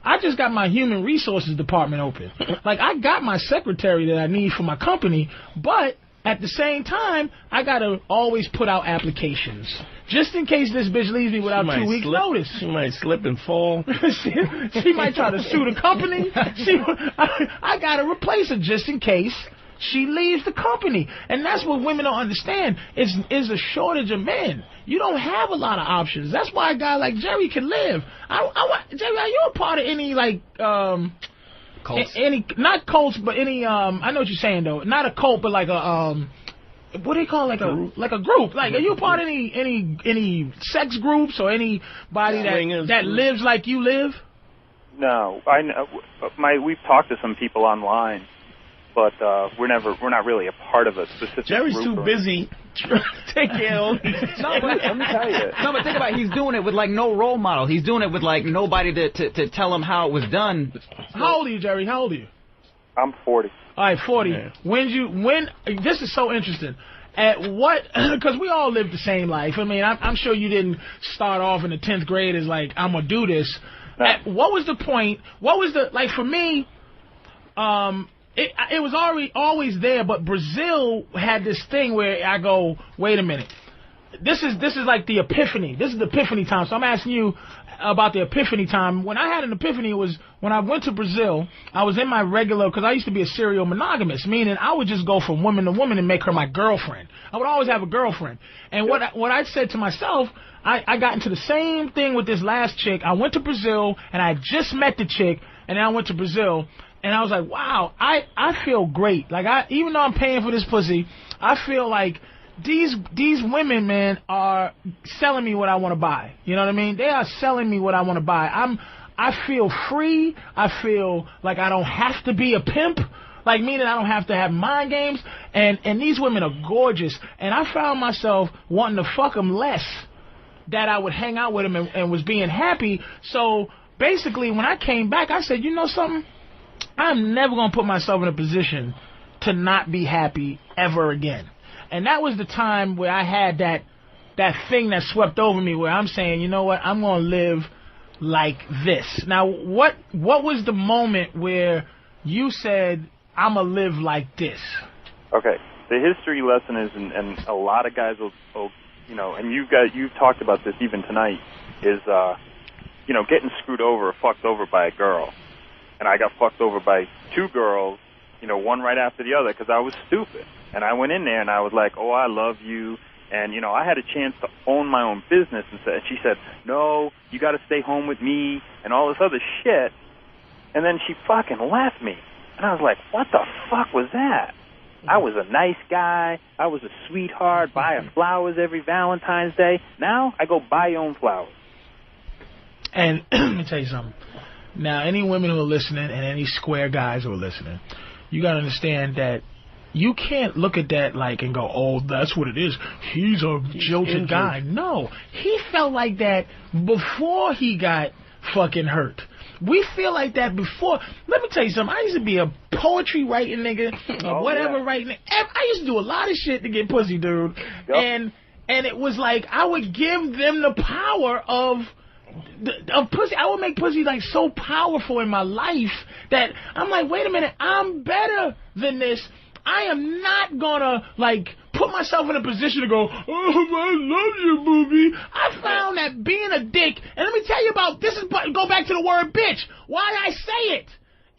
I just got my human resources department open. Like, I got my secretary that I need for my company, but at the same time, I got to always put out applications. Just in case this bitch leaves me without 2 weeks' notice. She might slip and fall. she might try to sue the company. I got to replace her just in case she leaves the company. And that's what women don't understand. Is a shortage of men. You don't have a lot of options. That's why a guy like Jerry can live. Jerry, are you a part of any, like, cults? Any, not cults, but any, I know what you're saying, though. Not a cult, but like a, what do you call it? Like a group. Like, are you a part of any sex groups or anybody that lives like you live? No. We've talked to some people online. But we're not really a part of a specific Jerry's group. too busy trying to take care of all these. No, but let me tell you. No, but think about it. He's doing it with like no role model. He's doing it with like nobody to tell him how it was done. How old are you, Jerry? How old are you? I'm 40. All right, 40. Yeah. When this is so interesting. At what? Because we all live the same life. I mean, I'm sure you didn't start off in the 10th grade as like, I'm gonna do this. No. What was the point? What was the, like, for me? It was always there, but Brazil had this thing where I go, wait a minute. This is like the epiphany. This is the epiphany time. So I'm asking you about the epiphany time. When I had an epiphany, it was when I went to Brazil. I was in my regular, because I used to be a serial monogamist, meaning I would just go from woman to woman and make her my girlfriend. I would always have a girlfriend. And what I said to myself, I got into the same thing with this last chick. I went to Brazil, and I just met the chick, and then I went to Brazil. And I was like, wow, I feel great. Like, even though I'm paying for this pussy, I feel like these women, man, are selling me what I want to buy. You know what I mean? They are selling me what I want to buy. I feel free. I feel like I don't have to be a pimp. Like, meaning I don't have to have mind games. And these women are gorgeous. And I found myself wanting to fuck them less, that I would hang out with them and was being happy. So basically, when I came back, I said, you know something? I'm never going to put myself in a position to not be happy ever again. And that was the time where I had that thing that swept over me where I'm saying, you know what, I'm going to live like this. Now, what was the moment where you said, I'm going to live like this? Okay. The history lesson is, and a lot of guys will you know, and you've talked about this even tonight, is, you know, getting screwed over or fucked over by a girl. And I got fucked over by 2 girls, you know, one right after the other because I was stupid. And I went in there and I was like, oh, I love you. And, you know, I had a chance to own my own business. And she said, no, you got to stay home with me and all this other shit. And then she fucking left me. And I was like, what the fuck was that? I was a nice guy. I was a sweetheart. Buy her flowers every Valentine's Day. Now I go buy your own flowers. And let me tell you something. Now, any women who are listening and any square guys who are listening, you got to understand that you can't look at that like and go, oh, that's what it is. He's a jilted guy. No, he felt like that before he got fucking hurt. We feel like that before. Let me tell you something. I used to be a poetry writing nigga, or whatever writing. I used to do a lot of shit to get pussy, dude. Yep. And it was like I would give them the power of pussy. I would make pussy like so powerful in my life that I'm like, wait a minute, I'm better than this. I am not gonna like put myself in a position to go, oh, I love you, booby. I found that being a dick, and let me tell you about this is go back to the word bitch. Why I say it.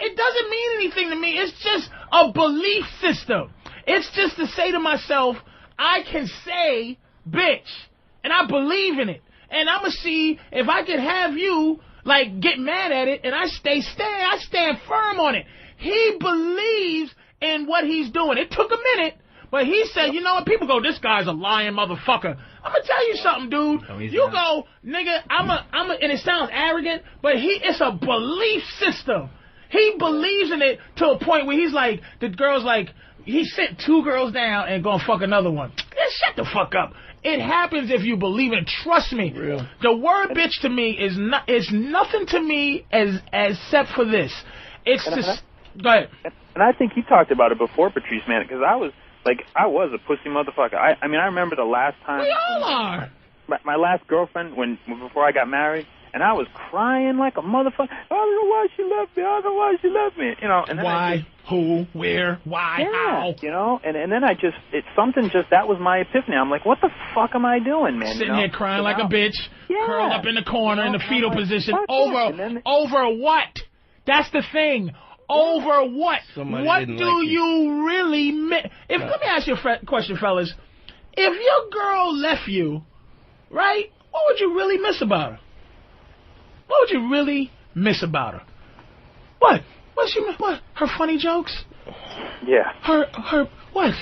It doesn't mean anything to me. It's just a belief system. It's just to say to myself, I can say bitch, and I believe in it. And I'm going to see if I can have you, like, get mad at it, and I stand firm on it. He believes in what he's doing. It took a minute, but he said, you know what, people go, this guy's a lying motherfucker. I'm going to tell you something, dude. No, you go, nigga, and it sounds arrogant, but it's a belief system. He believes in it to a point where he's like, the girl's like, he sent 2 girls down and gonna fuck another one. Yeah, shut the fuck up. It happens if you believe it. Trust me. Real. The word bitch to me is nothing to me except for this. It's just. Go ahead. And I think you talked about it before, Patrice, man, because I was a pussy motherfucker. I mean, I remember the last time. We all are. My last girlfriend, before I got married, and I was crying like a motherfucker. I don't know why she left me. I don't know why she left me. You know. And then why? Who? Where? Why? How? You know. And then that was my epiphany. I'm like, what the fuck am I doing, man? Sitting here crying like a bitch, curled up in the corner in the fetal position. Over what? That's the thing. Over what? What do you really miss? Let me ask you a question, fellas. If your girl left you, right, what would you really miss about her? What would you really miss about her? What? What? Her funny jokes? Yeah. Her what?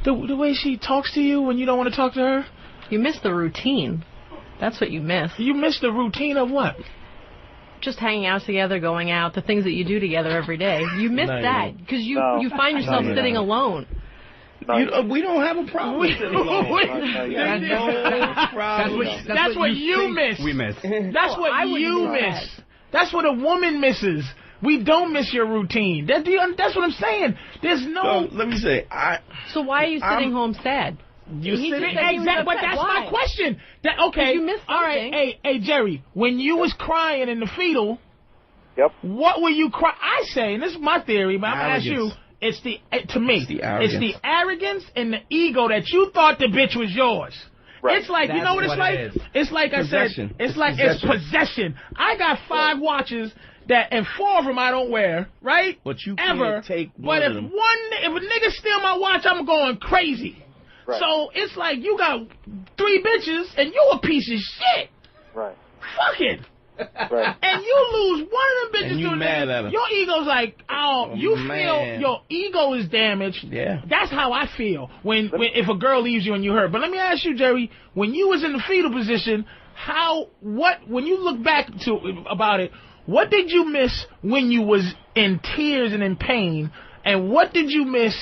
The way she talks to you when you don't want to talk to her? You miss the routine. That's what you miss. You miss the routine of what? Just hanging out together, going out, the things that you do together every day. You miss that because you find yourself sitting alone. We don't have a problem with sitting alone. That's what you miss. We miss. That's what you miss. That's what a woman misses. We don't miss your routine. That's what I'm saying. There's no. So, let me say, So why are you sitting home sad? You sitting exactly, but that's my question. Okay, you missed all right. Hey, Jerry, when you was crying in the fetal, what were you crying? I say, and this is my theory, but I'm gonna ask you. It's the arrogance and the ego that you thought the bitch was yours. Right. It's like, you know what it's like? It's like possession. I said, it's possession. I got 5 watches and 4 of them I don't wear, right? But you can't take one of them. If a nigga steal my watch, I'm going crazy. Right. So it's like you got 3 bitches and you a piece of shit. Right. Fuck it. Right. And you lose one of them bitches. And you mad at her. Your ego's like, feel your ego is damaged. Yeah. That's how I feel when if a girl leaves you and you hurt. But let me ask you, Jerry, when you was in the fetal position, when you look back about it, what did you miss when you was in tears and in pain, and what did you miss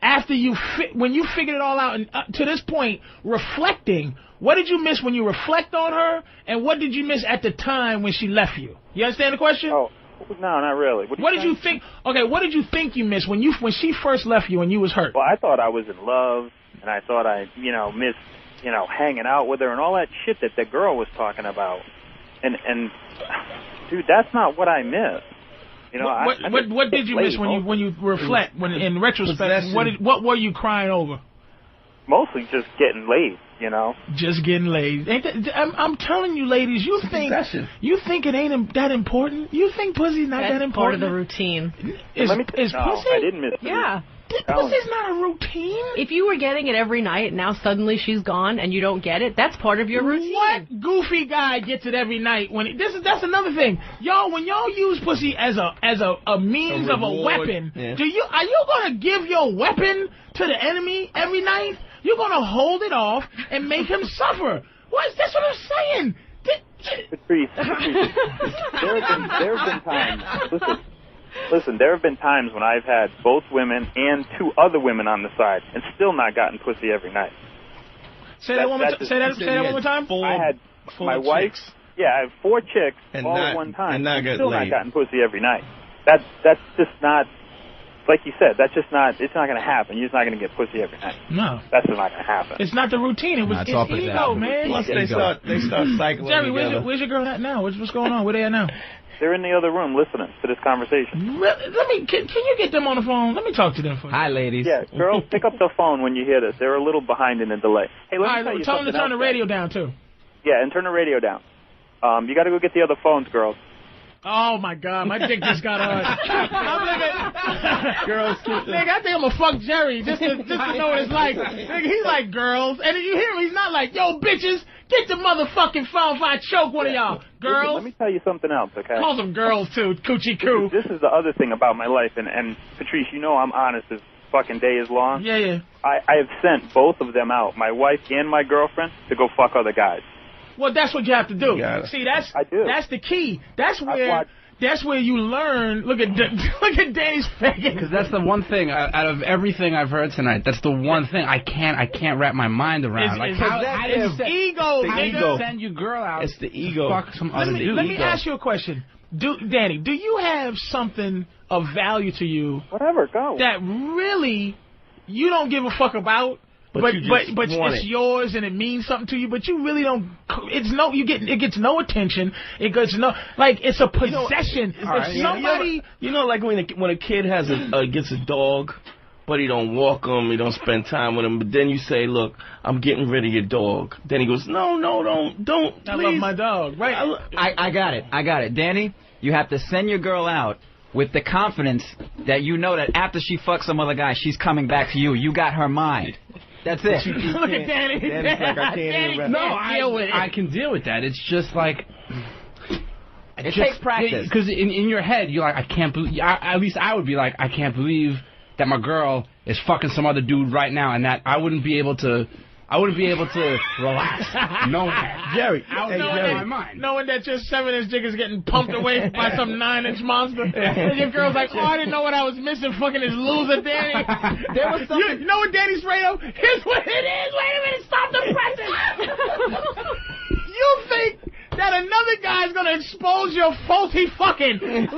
after when you figured it all out and to this point reflecting? What did you miss when you reflect on her, and what did you miss at the time when she left you? You understand the question? Oh, no, not really. What did you think? Okay, what did you think you missed when she first left you and you was hurt? Well, I thought I was in love, and I thought I, missed, hanging out with her and all that shit that the girl was talking about. And dude, that's not what I missed. What did you miss when you reflect? When in retrospect, what were you crying over? Mostly just getting laid. Just getting laid. I'm telling you, ladies, you think it ain't that important? You think pussy's not that important? Part of the routine. Is pussy? I didn't miss the Yeah. Pussy's not a routine. If you were getting it every night, and now suddenly she's gone and you don't get it, that's part of your routine. What goofy guy gets it every night? That's another thing, y'all. When y'all use pussy as a means of a weapon, are you gonna give your weapon to the enemy every night? You're gonna hold it off and make him suffer. That's what I'm saying. Patrice, there have been times. Listen, Listen, there have been times when I've had both women and 2 other women on the side and still not gotten pussy every night. Say that one more time. I had my wife. Yeah, I have 4 chicks all at one time. And still not gotten pussy every night. That's just not. Like you said, that's just not. It's not going to happen. You're just not going to get pussy every night. No, that's just not going to happen. It's not the routine. It's ego, man. Plus, they start cycling. Jerry, where's your girl at now? What's going on? Where they at now? They're in the other room listening to this conversation. Can you get them on the phone? Let me talk to them for you. Hi, ladies. Yeah, girls, pick up the phone when you hear this. They're a little behind in the delay. Hey, let me tell you tell them to turn the radio down too. Yeah, and turn the radio down. You got to go get the other phones, girls. Oh, my God. My dick just got on. Girls, nigga, I think I'm going to fuck Jerry just to know what it's like. Nigga, he's like, girls. And you hear him, he's not like, yo, bitches, get the motherfucking phone if I choke one of y'all. Girls. Listen, let me tell you something else, okay? Call them girls, too. Coochie coo. This is the other thing about my life. And Patrice, you know I'm honest as fucking day is long. Yeah. I have sent both of them out, my wife and my girlfriend, to go fuck other guys. Well, that's what you have to do. See, that's the key. That's where you learn. Look at Danny's face. Because that's the one thing out of everything I've heard tonight. That's the one thing I can't wrap my mind around. It's ego, nigga. Send your girl out. It's the ego. Fuck some other dude. Let me ask you a question, Danny. Do you have something of value to you? Whatever, go. That really you don't give a fuck about. But it's yours and it means something to you. But you really don't. It gets no attention. It gets no it's a possession. Somebody, like when a kid gets a dog, but he don't walk him, he don't spend time with him. But then you say, look, I'm getting rid of your dog. Then he goes, no, don't. I love my dog. Right? I got it, Danny. You have to send your girl out with the confidence that you know that after she fucks some other guy, she's coming back to you. You got her mind. That's it. Look at Danny. I can deal with that. It's just like it takes practice. Because in your head, you're like, I can't believe. At least I would be like, I can't believe that my girl is fucking some other dude right now, and that I wouldn't be able to relax. No, Jerry. Knowing that your 7-inch dick is getting pumped away by some 9-inch monster. And your girl's like, I didn't know what I was missing, fucking this loser, Danny. There was something. You know what Danny's radio? Here's what it is. Wait a minute. Stop the presses. You think that another guy's gonna expose your faulty fucking? That's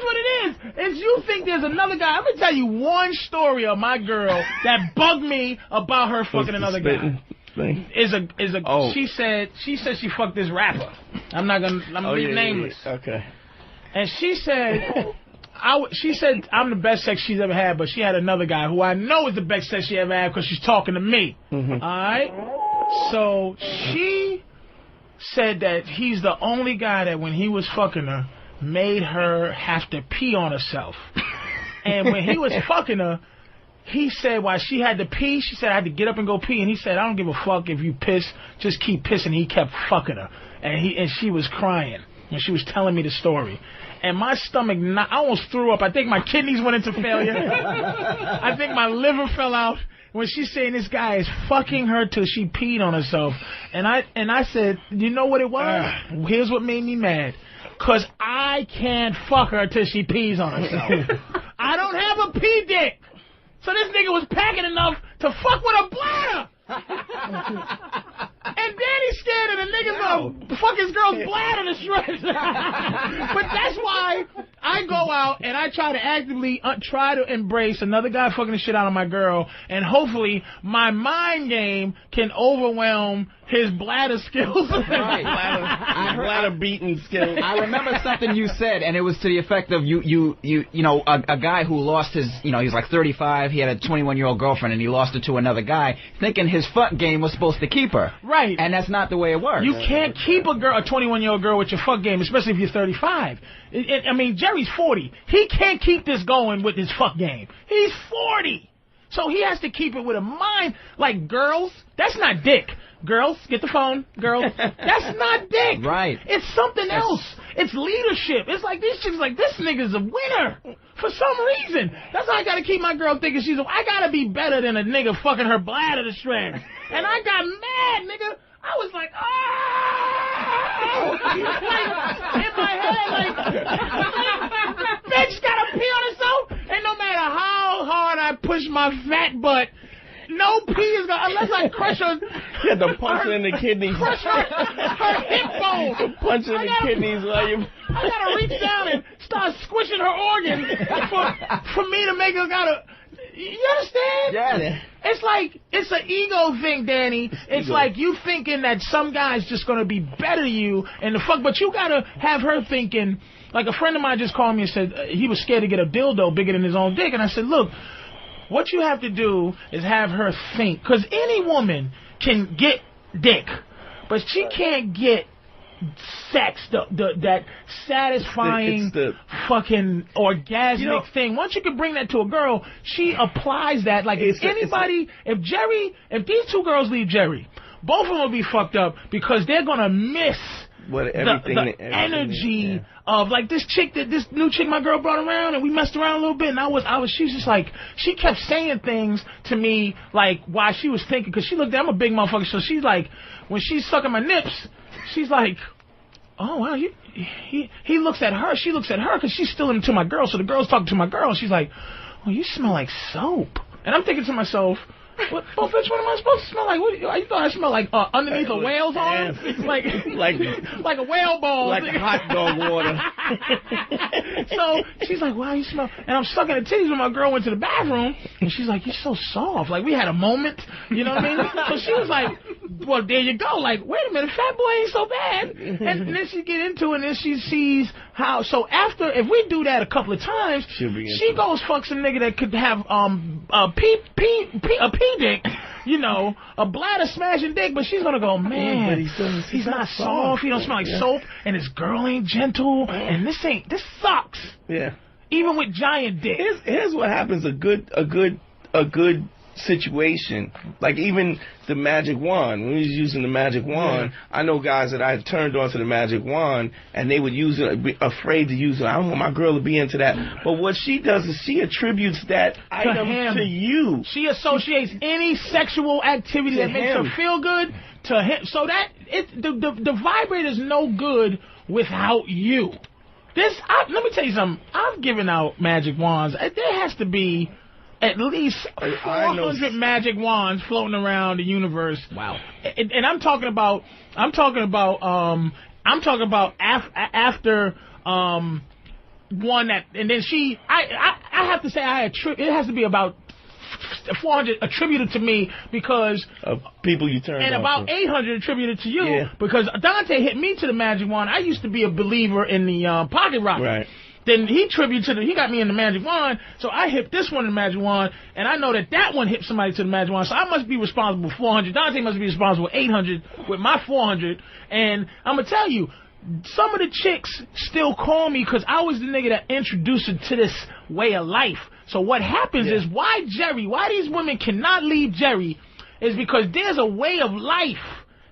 what it is. Is you think there's another guy? I'm gonna tell you one story of my girl that bugged me about her fucking another guy. She said she fucked this rapper. I'm nameless. Okay. And she said I'm the best sex she's ever had, but she had another guy who I know is the best sex she ever had because she's talking to me. All right. So she said that he's the only guy that when he was fucking her made her have to pee on herself. And when he was fucking her, he said while she had to pee, she said I had to get up and go pee, and he said I don't give a fuck if you piss, just keep pissing. He kept fucking her, and she was crying when she was telling me the story. And my stomach, I almost threw up. I think my kidneys went into failure. I think my liver fell out. When she's saying this guy is fucking her till she peed on herself. And I said, you know what it was? Here's what made me mad. Because I can't fuck her till she pees on herself. I don't have a pee dick. So this nigga was packing enough to fuck with a bladder. And Danny's scared of the nigga's gonna fuck his girl's bladder to shreds. But that's why I go out and I try to actively try to embrace another guy fucking the shit out of my girl, and hopefully my mind game can overwhelm his bladder skills. Bladder beating skills. I remember something you said, and it was to the effect of you know, a guy who lost his, he was like 35, he had a 21-year-old girlfriend, and he lost her to another guy, thinking his fuck game was supposed to keep her. Right. And that's not the way it works. You can't keep a 21-year-old girl with your fuck game, especially if you're 35. I mean, Jerry's 40. He can't keep this going with his fuck game. He's 40. So he has to keep it with a mind. Like, girls, that's not dick. Girls, get the phone. Girls, that's not dick. Right. It's something else. It's leadership. It's like, these chicks like, this nigga's a winner. For some reason. That's how I gotta keep my girl thinking I gotta be better than a nigga fucking her bladder to shreds. And I got mad, nigga. I was like, ah! in my head, bitch gotta pee on herself, and no matter how hard I push my fat butt, no pee is gonna, unless I crush her. You have to punch her in the kidneys. Crush her hip bone. Punch her in the kidneys while you. I gotta reach down and start squishing her organs for me to make her gotta. You understand? Yeah. It's like, it's an ego thing, Danny. It's ego. like you thinking that some guy's just gonna be better than you and the fuck, but you gotta have her thinking. Like a friend of mine just called me and said he was scared to get a dildo bigger than his own dick, and I said, look, what you have to do is have her think, because any woman can get dick, but she can't get sex, that satisfying fucking orgasmic thing. Once you can bring that to a girl, she applies that. Like if these two girls leave Jerry, both of them will be fucked up because they're gonna miss the energy of like this new chick my girl brought around, and we messed around a little bit, and she was just like, she kept saying things to me like while she was thinking, because she looked at, I'm a big motherfucker, so she's like, when she's sucking my nips, she's like, oh wow, he looks at her, she looks at her, because she's still into my girl, so the girl's talking to my girl, and she's like, oh, you smell like soap. And I'm thinking to myself, what am I supposed to smell like? What, you thought I smell like underneath a whale's arm? Like a whale ball. Like hot dog water. So she's like, wow, you smell. And I'm sucking the titties when my girl went to the bathroom, and she's like, you're so soft. Like, we had a moment, you know what I mean? So she was like, well, there you go. Like, wait a minute, fat boy ain't so bad. And then she get into it, and then she sees how. So after, if we do that a couple of times, she goes fuck some nigga that could have a pee dick, you know, a bladder smashing dick, but she's gonna go, man, he's not soft, he don't smell like soap, and this girl ain't gentle, and this sucks. Yeah. Even with giant dick. Here's what happens. A good situation, like even the magic wand, when we was using the magic wand, I know guys that I had turned on to the magic wand, and they would use it, be afraid to use it. I don't want my girl to be into that. But what she does is she attributes that item to you. She associates any sexual activity that makes her feel good to him. So that the vibrator is no good without you. Let me tell you something. I've given out magic wands. There has to be at least 400 magic wands floating around the universe. Wow. And I'm talking about after one that, and then I have to say it has to be about 400 attributed to me because of people you turned and on about to. 800 attributed to you because Dante hit me to the magic wand. I used to be a believer in the pocket rocket. Right. Then he got me in the magic wand, so I hit this one in the magic wand, and I know that one hit somebody to the magic wand, so I must be responsible for 400. Dante must be responsible for 800 with my 400, and I'm going to tell you, some of the chicks still call me because I was the nigga that introduced her to this way of life. So what happens is why these women cannot leave Jerry is because there's a way of life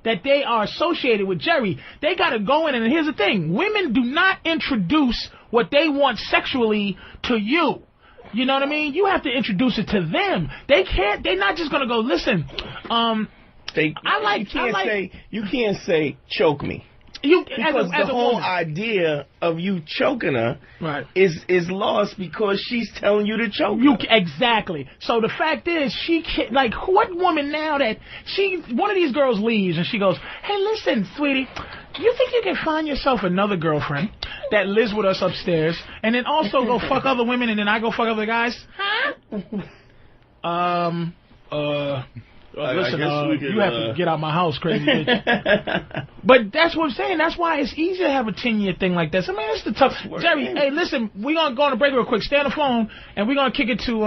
that they are associated with Jerry. They got to go in, and here's the thing. Women do not introduce what they want sexually to you. You know what I mean? You have to introduce it to them. They're not just going to go, listen, you can't say choke me. Because the whole idea of you choking her is lost because she's telling you to choke her. Exactly. So the fact is, she can't, like, what woman now that one of these girls leaves and she goes, hey, listen, sweetie, you think you can find yourself another girlfriend that lives with us upstairs and then also go fuck other women and then I go fuck other guys? Listen, you have to get out my house, crazy bitch. But that's what I'm saying. That's why it's easy to have a 10-year thing like this. I mean, it's the tough. Jerry, hey, listen, we're going to go on a break real quick. Stay on the phone, and we're going to kick it to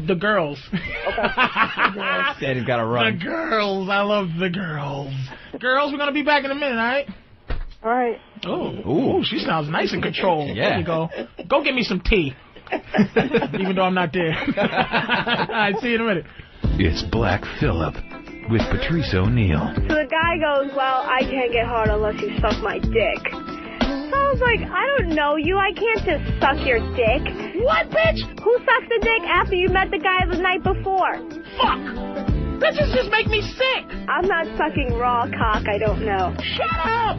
the girls. Okay. Daddy's got to run. The girls. I love the girls. Girls, we're going to be back in a minute, all right? All right. Oh, she sounds nice and controlled. Yeah. There you go. Go get me some tea. Even though I'm not there. All right, see you in a minute. It's Black Phillip with Patrice O'Neal. So the guy goes, well, I can't get hard unless you suck my dick. So I was like, I don't know you. I can't just suck your dick. What, bitch? Who sucks the dick after you met the guy the night before? Fuck! Bitches just make me sick. I'm not sucking raw cock. I don't know. Shut up!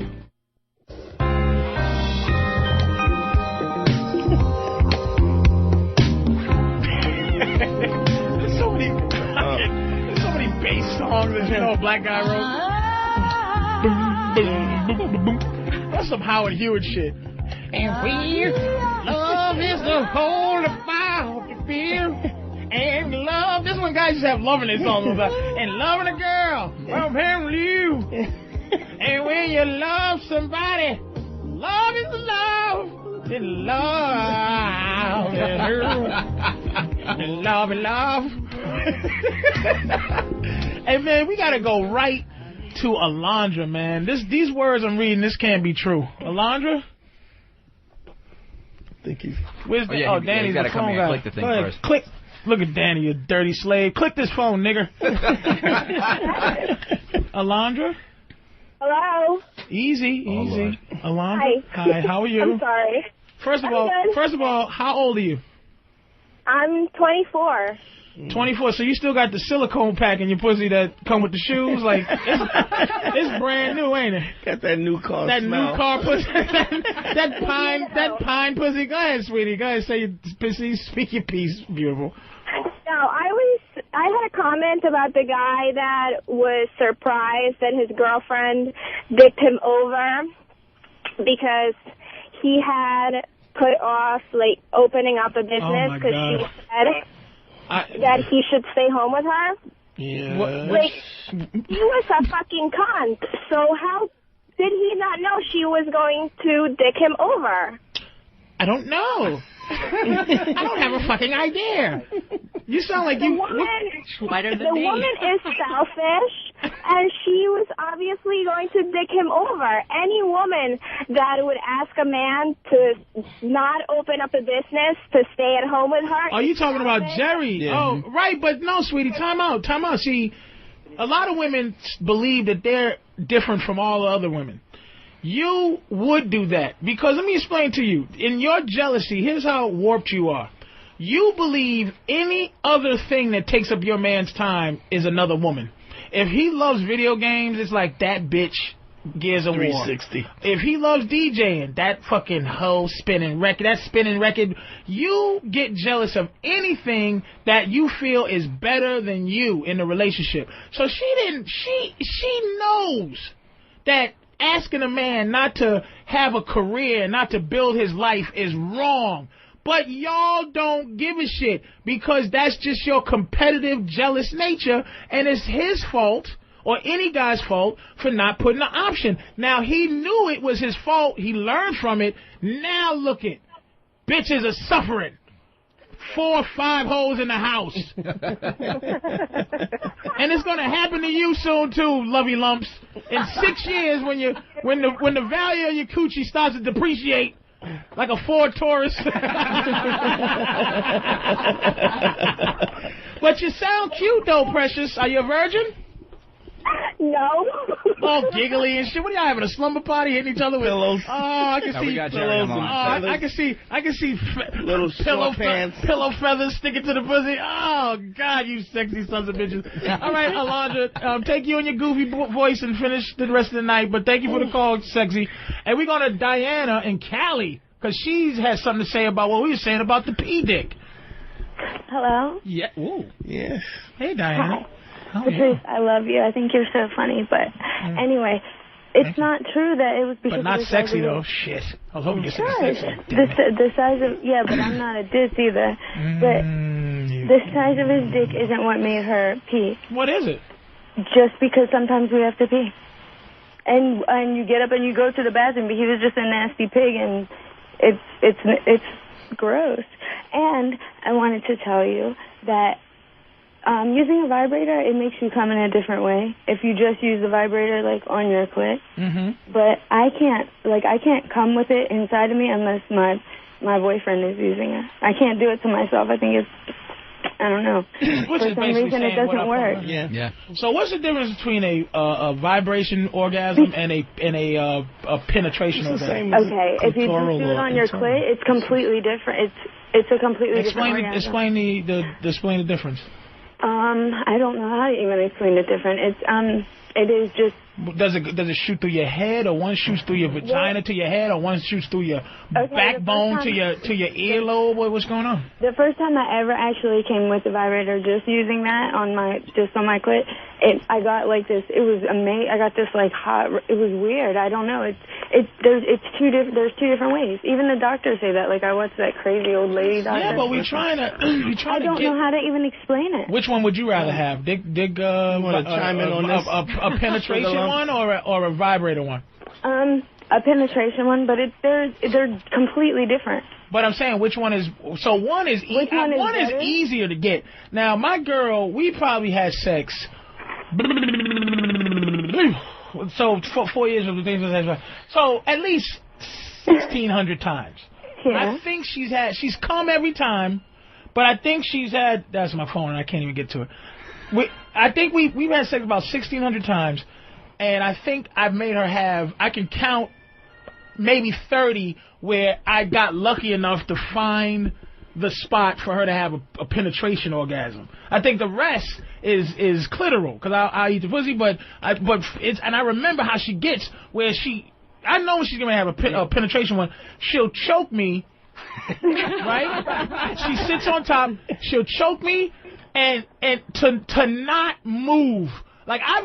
There's so many bass songs that Black Guy wrote. That's some Howard Hewitt shit. And we love is the whole about the feel. And love, this one guys just have love in their songs all the time. And loving a girl from him to you. And when you love somebody, love is love. And love and love and love. Hey man, we gotta go right to Alondra, man. These words I'm reading, this can't be true. Alondra? I think he's... Where's the... Oh, Danny's the phone guy. Click the thing first. Click. Look at Danny, you dirty slave. Click this phone, nigger. Alondra? Hello? Easy. Alondra? Hi, how are you? I'm sorry. First of all, how old are you? I'm 24. 24, so you still got the silicone pack in your pussy that come with the shoes? Like, it's brand new, ain't it? Got that new car smell. New car pussy. that pine pussy. Go ahead, sweetie. Go ahead, speak your piece. Beautiful. No, I had a comment about the guy that was surprised that his girlfriend dipped him over because he had put off, like, opening up a business because she said that he should stay home with her. Yeah. Like, he was a fucking cunt. So how did he not know she was going to dick him over? I don't know. I don't have a fucking idea. You sound like the woman is selfish, and she was obviously going to dick him over. Any woman that would ask a man to not open up a business to stay at home with her. Are you talking about Jerry? Yeah. Oh, right, but no, sweetie, time out. See, a lot of women believe that they're different from all the other women. You would do that because let me explain to you. In your jealousy, here's how warped you are. You believe any other thing that takes up your man's time is another woman. If he loves video games, it's like that bitch Gears of War. 360. If he loves DJing, that fucking hoe spinning record, you get jealous of anything that you feel is better than you in the relationship. So she knows that asking a man not to have a career, not to build his life is wrong. But y'all don't give a shit because that's just your competitive, jealous nature, and it's his fault or any guy's fault for not putting an option. Now, he knew it was his fault. He learned from it. Now look it. Bitches are suffering. 4 or 5 hoes in the house. And it's going to happen to you soon, too, lovey lumps. In 6 years, when the value of your coochie starts to depreciate, like a Ford Taurus. But you sound cute, though, Precious. Are you a virgin? No. All giggly and shit. What are y'all having, a slumber party hitting each other with pillows? Oh, I can see pillows. I can see little pillow pants, pillow feathers sticking to the pussy. Oh God, you sexy sons of bitches! All right, Alondra, take you and your goofy voice and finish the rest of the night. But thank you for the call, sexy. And we're going to Diana in Cali because she has something to say about what we were saying about the P dick. Hello. Yeah. Ooh. Yes. Hey, Diana. Hi. Patrice, I love you. I think you're so funny. But anyway, it's not true that it was because but not of the sexy, size though. Of Shit. I was hoping you said sexy. The size of... Yeah, but I'm not a ditz either. But the size of his dick isn't what made her pee. What is it? Just because sometimes we have to pee. And you get up and you go to the bathroom, but he was just a nasty pig, and it's gross. And I wanted to tell you that using a vibrator, it makes you come in a different way if you just use the vibrator, like, on your clit. Mm-hmm. But I can't come with it inside of me unless my boyfriend is using it. I can't do it to myself. I think it's, I don't know. For some reason, it doesn't work. Yeah. So what's the difference between a vibration orgasm and a penetration orgasm? Okay, if you just do it on your clit, it's completely different. It's a completely different orgasm. Explain the difference. I don't know how to even explain the difference. It is just Does it shoot through your head, or one shoots through your vagina to your head, or one shoots through your backbone to your earlobe? What's going on? The first time I ever actually came with the vibrator, just using that on my clit, I got like this. It was amazing. I got this like hot. It was weird. I don't know. There's two different ways. Even the doctors say that. Like I watched that crazy old lady doctor. Yeah, but we're trying to. I don't know how to even explain it. Which one would you rather have? Want to chime in on this? A penetration one or a vibrator one? A penetration one, but they're completely different. But I'm saying which one is so one is easier to get. Now my girl, we probably had sex. So 4 years of the things. So at least 1,600 times. Yeah. I think she's come every time, but I think she's had. That's my phone. I can't even get to it. I think we've had sex about 1,600 times, and I think I've made her have. I can count maybe 30 where I got lucky enough to find the spot for her to have a penetration orgasm. I think the rest is clitoral because I eat the pussy, but I remember how she gets where I know she's gonna have a penetration one. She'll choke me, right? She sits on top. She'll choke me, and to not move. Like I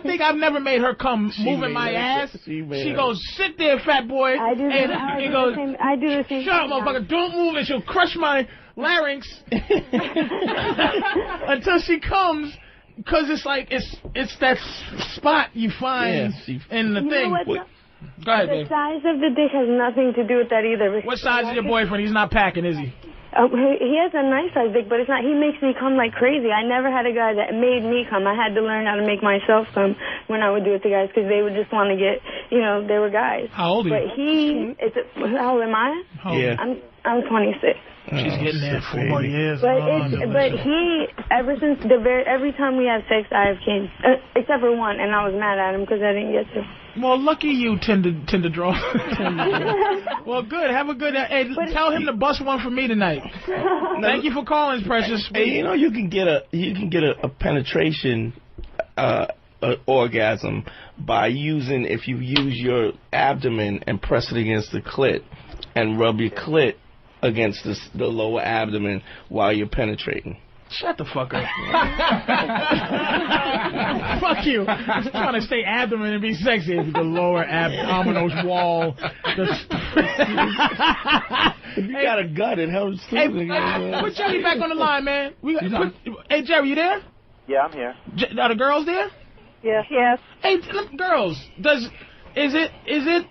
think I've never made her come moving my ass. She goes, sit there, fat boy. I do the same. Shut up, motherfucker! Don't move, and she'll crush my larynx until she comes. Because it's like it's that spot you find in the thing. Go ahead, babe. The size of the dick has nothing to do with that either. What size is your boyfriend? He's not packing, is he? He has a nice size dick, but it's not. He makes me come like crazy. I never had a guy that made me come. I had to learn how to make myself come when I would do it to guys because they would just want to get, they were guys. How old are you? How old am I? Yeah. I'm 26. She's getting there 4 more years. But every time we have sex, I have came, except for one, and I was mad at him because I didn't get to. Well, lucky you, tend to draw. Well, good. Have a good. Hey, tell him to bust one for me tonight. Thank you for calling, Precious. Hey, you can get a penetration orgasm by if you use your abdomen and press it against the clit and rub your clit against the lower abdomen while you're penetrating. Shut the fuck up. Fuck you. I'm trying to stay abdomen and be sexy. The lower abdominal wall. If you got a gut, it helps too. Hey, put Jerry back on the line, man. Hey, Jerry, you there? Yeah, I'm here. Are the girls there? Yes. Hey, girls, is it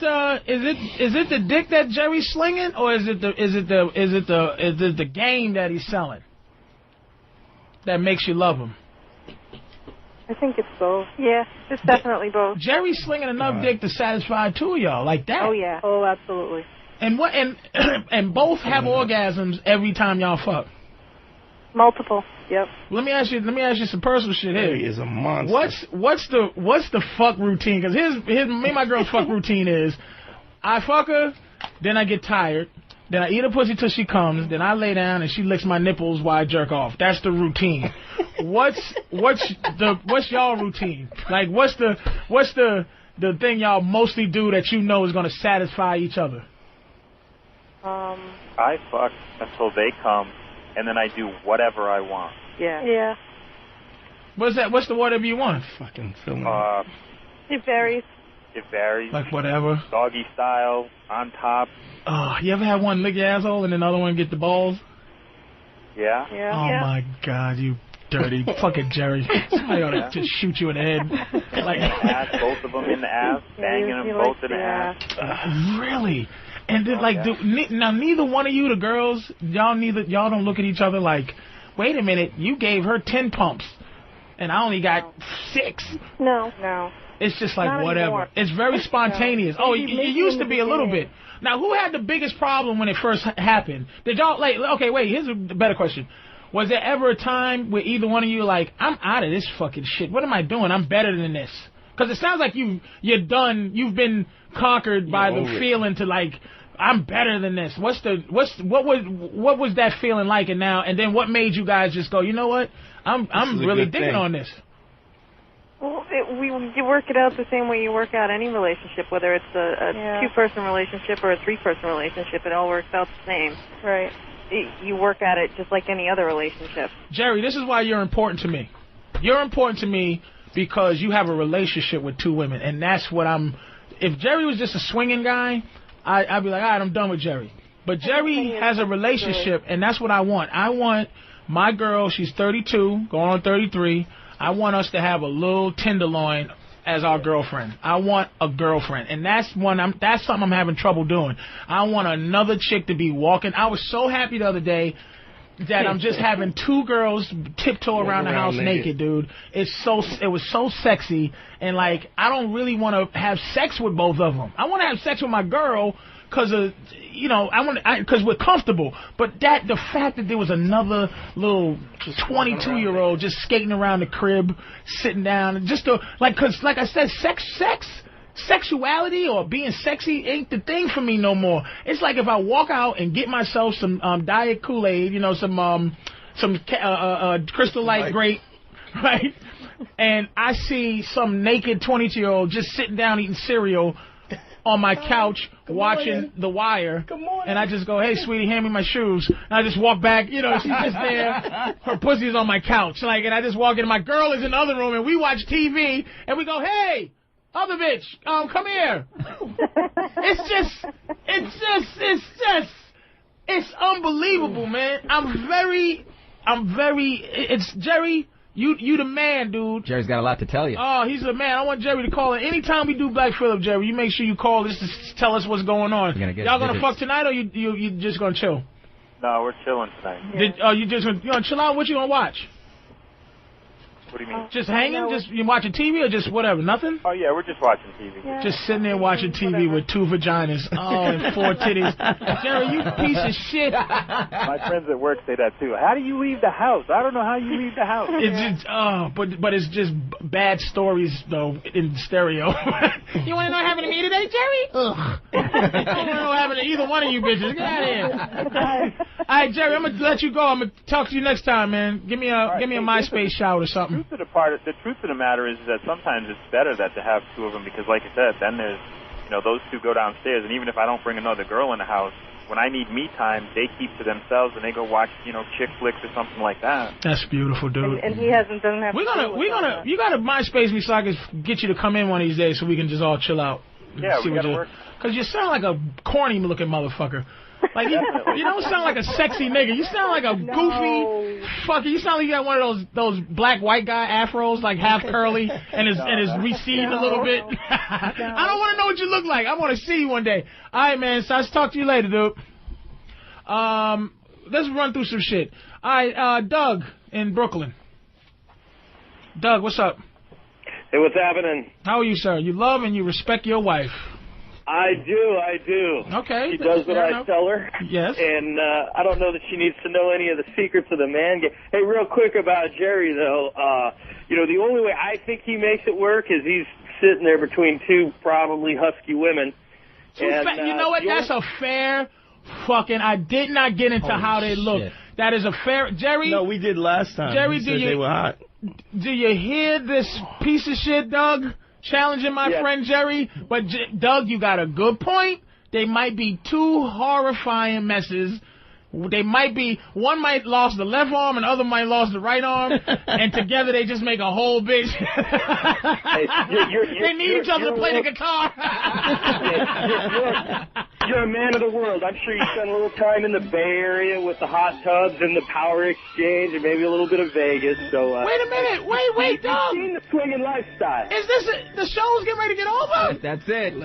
the dick that Jerry's slinging, or is it the game that he's selling that makes you love him? I think it's both. Yeah, it's definitely both. Jerry's slinging enough dick to satisfy two of y'all like that. Oh yeah. Oh, absolutely. And and both have orgasms every time y'all fuck. Multiple. Yep. Let me ask you some personal shit here. He is a monster. What's the fuck routine? Because me and my girl's fuck routine is, I fuck her, then I get tired, then I eat her pussy till she comes, then I lay down and she licks my nipples while I jerk off. That's the routine. What's y'all routine? Like what's the thing y'all mostly do that you know is gonna satisfy each other? I fuck until they come, and then I do whatever I want. Yeah. What's that? What's the whatever you want? Fucking film. It varies. It varies. Like whatever. Doggy style, on top. Oh, you ever had one lick your asshole and another one get the balls? Yeah. Oh my God, you dirty fucking Jerry! Somebody ought to just shoot you in the head. Like ass, both of them in the ass, banging them both in the ass. Really? And then, now neither one of you, the girls, y'all don't look at each other like, wait a minute, you gave her 10 pumps, and I only got 6. No. It's just like, not whatever. Anymore. It's very spontaneous. Oh, it used to be a little bit. Now, who had the biggest problem when it first happened? Did y'all, okay, wait, here's a better question. Was there ever a time where either one of you I'm out of this fucking shit. What am I doing? I'm better than this. Because it sounds like you're done. You've been conquered by the feeling to I'm better than this. What was that feeling like, and then what made you guys just go, you know what? I'm really digging on this. Well, you work it out the same way you work out any relationship, whether it's a two-person relationship or a three-person relationship. It all works out the same. Right. You work at it just like any other relationship. Jerry, this is why you're important to me. You're important to me because you have a relationship with two women, and that's what I'm... If Jerry was just a swinging guy, I'd be like, all right, I'm done with Jerry. But Jerry has a relationship, and that's what I want. I want my girl, she's 32, going on 33. I want us to have a little tenderloin as our girlfriend. I want a girlfriend, and that's something I'm having trouble doing. I want another chick to be walking. I was so happy the other day that I'm just having two girls tiptoe around the house naked, dude. It was so sexy, and like I don't really want to have sex with both of them. I want to have sex with my girl because because we're comfortable. But the fact that there was another little 22-year-old just skating around the crib, sitting down, just because like I said, sexuality or being sexy ain't the thing for me no more. It's like if I walk out and get myself some Diet Kool-Aid, some Crystal Light Grape, right? And I see some naked 22-year-old just sitting down eating cereal on my couch watching The Wire, and I just go, hey, sweetie, hand me my shoes. And I just walk back, she's just there. Her pussy is on my couch. And I just walk in. My girl is in the other room, and we watch TV, and we go, hey, other bitch, come here. It's unbelievable, man. It's Jerry. You the man, dude. Jerry's got a lot to tell you. Oh, he's the man. I want Jerry to call in. Anytime we do Black Phillip, Jerry, you make sure you call this to tell us what's going on. Y'all gonna fuck tonight, or you just gonna chill? No, we're chilling tonight. You gonna chill out? What you gonna watch? What do you mean? Just hanging? Just you watching TV or just whatever? Nothing? Oh, yeah, we're just watching TV. Yeah. Just sitting there watching TV with two vaginas. Oh, and four titties. Jerry, you piece of shit. My friends at work say that, too. How do you leave the house? I don't know how you leave the house. It's just, but it's just bad stories, though, in stereo. You want to know what happened to me today, Jerry? Ugh. I don't want to know what happened to either one of you bitches. Get out of here. All right, Jerry, I'm going to let you go. I'm going to talk to you next time, man. Give me a MySpace shout or something. The truth of the matter is that sometimes it's better to have two of them because, like I said, then there's, those two go downstairs, and even if I don't bring another girl in the house, when I need me time, they keep to themselves and they go watch, chick flicks or something like that. That's beautiful, dude. And he doesn't have. You gotta MySpace me so I can get you to come in one of these days so we can just all chill out. Yeah, we gotta work. Because you sound like a corny looking motherfucker. Like you don't sound like a sexy nigga. You sound like a goofy fucker. You sound like you got one of those black white guy afros, like half curly and is receding a little bit. I don't want to know what you look like. I want to see you one day. All right, man. So I'll talk to you later, dude. Let's run through some shit. All right, Doug in Brooklyn. Doug, what's up? Hey, what's happening? How are you, sir? You love and you respect your wife. I do. Okay. She does what I tell her. Yes. And I don't know that she needs to know any of the secrets of the man game. Hey, real quick about Jerry, though. The only way I think he makes it work is he's sitting there between two probably husky women. And, you know what? That's a fair fucking... I did not get into how they look. Shit. That is a fair... Jerry... No, we did last time. Jerry, they were hot. Do you hear this piece of shit, Doug? Challenging my friend Jerry, but Doug, you got a good point. They might be two horrifying messes. They might be, one might lost the left arm and the other might lost the right arm, and together they just make a whole bitch. They need each other to play the guitar. You're a man of the world. I'm sure you spent a little time in the Bay Area with the hot tubs and the Power Exchange and maybe a little bit of Vegas. So wait a minute. Wait, Doug. You've seen the swinging lifestyle. Is this the show's getting ready to get over? That's it.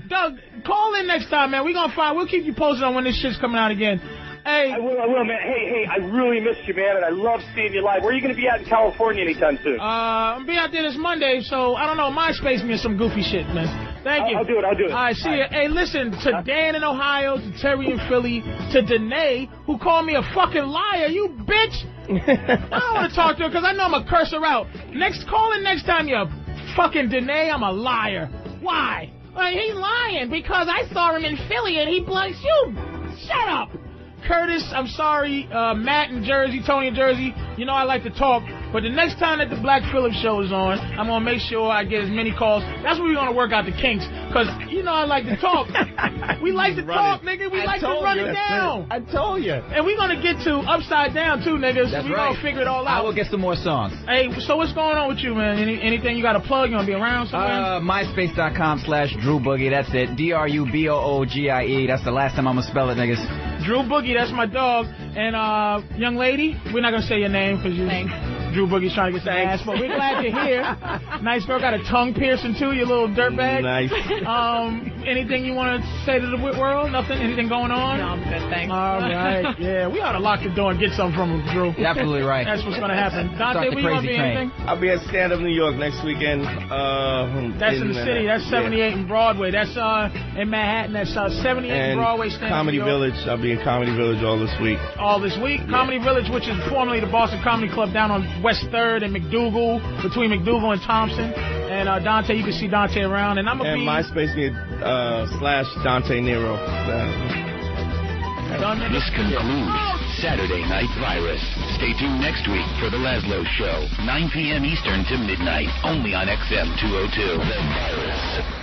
Doug, call in next time, man. We'll keep you posted on when this shit's coming out again. Hey. I will, man. Hey, I really missed you, man, and I love seeing you live. Where are you going to be at in California anytime soon? I'm be out there this Monday, so I don't know. MySpace me or some goofy shit, man. Thank you. I'll do it. All right, see you. Hey, listen, to Dan in Ohio, to Terry in Philly, to Danae, who called me a fucking liar, you bitch. I don't want to talk to her because I know I'm going to curse her out. Call in next time, you fucking Danae, I'm a liar. Why? Well, he's lying because I saw him in Philly and he blows you. Shut up. Curtis, I'm sorry. Matt in Jersey, Tony in Jersey. You know I like to talk, but the next time that the Black Phillip show is on, I'm gonna make sure I get as many calls. That's where we're gonna work out the kinks, cause you know I like to talk. We like to talk, nigga. We like to run it down. I told you. And we're gonna get to Upside Down too, niggas. That's we right. gonna figure it all out. I will get some more songs. Hey, so what's going on with you, man? Anything you got to plug? You gonna be around somewhere? MySpace.com/Drew Boogie. That's it. DRUBOOGIE. That's the last time I'm gonna spell it, niggas. Drew Boogie, that's my dog. And young lady, we're not gonna say your name because you. Drew Boogie's trying to get some ass, but we're glad you're here. Nice girl, got a tongue piercing too, you little dirtbag. Nice. Anything you want to say to the world? Nothing? Anything going on? No, I'm good, thanks. All right. Yeah, we ought to lock the door and get something from him, Drew. You're absolutely right. That's what's going to happen. Dante, we going to be anything? I'll be at Stand Up New York next weekend. That's in the city. That's 78 in Broadway. That's in Manhattan. That's 78 in Broadway. Stand Comedy New York. Village. I'll be in Comedy Village all this week. All this week? Yeah. Comedy Village, which is formerly the Boston Comedy Club down on West 3rd and McDougal, between McDougal and Thompson. And Dante, you can see Dante around. And I'm going to be... MySpace me /Dante Nero. This concludes Saturday Night Virus. Stay tuned next week for The Laszlo Show, 9 p.m. Eastern to midnight, only on XM 202. The Virus.